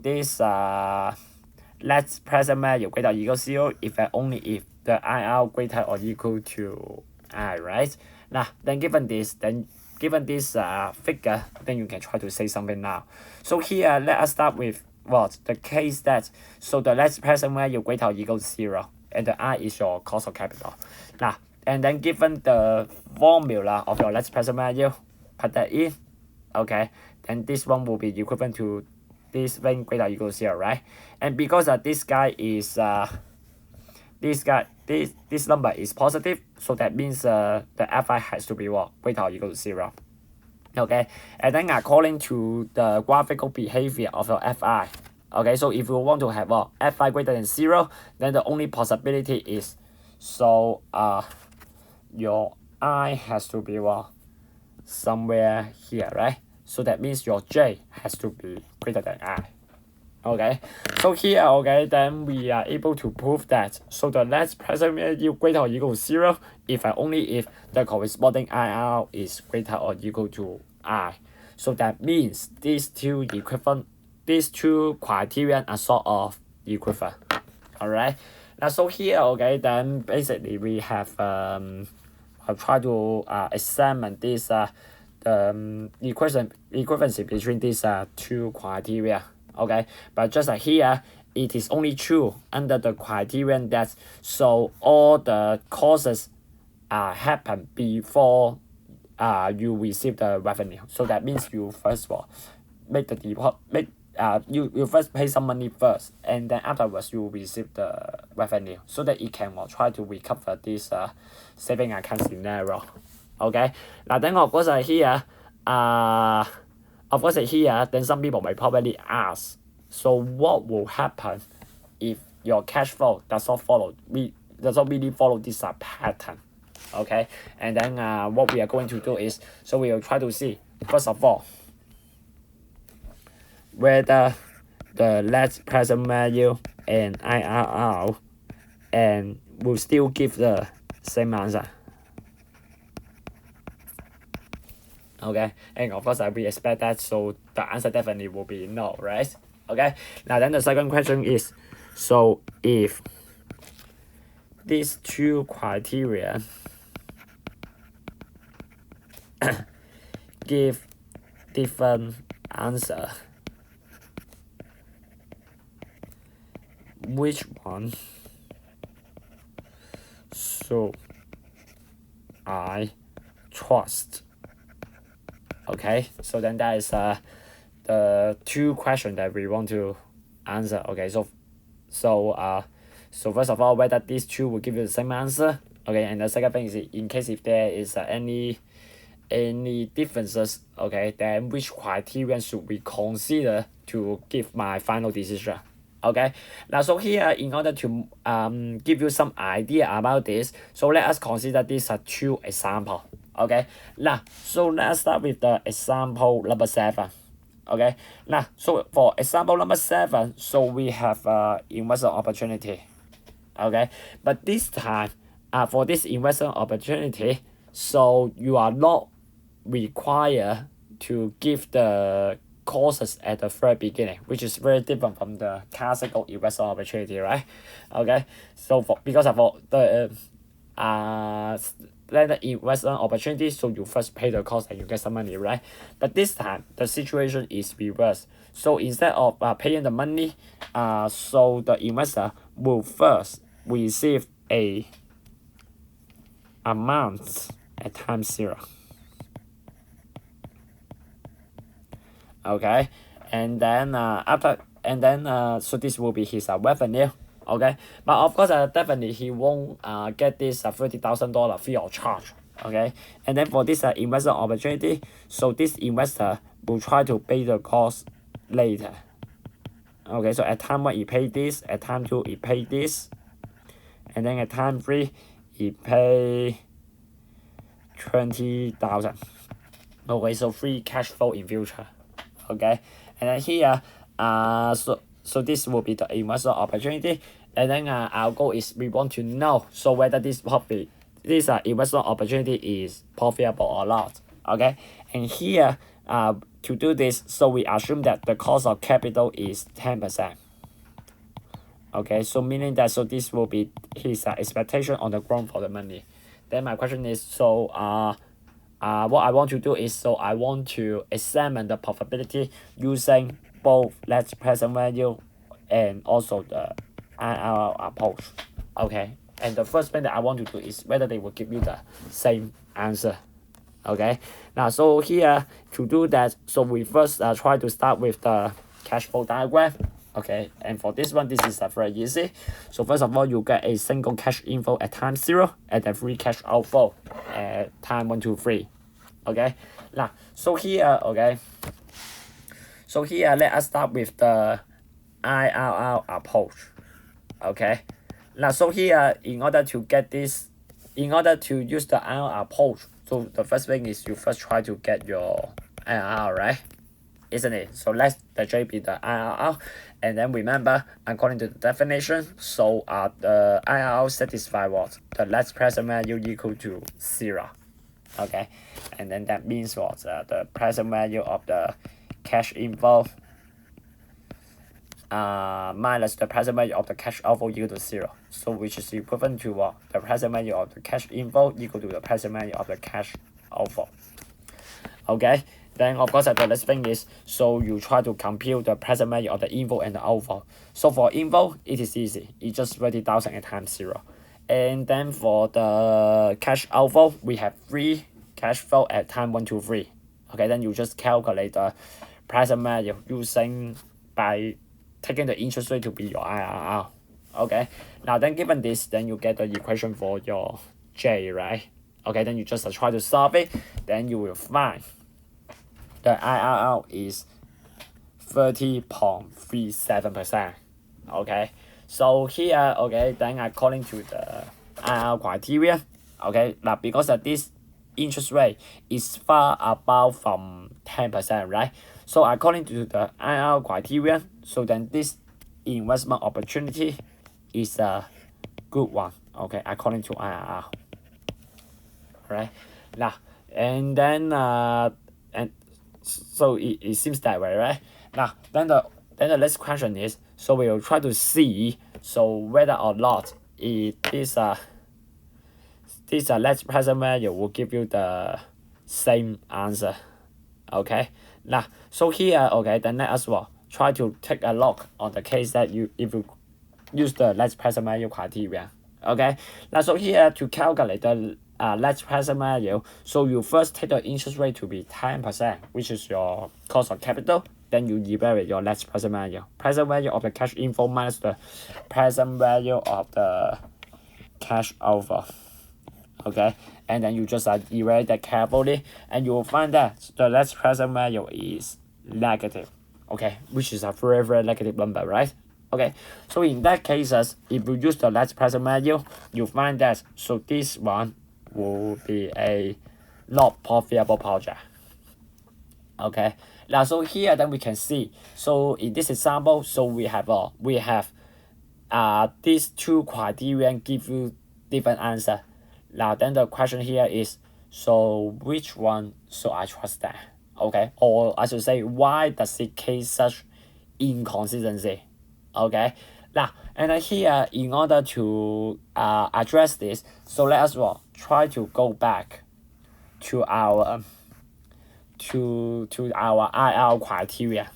this let's present value greater or equal to 0 if and only if the IR greater or equal to I, right? Now then given this figure, then you can try to say something now. So here let us start with what the case that so the let's present value greater or equal to 0 and the I is your cost of capital. Now and then given the formula of your let's present value, put that in. Okay, then this one will be equivalent to this thing greater or equal to 0, right? And because this guy is this number is positive, so that means the fi has to be what, greater or equal to 0. Okay, and then according to the graphical behavior of your fi, okay, so if you want to have fi greater than 0, then the only possibility is so your I has to be what, somewhere here, right? So that means your j has to be greater than I. Okay, so here, okay, then we are able to prove that so the let's present value greater or equal to 0 if and only if the corresponding IR is greater or equal to I. So that means these two criterion are sort of equivalent. Alright, now so here, okay, then basically we have I'll try to examine this equivalency between these two criteria. Okay, but just like here, it is only true under the criterion that so all the causes happen before you receive the revenue. So that means you first of all make the you first pay some money first, and then afterwards you receive the revenue, so that it can try to recover this saving account scenario. Okay, now then of course here then some people may probably ask, so what will happen if your cash flow does not really follow this pattern? Okay, and then what we are going to do is, so we will try to see first of all whether the let's present value and IRR and will still give the same answer. Okay, and of course we expect that, so the answer definitely will be no, right? Okay, now then the second question is, so if these two criteria give different answer, which one should I trust? Okay, so then that is the two questions that we want to answer. Okay, so first of all, whether these two will give you the same answer. Okay, and the second thing is, in case if there is any differences, okay, then which criterion should we consider to give my final decision? Okay, now so here, in order to give you some idea about this, so let us consider these two examples. Okay, now so let's start with the example number 7. Okay, now so for example number 7, so we have investment opportunity. Okay, but this time for this investment opportunity, so you are not required to give the courses at the very beginning, which is very different from the classical investment opportunity, right? Okay, so because of the land the investment opportunity, so you first pay the cost and you get some money, right? But this time the situation is reversed. So instead of paying the money, so the investor will first receive a amount at time 0. Okay, and then so this will be his revenue. Okay, but of course definitely he won't get this $30,000 free of charge. Okay, and then for this investment opportunity, so this investor will try to pay the cost later. Okay, so at time 1 he pay this, at time 2 he pay this, and then at time 3 he pay 20,000. Okay, so free cash flow in future. Okay, and then here so this will be the investment opportunity, and then our goal is we want to know so whether this investment opportunity is profitable or not. Okay, and here to do this, so we assume that the cost of capital is 10%. Okay, so meaning that so this will be his expectation on the ground for the money. Then my question is, so what I want to do is, so I want to examine the profitability using both net present value and also the IRR approach. Okay, and the first thing that I want to do is whether they will give you the same answer. Okay, now so here to do that, so we first try to start with the cash flow diagram. Okay, and for this one, this is very easy. So first of all, you get a single cash inflow at time 0 and then free cash outflow at time 1, 2, 3. Okay, now so here, okay, so here let us start with the IRR approach. Okay, now so here in order to use the IRR approach, so the first thing is you first try to get your IRR, right? Isn't it? So let the J be the IRR, and then remember according to the definition, so the IRR satisfy what? The net present value equal to 0. Okay, and then that means what? The present value of the cash inflow minus the present value of the cash outflow equal to 0. So which is equivalent to what? The present value of the cash inflow equal to the present value of the cash outflow. Okay, then of course the next thing is, so you try to compute the present value of the inflow and the outflow. So for inflow, it is easy. It's just 30,000 at time 0. And then for the cash outflow, we have free cash flow at time 1, 2, 3. Okay, then you just calculate the present value using by taking the interest rate to be your IRR. Okay, now then given this, then you get the equation for your J, right? Okay, then you just try to solve it, then you will find the IRR is 30.37%. Okay, so here, okay, then according to the IRR criteria, okay, now because of this interest rate is far above from 10%, right? So according to the IRR criteria, so then this investment opportunity is a good one. Okay, according to IRR. Right now, and then and so it seems that way, right? Now then the next question is, so we will try to see so whether or not this net present value will give you the same answer. Okay, now so here, okay, then let us try to take a look on the case that if you use the net present value criteria. Okay, now so here to calculate the net present value, so you first take the interest rate to be 10%, which is your cost of capital. Then you evaluate your net present value of the cash inflow minus the present value of the cash outflow. Okay, and then you just evaluate that carefully, and you will find that the net present value is negative. Okay, which is a very, very negative number, right? Okay, so in that cases, if you use the net present value, you find that so this one will be a not profitable project. Okay, now so here then we can see, so in this example, so we have these two criteria give you different answer. Now then the question here is, so which one should I trust that? Okay, or I should say, why does it case such inconsistency? Okay, Now, and then here, in order to address this, so let us try to go back to our to our IR criteria.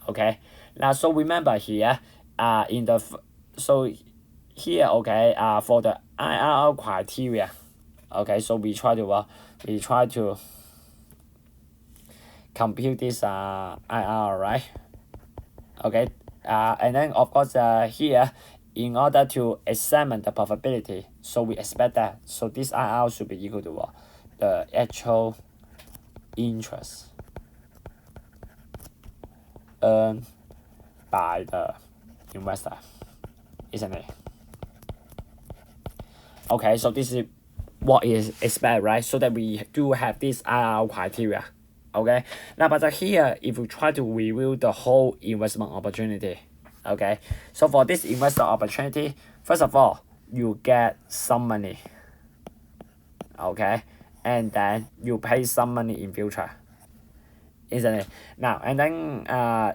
Okay. Now, so remember here, in the so here, okay, for the IRR criteria, okay, so we try to compute this IRR, right? Okay, and then of course here, in order to examine the probability, so we expect that so this IRR should be equal to what? The actual interest earned by the investor, isn't it? Okay, so this is what is expected, right? So that we do have this IRR criteria. Okay, now but here, if we try to review the whole investment opportunity, okay, so for this investment opportunity, first of all, you get some money, okay, and then you pay some money in future, isn't it? Now, and then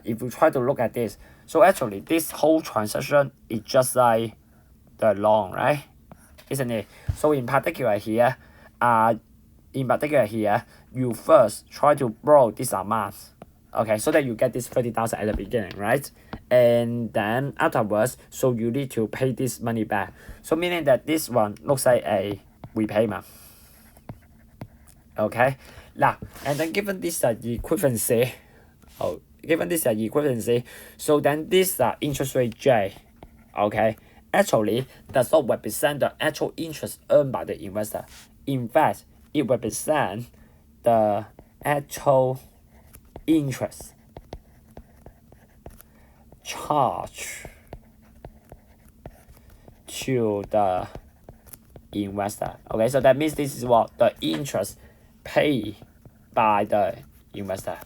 if we try to look at this, so actually this whole transaction is just like the loan, right? Isn't it? So in particular here, you first try to borrow this amount, okay, so that you get this 30,000 at the beginning, right? And then afterwards, so you need to pay this money back. So meaning that this one looks like a repayment. Okay, now and then given this equivalency, so then this interest rate J, okay, actually does not represent the actual interest earned by the investor. In fact, it represents the actual interest charged to the investor. Okay, so that means this is what the interest paid by the investor.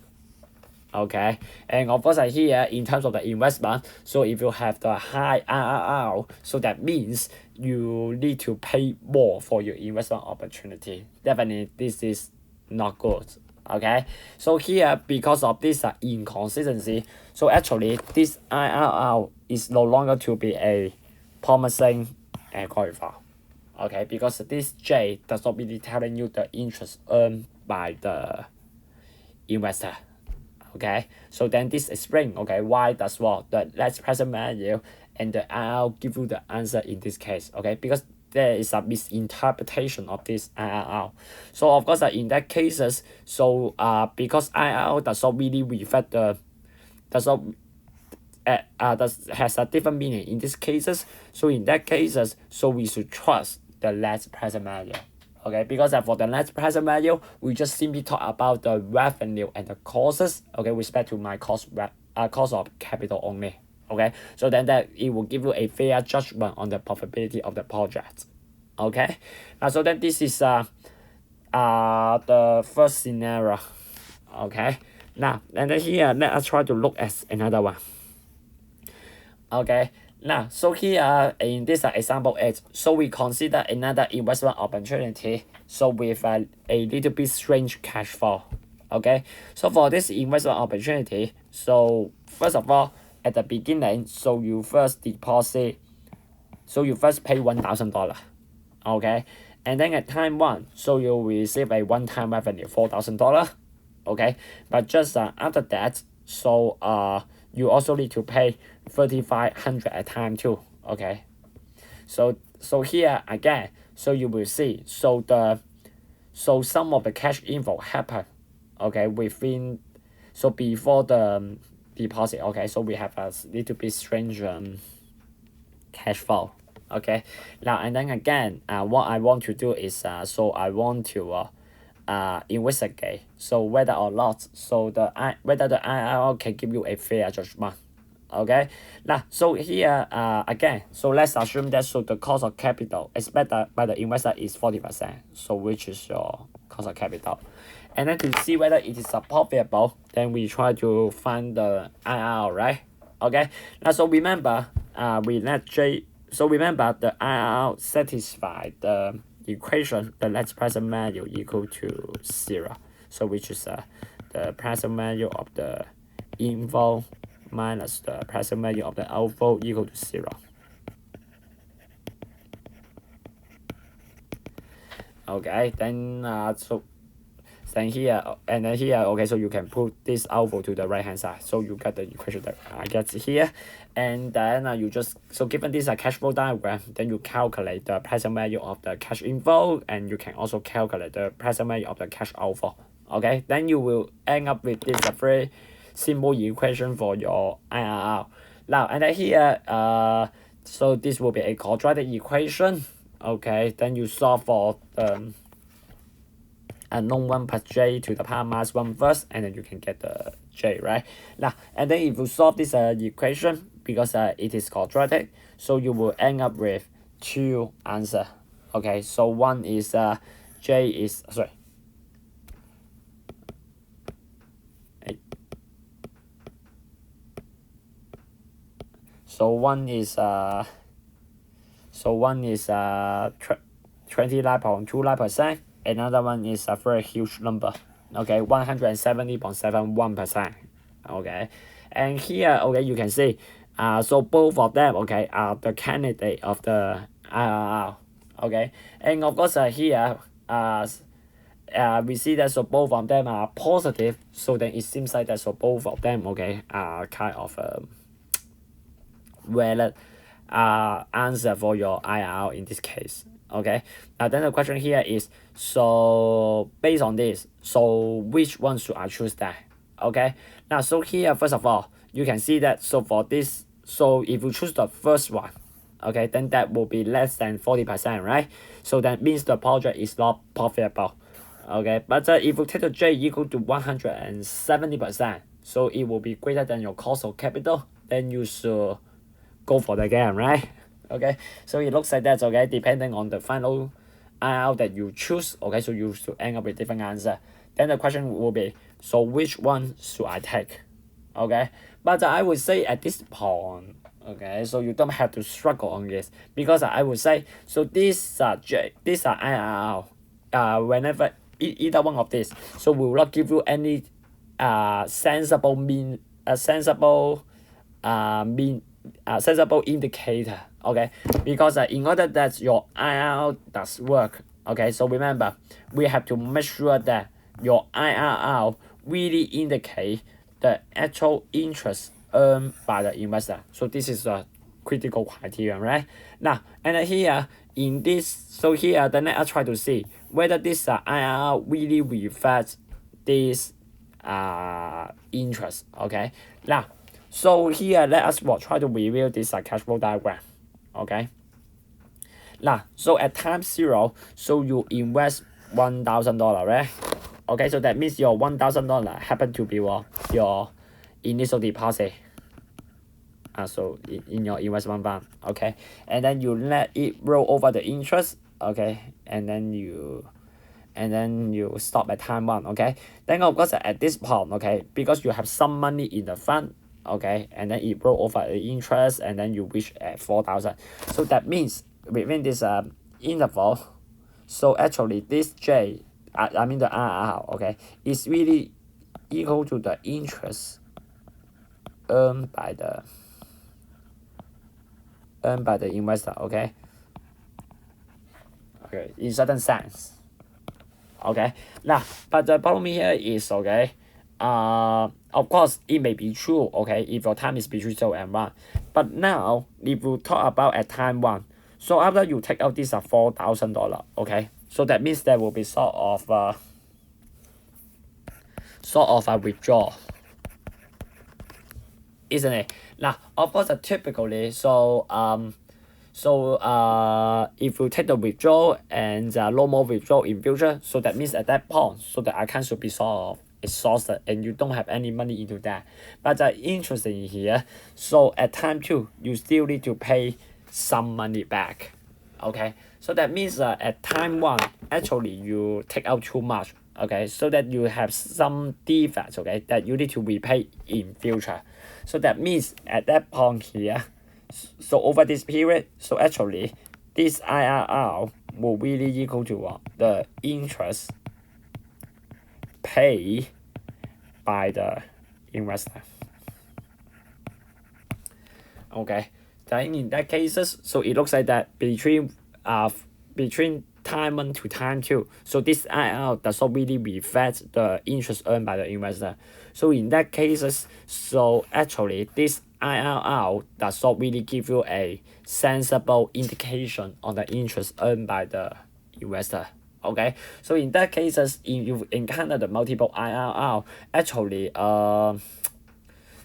Okay, and of course here in terms of the investment, so if you have the high IRR, so that means you need to pay more for your investment opportunity. Definitely this is not good. Okay, so here because of this inconsistency, so actually this IRR is no longer to be a promising qualifier. Okay, because this J does not really telling you the interest earned by the investor. Okay, so then this explains, okay, why does what the net present value and the IRR give you the answer in this case. Okay, because there is a misinterpretation of this IRR. So of course in that cases, so because IRR does not really reflect the has a different meaning in these cases. So in that cases, so we should trust the net present value. Okay, because for the net present value, we just simply talk about the revenue and the costs, okay, with respect to my cost of capital only. Okay, so then that it will give you a fair judgment on the profitability of the project. Okay, so then this is the first scenario. Okay, now and then here let us try to look at another one. Okay, now so here in this example 8, so we consider another investment opportunity, so with a little bit strange cash flow. Okay, so for this investment opportunity, so first of all at the beginning, so you first pay $1,000. Okay, and then at time 1, so you receive a one-time revenue $4,000. Okay, but just after that, so you also need to pay 3,500 at time 2. Okay, so here again, so you will see, so some of the cash inflow happen, okay, within, so before the deposit. Okay, so we have a little bit strange cash flow. Okay, now and then again, what I want to do is so I want to investigate, so whether or not, so whether the IRR can give you a fair judgment. Okay, now so here again, so let's assume that so the cost of capital expected by the investor is 40%, so which is your cost of capital, and then to see whether it is profitable, then we try to find the IRR, right? Okay, now so remember remember the IRR satisfy the equation, the net present value equal to 0, so which is the present value of the inflow minus the present value of the outflow equal to 0. Okay, then then here and then here, okay, so you can put this outflow to the right hand side, so you get the equation that I get here. And then you just, so given this cash flow diagram, then you calculate the present value of the cash inflow, and you can also calculate the present value of the cash outflow. Okay, then you will end up with this very simple equation for your IRR. Now, and then here, so this will be a quadratic equation. Okay, then you solve for known 1 plus j to the power minus 1 first, and then you can get the j, right? Now, and then if you solve this equation, because it is quadratic, so you will end up with 2 answers. Okay, so one is j is, sorry, so one is 29.29%. Another one is a very huge number. Okay, 170.71%. Okay, and here, okay, you can see so both of them, okay, are the candidate of the IRR. Okay, and of course here we see that so both of them are positive, so then it seems like that so both of them, okay, are kind of valid answer for your IRR in this case. Okay, now then the question here is, so based on this, so which one should I choose that? Okay, now so here first of all, you can see that so for this, so if you choose the first one, okay, then that will be less than 40%, right? So that means the project is not profitable. Okay, but if you take the j equal to 170%, so it will be greater than your cost of capital, then you should go for the game, right? Okay, so it looks like that. Okay, depending on the final IRR that you choose, okay, so you should end up with different answer. Then the question will be, so which one should I take? Okay, but I would say at this point, okay, so you don't have to struggle on this, because I would say, so these are IRR, whenever either one of these, so will not give you any sensible sensible indicator. Okay, because in order that your IRR does work, okay, so remember, we have to make sure that your IRR really indicate the actual interest earned by the investor. So this is a critical criterion, right? Now, and here in this, so here then I try to see whether this IRR really reflects this interest. Okay, now, so here let us try to review this cash flow diagram. Okay, now so at time 0, so you invest $1,000, right? Okay, so that means your $1,000 happen to be your initial deposit. So in your investment fund. Okay, and then you let it roll over the interest. Okay, and then you stop at time 1. Okay, then of course at this point, okay, because you have some money in the fund, okay, and then it roll over the interest, and then you reach at 4,000. So that means within this interval, so actually this j, I mean the IRR, okay, is really equal to the interest earned by the investor. Okay, in certain sense. Okay, now but the problem here is, okay, of course it may be true, okay, if your time is between 0 and 1, but now if you talk about at time 1, so after you take out this $4,000, okay, so that means there will be sort of a withdrawal, isn't it? Now of course typically, so if you take the withdrawal and no more withdrawal in future, so that means at that point, so the account should be sort of exhausted and you don't have any money into that. But interesting here, so at time 2, you still need to pay some money back. Okay, so that means at time 1, actually you take out too much. Okay, so that you have some defects, okay, that you need to repay in future. So that means at that point here, so over this period, so actually this IRR will really equal to the interest paid by the investor. Okay, then in that cases, so it looks like that between time 1 to time 2, so this IRR does not really reflect the interest earned by the investor. So in that cases, so actually this IRR does not really give you a sensible indication on the interest earned by the investor. Okay, so in that cases, if you encounter the multiple IRR, actually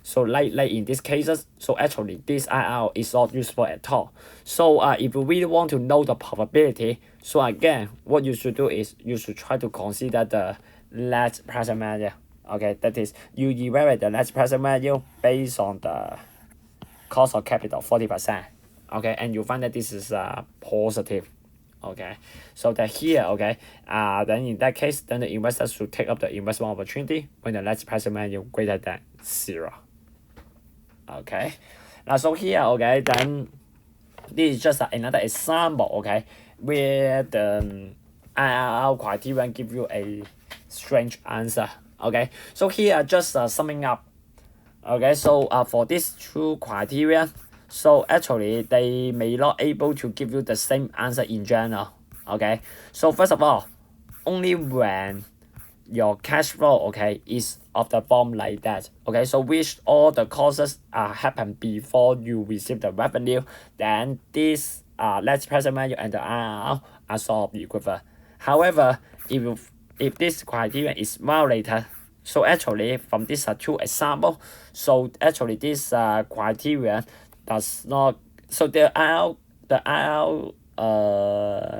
so like in these cases, so actually this IR is not useful at all. So if you really want to know the probability, so again, what you should do is you should try to consider the net present value. Okay, that is you evaluate the net present value based on the cost of capital 40%. Okay, and you find that this is positive. Okay, so that here, okay, then in that case, then the investors should take up the investment opportunity when the net present value greater than 0. Okay, now so here, okay, then this is just another example, okay, where the IRR criterion give you a strange answer. Okay, so here just summing up. Okay, so for these two criteria, so actually they may not able to give you the same answer in general. Okay, so first of all, only when your cash flow, okay, is of the form like that. Okay, so which all the causes happen before you receive the revenue, then this net present value and the IRR are sort of equivalent. However, if this criteria is violated, so actually from these two examples, so actually this criteria does not, so the IRR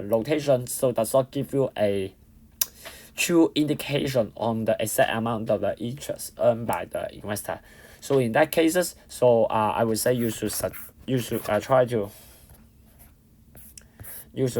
notation so does not give you a true indication on the exact amount of the interest earned by the investor. So in that cases, so I would say you should try to use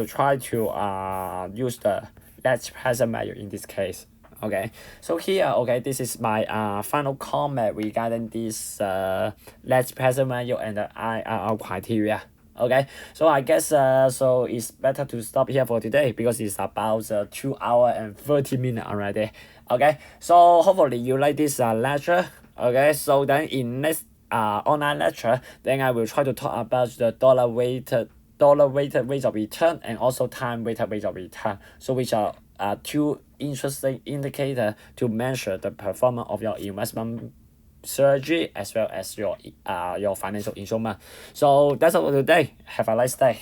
the net present value in this case. Okay, so here, okay, this is my final comment regarding this net present value and the IRR criteria. Okay, so I guess so it's better to stop here for today because it's about 2 hours and 30 minutes already. Okay, so hopefully you like this lecture. Okay, so then in next online lecture, then I will try to talk about the dollar weighted rate of return and also time weighted rate of return, so which are two interesting indicators to measure the performance of your investment strategy as well as your financial instrument. So that's all for today. Have a nice day.